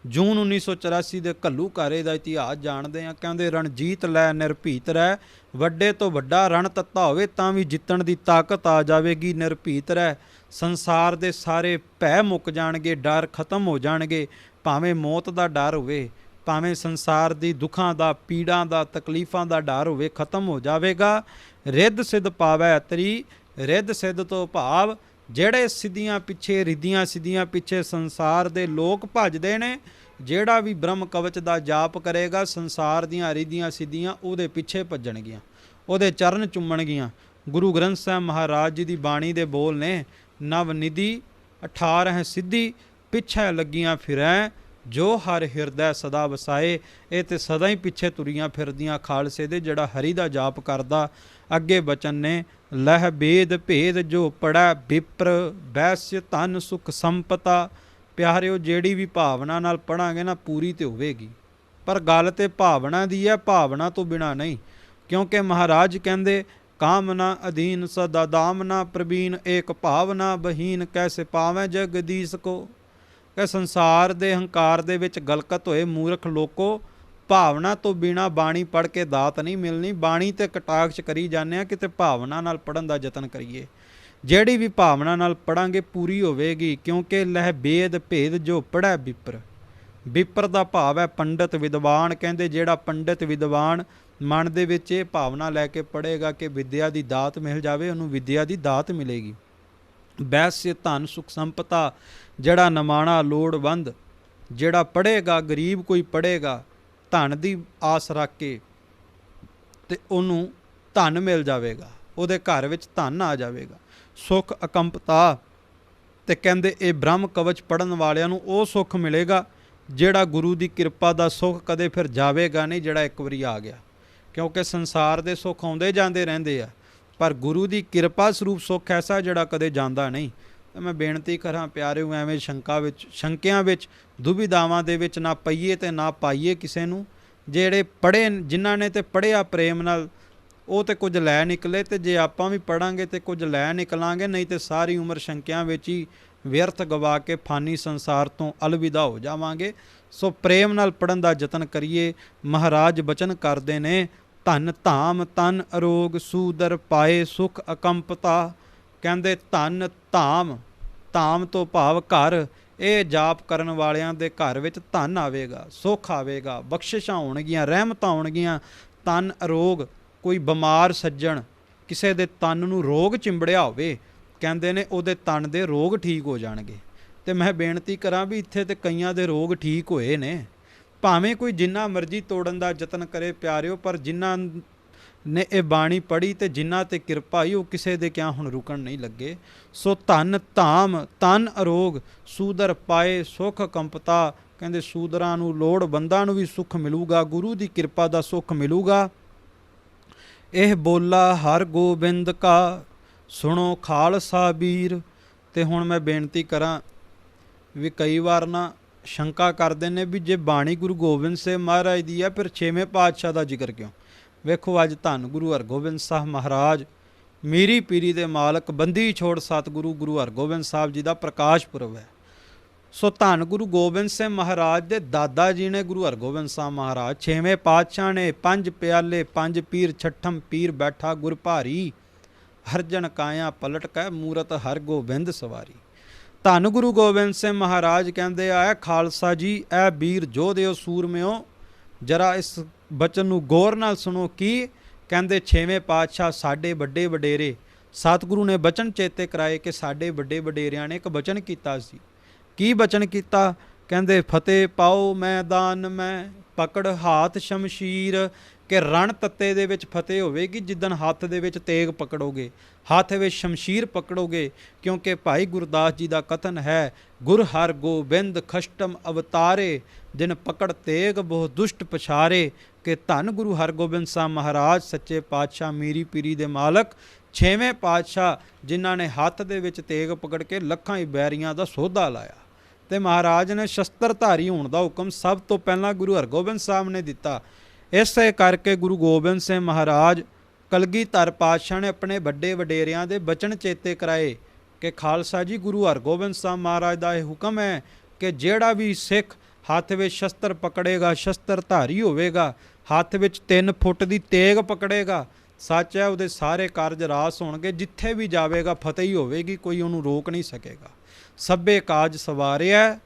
ਜੂਨ 1984 ਦੇ ਘੱਲੂਘਾਰੇ ਦਾ ਇਤਿਹਾਸ ਜਾਣਦੇ ਹਾਂ। ਕਹਿੰਦੇ ਰਣਜੀਤ ਲੈ ਨਿਰਭੀਤ ਰਹਿ, ਵੱਡੇ ਤੋਂ ਵੱਡਾ ਰਣ ਤੱਤਾ ਹੋਵੇ ਤਾਂ ਵੀ ਜਿੱਤਣ ਦੀ ਤਾਕਤ ਆ ਜਾਵੇਗੀ। ਨਿਰਭੀਤ ਰਹਿ, ਸੰਸਾਰ ਦੇ ਸਾਰੇ ਭੈ ਮੁੱਕ ਜਾਣਗੇ, ਡਰ ਖਤਮ ਹੋ ਜਾਣਗੇ। ਭਾਵੇਂ ਮੌਤ ਦਾ ਡਰ ਹੋਵੇ, ਭਾਵੇਂ ਸੰਸਾਰ ਦੀ ਦੁੱਖਾਂ ਦਾ, ਪੀੜਾਂ ਦਾ, ਤਕਲੀਫਾਂ ਦਾ ਡਰ ਹੋਵੇ, ਖਤਮ ਹੋ ਜਾਵੇਗਾ। ਰਿੱਧ ਸਿੱਧ ਪਾਵੈ ਤਰੀ। ਰਿੱਧ ਸਿੱਧ ਤੋਂ ਭਾਵ ਜਿਹੜੇ ਸਿੱਧੀਆਂ ਪਿੱਛੇ, ਰਿੱਧੀਆਂ ਸਿੱਧੀਆਂ ਪਿੱਛੇ ਸੰਸਾਰ ਦੇ ਲੋਕ ਭੱਜਦੇ ਨੇ, ਜਿਹੜਾ ਵੀ ਬ੍ਰਹਮ ਕਵਚ ਦਾ ਜਾਪ ਕਰੇਗਾ, ਸੰਸਾਰ ਦੀਆਂ ਰਿੱਧੀਆਂ ਸਿੱਧੀਆਂ ਉਹਦੇ ਪਿੱਛੇ ਭੱਜਣਗੀਆਂ, ਉਹਦੇ ਚਰਨ ਚੁੰਮਣਗੀਆਂ। ਗੁਰੂ ਗ੍ਰੰਥ ਸਾਹਿਬ ਮਹਾਰਾਜ ਜੀ ਦੀ ਬਾਣੀ ਦੇ ਬੋਲ ਨੇ, ਨਵ ਨਿਧੀ 18 ਸਿੱਧੀ, ਪਿੱਛੇ ਲੱਗੀਆਂ ਫਿਰੈ ਜੋ ਹਰ ਹਿਰਦੈ ਸਦਾ ਵਸਾਏ। ਇਹ ਤੇ ਸਦਾ ਹੀ ਪਿੱਛੇ ਤੁਰੀਆਂ ਫਿਰਦੀਆਂ ਖਾਲਸੇ ਦੇ, ਜਿਹੜਾ ਹਰੀ ਦਾ ਜਾਪ ਕਰਦਾ। ਅੱਗੇ ਬਚਨ ਨੇ, ਲਹਿ ਭੇਦ ਭੇਦ ਜੋ ਪੜੈ ਵਿਪਰ, ਬੈਸਯ ਧਨ ਸੁਖ ਸੰਪਤਾ। ਪਿਆਰਿਓ, ਜਿਹੜੀ ਵੀ ਭਾਵਨਾ ਨਾਲ ਪੜਾਂਗੇ ਨਾ ਪੂਰੀ ਤੇ ਹੋਵੇਗੀ, ਪਰ ਗੱਲ ਤੇ ਭਾਵਨਾ ਦੀ ਹੈ, ਭਾਵਨਾ ਤੋਂ ਬਿਨਾ ਨਹੀਂ। ਕਿਉਂਕਿ ਮਹਾਰਾਜ ਕਹਿੰਦੇ, ਕਾਮਨਾ ਅਧੀਨ ਸਦਾ ਦਾਮਨਾ ਪ੍ਰਵੀਨ, ਏਕ ਭਾਵਨਾ ਬਹੀਨ ਕੈਸੇ ਪਾਵੈ ਜਗਦੀਸ਼ ਕੋ। ਕਿ ਸੰਸਾਰ ਦੇ ਹੰਕਾਰ ਦੇ ਵਿੱਚ ਗਲਕਤ ਹੋਏ ਮੂਰਖ ਲੋਕੋ, ਭਾਵਨਾ ਤੋਂ ਬਿਨਾ ਬਾਣੀ ਪੜ੍ਹ ਕੇ ਦਾਤ ਨਹੀਂ ਮਿਲਣੀ। ਬਾਣੀ ਤੇ ਕਟਾਕਸ਼ ਕਰੀ ਜਾਂਦੇ ਆ, ਕਿਤੇ ਭਾਵਨਾ ਨਾਲ ਪੜ੍ਹਨ ਦਾ ਯਤਨ ਕਰੀਏ। ਜਿਹੜੀ ਵੀ ਭਾਵਨਾ ਨਾਲ ਪੜਾਂਗੇ ਪੂਰੀ ਹੋਵੇਗੀ। ਕਿਉਂਕਿ ਲਹਿ ਭੇਦ ਭੇਦ ਜੋ ਪੜ੍ਹੈ ਵਿਪਰ। ਵਿਪਰ ਦਾ ਭਾਵ ਹੈ ਪੰਡਿਤ ਵਿਦਵਾਨ। ਕਹਿੰਦੇ ਜਿਹੜਾ ਪੰਡਿਤ ਵਿਦਵਾਨ ਮਨ ਦੇ ਵਿੱਚ ਇਹ ਭਾਵਨਾ ਲੈ ਕੇ ਪੜ੍ਹੇਗਾ ਕਿ ਵਿਦਿਆ ਦੀ ਦਾਤ ਮਿਲ ਜਾਵੇ, ਉਹਨੂੰ ਵਿਦਿਆ ਦੀ ਦਾਤ ਮਿਲੇਗੀ। ਬੈਸਯ ਧਨ ਸੁਖ ਸੰਪਤਾ, ਜਿਹੜਾ ਨਿਮਾਣਾ ਲੋੜਵੰਦ, ਜਿਹੜਾ ਪੜ੍ਹੇਗਾ, ਗਰੀਬ ਕੋਈ ਪੜ੍ਹੇਗਾ ਧਨ ਦੀ ਆਸ ਰੱਖ ਕੇ, ਤੇ ਉਹਨੂੰ ਧਨ ਮਿਲ ਜਾਵੇਗਾ, ਉਹਦੇ ਘਰ ਵਿੱਚ ਧਨ ਆ ਜਾਵੇਗਾ। ਸੁਖ ਅਕੰਪਤਾ, ਤੇ ਕਹਿੰਦੇ ਇਹ ਬ੍ਰਹਮ ਕਵਚ ਪੜ੍ਹਨ ਵਾਲਿਆਂ ਨੂੰ ਉਹ ਸੁੱਖ ਮਿਲੇਗਾ ਜਿਹੜਾ ਗੁਰੂ ਦੀ ਕਿਰਪਾ ਦਾ ਸੁੱਖ ਕਦੇ ਫਿਰ ਜਾਵੇਗਾ ਨਹੀਂ, ਜਿਹੜਾ ਇੱਕ ਵਾਰੀ ਆ ਗਿਆ। ਕਿਉਂਕਿ ਸੰਸਾਰ ਦੇ ਸੁੱਖ ਆਉਂਦੇ ਜਾਂਦੇ ਰਹਿੰਦੇ ਆ, ਪਰ ਗੁਰੂ ਦੀ ਕਿਰਪਾ ਸਰੂਪ ਸੁੱਖ ਐਸਾ ਜਿਹੜਾ ਕਦੇ ਜਾਂਦਾ ਨਹੀਂ। ਤਾਂ ਮੈਂ ਬੇਨਤੀ ਕਰਾਂ ਪਿਆਰਿਓ, ਐਵੇਂ ਸ਼ੰਕਿਆਂ ਵਿੱਚ ਦੁਬਿਧਾਵਾਂ ਦੇ ਵਿੱਚ ਨਾ ਪਈਏ ਤੇ ਨਾ ਪਾਈਏ ਕਿਸੇ ਨੂੰ। ਜਿਹੜੇ ਪੜ੍ਹੇ, ਜਿਨ੍ਹਾਂ ਨੇ ਤੇ ਪੜ੍ਹਿਆ ਪ੍ਰੇਮ ਨਾਲ, ਉਹ ਤੇ ਕੁਝ ਲੈ ਨਿਕਲੇ, ਤੇ ਜੇ ਆਪਾਂ ਵੀ ਪੜਾਂਗੇ ਤੇ ਕੁਝ ਲੈ ਨਿਕਲਾਂਗੇ, ਨਹੀਂ ਤੇ ਸਾਰੀ ਉਮਰ ਸ਼ੰਕਿਆਂ ਵਿੱਚ ਹੀ ਵਿਅਰਥ ਗਵਾ ਕੇ ਫਾਨੀ ਸੰਸਾਰ ਤੋਂ ਅਲਵਿਦਾ ਹੋ ਜਾਵਾਂਗੇ। ਸੋ ਪ੍ਰੇਮ ਨਾਲ ਪੜ੍ਹਨ ਦਾ ਯਤਨ ਕਰੀਏ। ਮਹਾਰਾਜ ਬਚਨ ਕਰਦੇ ਨੇ, ਧਨ ਧਾਮ ਤਨ ਅਰੋਗ, ਸੂਦਰ ਪਾਏ ਸੁਖ ਅਕੰਪਤਾ। ਕਹਿੰਦੇ ਧਨ ਧਾਮ, ਧਾਮ ਤੋਂ ਭਾਵ ਘਰ। ਇਹ ਜਾਪ ਕਰਨ ਵਾਲਿਆਂ ਦੇ ਘਰ ਵਿੱਚ ਧਨ ਆਵੇਗਾ, ਸੁੱਖ ਆਵੇਗਾ, ਬਖਸ਼ਿਸ਼ਾਂ ਹੋਣਗੀਆਂ, ਰਹਿਮਤਾਂ ਹੋਣਗੀਆਂ। ਤਨ ਅਰੋਗ, ਕੋਈ ਬਿਮਾਰ ਸੱਜਣ, ਕਿਸੇ ਦੇ ਤਨ ਨੂੰ ਰੋਗ ਚਿੰਬੜਿਆ ਹੋਵੇ, ਕਹਿੰਦੇ ਨੇ ਉਹਦੇ ਤਨ ਦੇ ਰੋਗ ਠੀਕ ਹੋ ਜਾਣਗੇ। ਤੇ ਮੈਂ ਬੇਨਤੀ ਕਰਾਂ ਵੀ ਇੱਥੇ ਤੇ ਕਈਆਂ ਦੇ ਰੋਗ ਠੀਕ ਹੋਏ ਨੇ। ਭਾਵੇਂ ਕੋਈ ਜਿੰਨਾ ਮਰਜ਼ੀ ਤੋੜਨ ਦਾ ਯਤਨ ਕਰੇ ਪਿਆਰਿਓ, ਪਰ ਜਿਨ੍ਹਾਂ ਨੇ ਇਹ ਬਾਣੀ ਪੜ੍ਹੀ ਤੇ ਜਿਨ੍ਹਾਂ ਤੇ ਕਿਰਪਾ ਹੋਈ, ਉਹ ਕਿਸੇ ਦੇ ਕਿਆ ਹੁਣ ਰੁਕਣ ਨਹੀਂ ਲੱਗੇ। ਸੋ ਧਨ ਧਾਮ ਤਨ ਅਰੋਗ, ਸੂਦਰ ਪਾਏ ਸੁਖ ਕੰਪਤਾ। ਕਹਿੰਦੇ ਸੂਦਰਾਂ ਨੂੰ, ਲੋੜਵੰਦਾਂ ਨੂੰ ਵੀ ਸੁੱਖ ਮਿਲੂਗਾ, ਗੁਰੂ ਦੀ ਕਿਰਪਾ ਦਾ ਸੁੱਖ ਮਿਲੂਗਾ। ਇਹ ਬੋਲਾ ਹਰ ਗੋਬਿੰਦ ਕਾ, ਸੁਣੋ ਖਾਲਸਾ ਵੀਰ। ਤੇ ਹੁਣ ਮੈਂ ਬੇਨਤੀ ਕਰਾਂ ਵੀ ਕਈ ਵਾਰ ਨਾ ਸ਼ੰਕਾ ਕਰਦੇ ਨੇ ਵੀ ਜੇ ਬਾਣੀ ਗੁਰੂ ਗੋਬਿੰਦ ਸਿੰਘ ਮਹਾਰਾਜ ਦੀ ਹੈ, ਫਿਰ 6ਵੇਂ ਪਾਤਸ਼ਾਹ ਦਾ ਜ਼ਿਕਰ ਕਿਉਂ? ਵੇਖੋ ਅੱਜ ਧੰਨ ਗੁਰੂ ਹਰਗੋਬਿੰਦ ਸਾਹਿਬ ਮਹਾਰਾਜ ਮੀਰੀ ਪੀਰੀ ਦੇ ਮਾਲਕ ਬੰਦੀ ਛੋੜ ਸਤਿਗੁਰੂ ਗੁਰੂ ਹਰਗੋਬਿੰਦ ਸਾਹਿਬ ਜੀ ਦਾ ਪ੍ਰਕਾਸ਼ ਪੁਰਬ ਹੈ। ਸੋ ਧੰਨ ਗੁਰੂ ਗੋਬਿੰਦ ਸਿੰਘ ਮਹਾਰਾਜ ਦੇ ਦਾਦਾ ਜੀ ਨੇ ਗੁਰੂ ਹਰਗੋਬਿੰਦ ਸਾਹਿਬ ਮਹਾਰਾਜ, ਛੇਵੇਂ ਪਾਤਸ਼ਾਹ ਨੇ, ਪੰਜ ਪਿਆਲੇ ਪੰਜ ਪੀਰ, ਛਠਮ ਪੀਰ ਬੈਠਾ ਗੁਰ ਭਾਰੀ, ਹਰਜਨ ਕਾਇਆ ਪਲਟ ਕੈ ਮੂਰਤ ਹਰਗੋਬਿੰਦ ਸਵਾਰੀ। ਧੰਨ ਗੁਰੂ ਗੋਬਿੰਦ ਸਿੰਘ ਮਹਾਰਾਜ ਕਹਿੰਦੇ ਆ, ਖਾਲਸਾ ਜੀ ਐ ਵੀਰ ਜੋਧਿਓ ਸੂਰਮਿਓ, ਜਰਾ ਇਸ ਬਚਨ ਨੂੰ ਗੌਰ ਨਾਲ ਸੁਣੋ। ਕੀ ਕਹਿੰਦੇ? ਛੇਵੇਂ ਪਾਤਸ਼ਾਹ ਸਾਡੇ ਵੱਡੇ ਵਡੇਰੇ, ਸਤਿਗੁਰੂ ਨੇ ਬਚਨ ਚੇਤੇ ਕਰਾਏ ਕਿ ਸਾਡੇ ਵੱਡੇ ਵਡੇਰਿਆਂ ਨੇ ਇੱਕ ਬਚਨ ਕੀਤਾ ਸੀ। ਕੀ ਬਚਨ ਕੀਤਾ? ਕਹਿੰਦੇ ਫਤਿਹ ਪਾਓ ਮੈਦਾਨ ਮੈਂ, ਪਕੜ ਹਾਥ ਸ਼ਮਸ਼ੀਰ, ਕਿ ਰਣ ਤੱਤੇ ਦੇ ਵਿੱਚ ਫਤਿਹ ਹੋਵੇਗੀ ਜਿੱਦਣ ਹੱਥ ਦੇ ਵਿੱਚ ਤੇਗ ਪਕੜੋਗੇ, ਹੱਥ ਵਿੱਚ ਸ਼ਮਸ਼ੀਰ ਪਕੜੋਗੇ। ਕਿਉਂਕਿ ਭਾਈ ਗੁਰਦਾਸ ਜੀ ਦਾ ਕਥਨ ਹੈ, ਗੁਰ ਹਰ ਗੋਬਿੰਦ ਖਸ਼ਟਮ ਅਵਤਾਰੇ, ਜਿਨ ਪਕੜ ਤੇਗ ਬਹੁ ਦੁਸ਼ਟ ਪਛਾਰੇ। ਕਿ ਧੰਨ ਗੁਰੂ ਹਰਗੋਬਿੰਦ ਸਾਹਿਬ ਮਹਾਰਾਜ ਸੱਚੇ ਪਾਤਸ਼ਾਹ ਮੀਰੀ ਪੀਰੀ ਦੇ ਮਾਲਕ, ਛੇਵੇਂ ਪਾਤਸ਼ਾਹ, ਜਿਨ੍ਹਾਂ ਨੇ ਹੱਥ ਦੇ ਵਿੱਚ ਤੇਗ ਪਕੜ ਕੇ ਲੱਖਾਂ ਹੀ ਬੈਰੀਆਂ ਦਾ ਸੋਧਾ ਲਾਇਆ। ਤੇ ਮਹਾਰਾਜ ਨੇ ਸ਼ਸਤਰਧਾਰੀ ਹੋਣ ਦਾ ਹੁਕਮ ਸਭ ਤੋਂ ਪਹਿਲਾਂ ਗੁਰੂ ਹਰਗੋਬਿੰਦ ਸਾਹਿਬ ਨੇ ਦਿੱਤਾ। ਇਸੇ ਕਰਕੇ ਗੁਰੂ ਗੋਬਿੰਦ ਸਿੰਘ ਮਹਾਰਾਜ ਕਲਗੀਧਰ ਪਾਤਸ਼ਾਹ ਨੇ ਆਪਣੇ ਵੱਡੇ ਵਡੇਰਿਆਂ ਦੇ ਬਚਨ ਚੇਤੇ ਕਰਾਏ ਕਿ ਖਾਲਸਾ ਜੀ ਗੁਰੂ ਹਰਗੋਬਿੰਦ ਸਾਹਿਬ ਮਹਾਰਾਜ ਦਾ ਇਹ ਹੁਕਮ ਹੈ ਕਿ ਜਿਹੜਾ ਵੀ ਸਿੱਖ ਹੱਥ ਵਿੱਚ ਸ਼ਸਤਰ ਪਕੜੇਗਾ, ਸ਼ਸਤਰਧਾਰੀ ਹੋਵੇਗਾ, ਹੱਥ ਵਿੱਚ 3 ਫੁੱਟ ਦੀ ਤੇਗ ਪਕੜੇਗਾ, ਸੱਚ ਹੈ ਉਹਦੇ ਸਾਰੇ ਕਾਰਜ ਰਾਸ ਹੋਣਗੇ, ਜਿੱਥੇ ਵੀ ਜਾਵੇਗਾ ਫਤਿਹ ਹੀ ਹੋਵੇਗੀ, ਕੋਈ ਉਹਨੂੰ ਰੋਕ ਨਹੀਂ ਸਕੇਗਾ। ਸਭੇ ਕਾਜ ਸਵਾਰਿਆ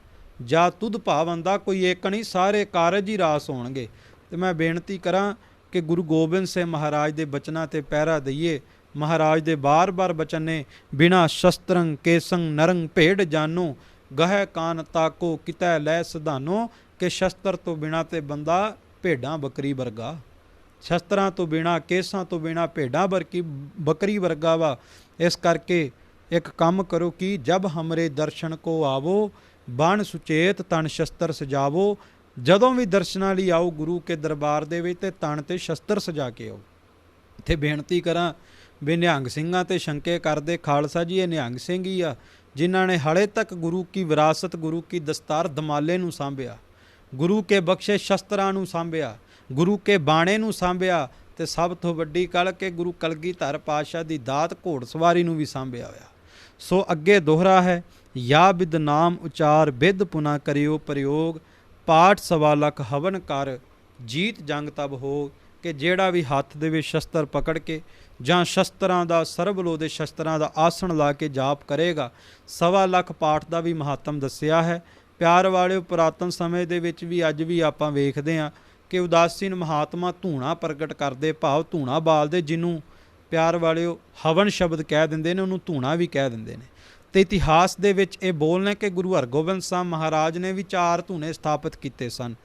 ਜਾਂ ਤੁਧ ਭਾਵੰਦਾ, ਕੋਈ ਇੱਕ ਨਹੀਂ, ਸਾਰੇ ਕਾਰਜ ਹੀ ਰਾਸ ਹੋਣਗੇ। ਤੇ ਮੈਂ ਬੇਨਤੀ ਕਰਾਂ ਕਿ ਗੁਰੂ ਗੋਬਿੰਦ ਸਿੰਘ ਮਹਾਰਾਜ ਦੇ ਬਚਨਾਂ ਤੇ ਪਹਿਰਾ ਦਈਏ। ਮਹਾਰਾਜ ਦੇ ਬਾਰ-ਬਾਰ ਬਚਨ ਨੇ, ਬਿਨਾ ਸ਼ਸਤਰੰ ਕੇਸੰ ਨਰੰ ਭੇਡ ਜਾਨੋ, ਗਹਿ ਕਾਨ ਤਾਕੋ ਕਿਤੈ ਲੈ ਸਿਧਾਨੋ। ਕਿ ਸ਼ਸਤਰ ਤੋਂ ਬਿਨਾ ਤੇ ਬੰਦਾ ਭੇਡਾਂ ਬੱਕਰੀ ਵਰਗਾ, ਸ਼ਸਤਰਾਂ ਤੋਂ ਬਿਨਾ, ਕੇਸਾਂ ਤੋਂ ਬਿਨਾ ਭੇਡਾਂ ਬੱਕਰੀ ਵਰਗਾ ਵਾ। ਇਸ ਕਰਕੇ ਇੱਕ ਕੰਮ ਕਰੋ ਕਿ ਜਬ ਹਮਰੇ ਦਰਸ਼ਨ ਕੋ ਆਵੋ, ਬਣ ਸੁਚੇਤ ਤਨ ਸ਼ਸਤਰ ਸਜਾਵੋ। ਜਦੋਂ ਵੀ ਦਰਸ਼ਨਾਂ ਲਈ ਆਓ ਗੁਰੂ ਕੇ ਦਰਬਾਰ ਦੇ ਵਿੱਚ, ਤੇ ਤਨ ਤੇ ਸ਼ਸਤਰ ਸਜਾ ਕੇ ਆਓ। ਇੱਥੇ ਬੇਨਤੀ ਕਰਾਂ ਵੀ ਨਿਹੰਗ ਸਿੰਘਾਂ ਤੇ ਸ਼ੰਕੇ ਕਰਦੇ, ਖਾਲਸਾ ਜੀ ਇਹ ਨਿਹੰਗ ਸਿੰਘ ਹੀ ਆ ਜਿਨ੍ਹਾਂ ਨੇ ਹਾਲੇ ਤੱਕ ਗੁਰੂ ਕੀ ਵਿਰਾਸਤ, ਗੁਰੂ ਕੀ ਦਸਤਾਰ ਦਮਾਲੇ ਨੂੰ ਸਾਂਭਿਆ, ਗੁਰੂ ਕੇ ਬਖਸ਼ੇ ਸ਼ਸਤਰਾਂ ਨੂੰ ਸਾਂਭਿਆ, ਗੁਰੂ ਕੇ ਬਾਣੇ ਨੂੰ ਸਾਂਭਿਆ, ਤੇ ਸਭ ਤੋਂ ਵੱਡੀ ਗੱਲ ਕਿ ਗੁਰੂ ਕਲਗੀਧਰ ਪਾਤਸ਼ਾਹ ਦੀ ਦਾਤ ਘੋੜਸਵਾਰੀ ਨੂੰ ਵੀ ਸਾਂਭਿਆ ਹੋਇਆ। ਸੋ ਅੱਗੇ ਦੋਹਰਾ ਹੈ, ਯਾ ਬਿਦ ਨਾਮ ਉਚਾਰ ਬਿਦ ਪੁਨਾ ਕਰਿਓ ਪ੍ਰਯੋਗ, ਪਾਠ ਸਵਾ ਲੱਖ ਹਵਨ ਕਰ ਜੀਤ ਜੰਗ ਤਬ ਹੋ। ਕਿ ਜਿਹੜਾ ਵੀ ਹੱਥ ਦੇ ਵਿੱਚ ਸ਼ਸਤਰ ਪਕੜ ਕੇ ਜਾਂ ਸ਼ਸਤਰਾਂ ਦਾ, ਸਰਬਲੋ ਦੇ ਸ਼ਸਤਰਾਂ ਦਾ ਆਸਣ ਲਾ ਕੇ ਜਾਪ ਕਰੇਗਾ, 1.25 ਲੱਖ ਪਾਠ ਦਾ ਵੀ ਮਹੱਤਮ ਦੱਸਿਆ ਹੈ। ਪਿਆਰ ਵਾਲਿਓ, ਪੁਰਾਤਨ ਸਮੇਂ ਦੇ ਵਿੱਚ ਵੀ ਅੱਜ ਵੀ ਆਪਾਂ ਵੇਖਦੇ ਹਾਂ ਕਿ ਉਦਾਸੀਨ ਮਹਾਤਮਾ ਧੂਣਾ ਪ੍ਰਗਟ ਕਰਦੇ, ਭਾਵ ਧੂਣਾ ਬਾਲਦੇ, ਜਿਹਨੂੰ ਪਿਆਰ ਵਾਲਿਓ ਹਵਨ ਸ਼ਬਦ ਕਹਿ ਦਿੰਦੇ ਨੇ, ਉਹਨੂੰ ਧੂਣਾ ਵੀ ਕਹਿ ਦਿੰਦੇ ਨੇ। ਤੇ ਇਤਿਹਾਸ ਦੇ ਵਿੱਚ ਇਹ ਬੋਲਨੇ ਕਿ ਗੁਰੂ ਹਰਗੋਬਿੰਦ ਸਾਹਿਬ ਮਹਾਰਾਜ ਨੇ ਵੀ 4 ਧੂਣੇ ਸਥਾਪਿਤ ਕੀਤੇ ਸਨ।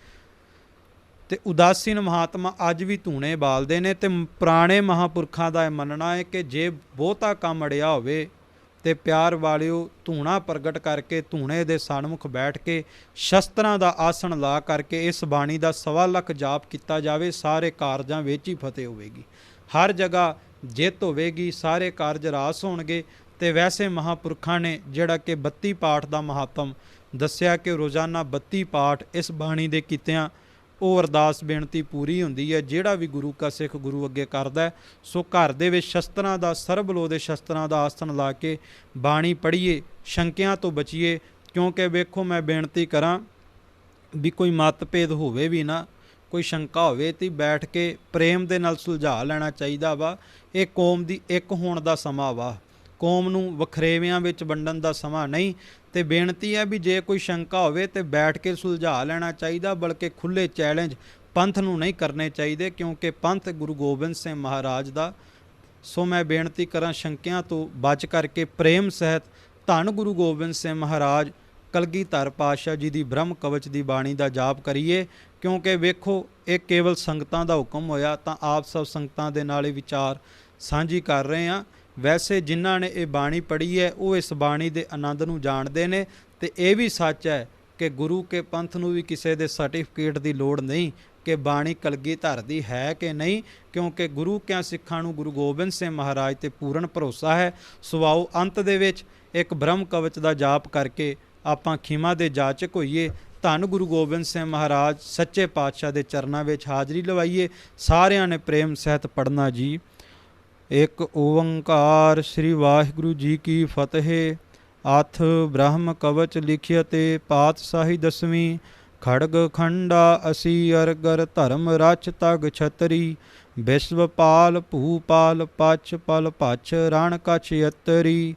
ਤੇ ਉਦਾਸੀਨ ਮਹਾਤਮਾ ਅੱਜ ਵੀ ਧੂਣੇ ਬਾਲਦੇ ਨੇ। ਤੇ ਪੁਰਾਣੇ ਮਹਾਂਪੁਰਖਾਂ ਦਾ ਇਹ ਮੰਨਣਾ ਹੈ ਕਿ ਜੇ ਬਹੁਤਾ ਕੰਮ ਅੜਿਆ ਹੋਵੇ ਤੇ ਪਿਆਰ ਵਾਲਿਓ ਧੂਣਾ ਪ੍ਰਗਟ ਕਰਕੇ, ਧੂਣੇ ਦੇ ਸਨਮੁਖ ਬੈਠ ਕੇ, ਸ਼ਸਤਰਾਂ ਦਾ ਆਸਣ ਲਾ ਕਰਕੇ ਇਸ ਬਾਣੀ ਦਾ 1.25 ਲੱਖ ਜਾਪ ਕੀਤਾ ਜਾਵੇ, ਸਾਰੇ ਕਾਰਜਾਂ ਵਿੱਚ ਹੀ ਫਤਿਹ ਹੋਵੇਗੀ, ਹਰ ਜਗ੍ਹਾ ਜਿੱਤ ਹੋਵੇਗੀ, ਸਾਰੇ ਕਾਰਜ ਰਾਸ ਹੋਣਗੇ। ਤੇ ਵੈਸੇ ਮਹਾਂਪੁਰਖਾਂ ਨੇ ਜਿਹੜਾ ਕਿ 32 ਪਾਠ ਦਾ ਮਹੱਤਮ ਦੱਸਿਆ ਕਿ ਰੋਜ਼ਾਨਾ 32 ਪਾਠ ਇਸ ਬਾਣੀ ਦੇ ਕੀਤਿਆਂ ਉਹ ਅਰਦਾਸ ਬੇਨਤੀ ਪੂਰੀ ਹੁੰਦੀ ਹੈ, ਜਿਹੜਾ ਵੀ ਗੁਰੂ ਕਾ ਸਿੱਖ ਗੁਰੂ ਅੱਗੇ ਕਰਦਾ। ਸੋ ਘਰ ਦੇ ਵਿੱਚ ਸ਼ਸਤਰਾਂ ਦਾ, ਸਰਬਲੋ ਦੇ ਸ਼ਸਤਰਾਂ ਦਾ ਆਸਣ ਲਾ ਕੇ ਬਾਣੀ ਪੜ੍ਹੀਏ, ਸ਼ੰਕਿਆਂ ਤੋਂ ਬਚੀਏ। ਕਿਉਂਕਿ ਵੇਖੋ, ਮੈਂ ਬੇਨਤੀ ਕਰਾਂ ਵੀ ਕੋਈ ਮਤਭੇਦ ਹੋਵੇ ਵੀ ਨਾ, ਕੋਈ ਸ਼ੰਕਾ ਹੋਵੇ ਤੇ ਬੈਠ ਕੇ ਪ੍ਰੇਮ ਦੇ ਨਾਲ ਸੁਲਝਾ ਲੈਣਾ ਚਾਹੀਦਾ ਵਾ। ਇਹ ਕੌਮ ਦੀ ਇੱਕ ਹੋਣ ਦਾ ਸਮਾਂ ਵਾ, ਕੌਮ ਨੂੰ ਵਖਰੇਵਿਆਂ ਵਿੱਚ ਵੰਡਣ ਦਾ ਸਮਾਂ ਨਹੀਂ। ਤੇ ਬੇਨਤੀ ਹੈ ਵੀ ਜੇ ਕੋਈ ਸ਼ੰਕਾ ਹੋਵੇ ਤੇ ਬੈਠ ਕੇ ਸੁਲਝਾ ਲੈਣਾ ਚਾਹੀਦਾ, ਬਲਕਿ ਖੁੱਲ੍ਹੇ ਚੈਲੰਜ ਪੰਥ ਨੂੰ ਨਹੀਂ ਕਰਨੇ ਚਾਹੀਦੇ, ਕਿਉਂਕਿ ਪੰਥ ਗੁਰੂ ਗੋਬਿੰਦ ਸਿੰਘ ਮਹਾਰਾਜ ਦਾ। ਸੋ ਮੈਂ ਬੇਨਤੀ ਕਰਾਂ ਸ਼ੰਕਿਆਂ ਤੋਂ ਬਚ ਕਰਕੇ ਪ੍ਰੇਮ ਸਹਿਤ ਧੰਨ ਗੁਰੂ ਗੋਬਿੰਦ ਸਿੰਘ ਮਹਾਰਾਜ ਕਲਗੀਧਰ ਪਾਤਸ਼ਾਹ ਜੀ ਦੀ ਬ੍ਰਹਮ ਕਵਚ ਦੀ ਬਾਣੀ ਦਾ ਜਾਪ ਕਰੀਏ। ਕਿਉਂਕਿ ਵੇਖੋ, ਇਹ ਕੇਵਲ ਸੰਗਤਾਂ ਦਾ ਹੁਕਮ ਹੋਇਆ ਤਾਂ ਆਪ ਸਭ ਸੰਗਤਾਂ ਦੇ ਨਾਲ ਇਹ ਵਿਚਾਰ ਸਾਂਝੀ ਕਰ ਰਹੇ ਹਾਂ। ਵੈਸੇ ਜਿਨ੍ਹਾਂ ਨੇ ਇਹ ਬਾਣੀ ਪੜ੍ਹੀ ਹੈ ਉਹ ਇਸ ਬਾਣੀ ਦੇ ਆਨੰਦ ਨੂੰ ਜਾਣਦੇ ਨੇ। ਤੇ ਇਹ ਵੀ ਸੱਚ ਹੈ ਕਿ ਗੁਰੂ ਕੇ ਪੰਥ ਨੂੰ ਵੀ ਕਿਸੇ ਦੇ ਸਰਟੀਫਿਕੇਟ ਦੀ ਲੋੜ ਨਹੀਂ ਕਿ ਬਾਣੀ ਕਲਗੀਧਰ ਦੀ ਹੈ ਕਿ ਨਹੀਂ, ਕਿਉਂਕਿ ਗੁਰੂ ਕਿਆਂ ਸਿੱਖਾਂ ਨੂੰ ਗੁਰੂ ਗੋਬਿੰਦ ਸਿੰਘ ਮਹਾਰਾਜ ਤੇ ਪੂਰਨ ਭਰੋਸਾ ਹੈ। ਸੋ ਆਓ ਅੰਤ ਦੇ ਵਿੱਚ ਇੱਕ ਬ੍ਰਹਮ ਕਵਚ ਦਾ ਜਾਪ ਕਰਕੇ ਆਪਾਂ ਖਿਮਾ ਦੇ ਜਾਚਕ ਹੋਈਏ। ਧੰਨ ਗੁਰੂ ਗੋਬਿੰਦ ਸਿੰਘ ਮਹਾਰਾਜ ਸੱਚੇ ਪਾਤਸ਼ਾਹ ਦੇ ਚਰਨਾਂ ਵਿੱਚ ਹਾਜ਼ਰੀ ਲਵਾਈਏ। ਸਾਰਿਆਂ ਨੇ ਪ੍ਰੇਮ ਸਹਿਤ ਪੜ੍ਹਨਾ ਜੀ। ਇੱਕ ਓੰਕਾਰ। ਸ੍ਰੀ ਵਾਹਿਗੁਰੂ ਜੀ ਕੀ ਫਤਿਹ। ਅਥ ਬ੍ਰਹਮ ਕਵਚ ਲਿਖਿਆ ਤੇ ਪਾਤਸ਼ਾਹੀ ਦਸਵੀਂ। ਖੜਗ ਖੰਡਾ ਅਸੀ ਅਰਗਰ ਧਰਮ ਰਚ ਤਗ ਛਤਰੀ। ਵਿਸ਼ਵਪਾਲ ਭੂਪਾਲ ਪਛ ਪਲ ਭਛ ਰਣ ਕਛ ਯਤਰੀ।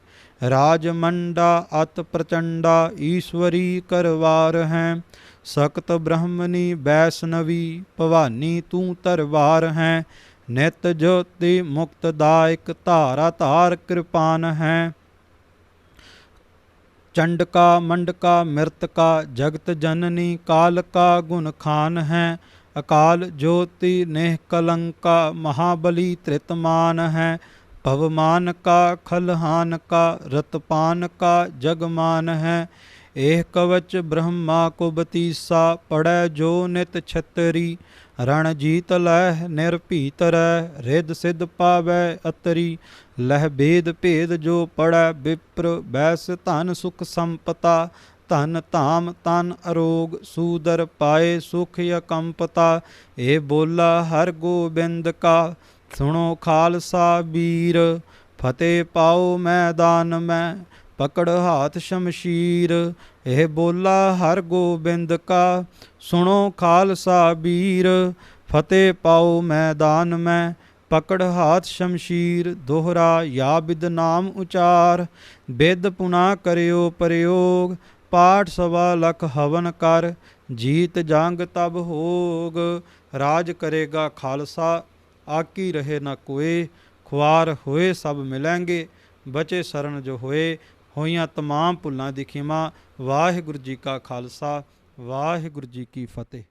ਰਾਜ ਮੰਡਾ ਅਤ ਪ੍ਰਚੰਡਾ ਈਸ਼ਵਰੀ ਕਰਵਾਰ ਹੈ। ਸਖਤ ਬ੍ਰਹਮਣੀ ਵੈਸ਼ਨਵੀ ਭਵਾਨੀ ਤੂੰ ਤਰਵਾਰ ਹੈ। ਨਿਤ ਜੋਤੀ ਮੁਕਤਦਾਇਕ ਧਾਰਾ ਧਾਰ ਕਿਰਪਾਨ ਹੈ। ਚੰਡਕਾ ਮੰਡਕਾ ਮਿਰਤਕਾ ਜਗਤ ਜਨਨੀ ਕਾਲਕਾ ਗੁਣ ਖਾਨ ਹੈ। ਅਕਾਲ ਜੋਤੀ ਨੇਹ ਕਲੰਕਾ ਮਹਾਬਲੀ ਤ੍ਰਿਤਮਾਨ ਹੈ। ਭਵਮਾਨ ਕਾ ਖਲਹਾਨ ਕਾ ਰਤਪਾਨ ਕਾ ਜਗਮਾਨ ਹੈ। ਇਹ ਕਵਚ ਬ੍ਰਹਮਾ ਕੋ ਬਤੀਸਾ ਪੜੈ ਜੋ ਨਿਤ ਛਤਰੀ। ਰਣ ਜੀਤ ਲਹਿ ਨਿਰਭੀਤ ਰਹਿ ਰਿੱਧ ਸਿੱਧ ਪਾਵੈ ਅਤਰੀ। ਲਹਿ ਭੇਦ ਭੇਦ ਜੋ ਪੜੈ ਵਿਪਰ ਬੈਸ ਧਨ ਸੁਖ ਸੰਪਤਾ। ਧਨ ਧਾਮ ਤਨ ਅਰੋਗ ਸੂਦਰ ਪਾਏ ਸੁਖ ਅਕੰਪਤਾ। ਇਹ ਬੋਲਾ ਹਰ ਗੋਬਿੰਦ ਕਾ ਸੁਣੋ ਖਾਲਸਾ ਵੀਰ। ਫਤਿਹ ਪਾਓ ਮੈਦਾਨ ਮੈਂ ਪਕੜ ਹਾਥ ਸ਼ਮਸ਼ੀਰ। ਇਹ ਬੋਲਾ ਹਰ ਗੋਬਿੰਦ ਕਾ ਸੁਣੋ ਖਾਲਸਾ ਵੀਰ। ਫਤਿਹ ਪਾਓ ਮੈਦਾਨ ਮੈਂ ਪਕੜ ਹਾਥ ਸ਼ਮਸ਼ੀਰ। ਦੋਹਰਾ ਯਾ ਬਿਦ ਨਾਮ ਉਚਾਰ ਬਿਦ ਪੁਨਾ ਕਰਿਓ ਪ੍ਰਯੋਗ। ਪਾਠ ਸਵਾ ਲਖ ਹਵਨ ਕਰ ਜੀਤ ਜੰਗ ਤਬ ਹੋਗ। ਰਾਜ ਕਰੇਗਾ ਖਾਲਸਾ ਆਕੀ ਰਹੇ ਨਾ ਕੋਏ। ਖੁਆਰ ਹੋਏ ਸਭ ਮਿਲੈਂਗੇ ਬਚੇ ਸ਼ਰਨ ਜੋ ਹੋਏ। ਹੋਈਆਂ ਤਮਾਮ ਭੁੱਲਾਂ ਦੀ ਖਿਮਾ। ਵਾਹਿਗੁਰੂ ਜੀ ਕਾ ਖਾਲਸਾ ਵਾਹਿਗੁਰੂ ਜੀ ਕੀ ਫਤਿਹ।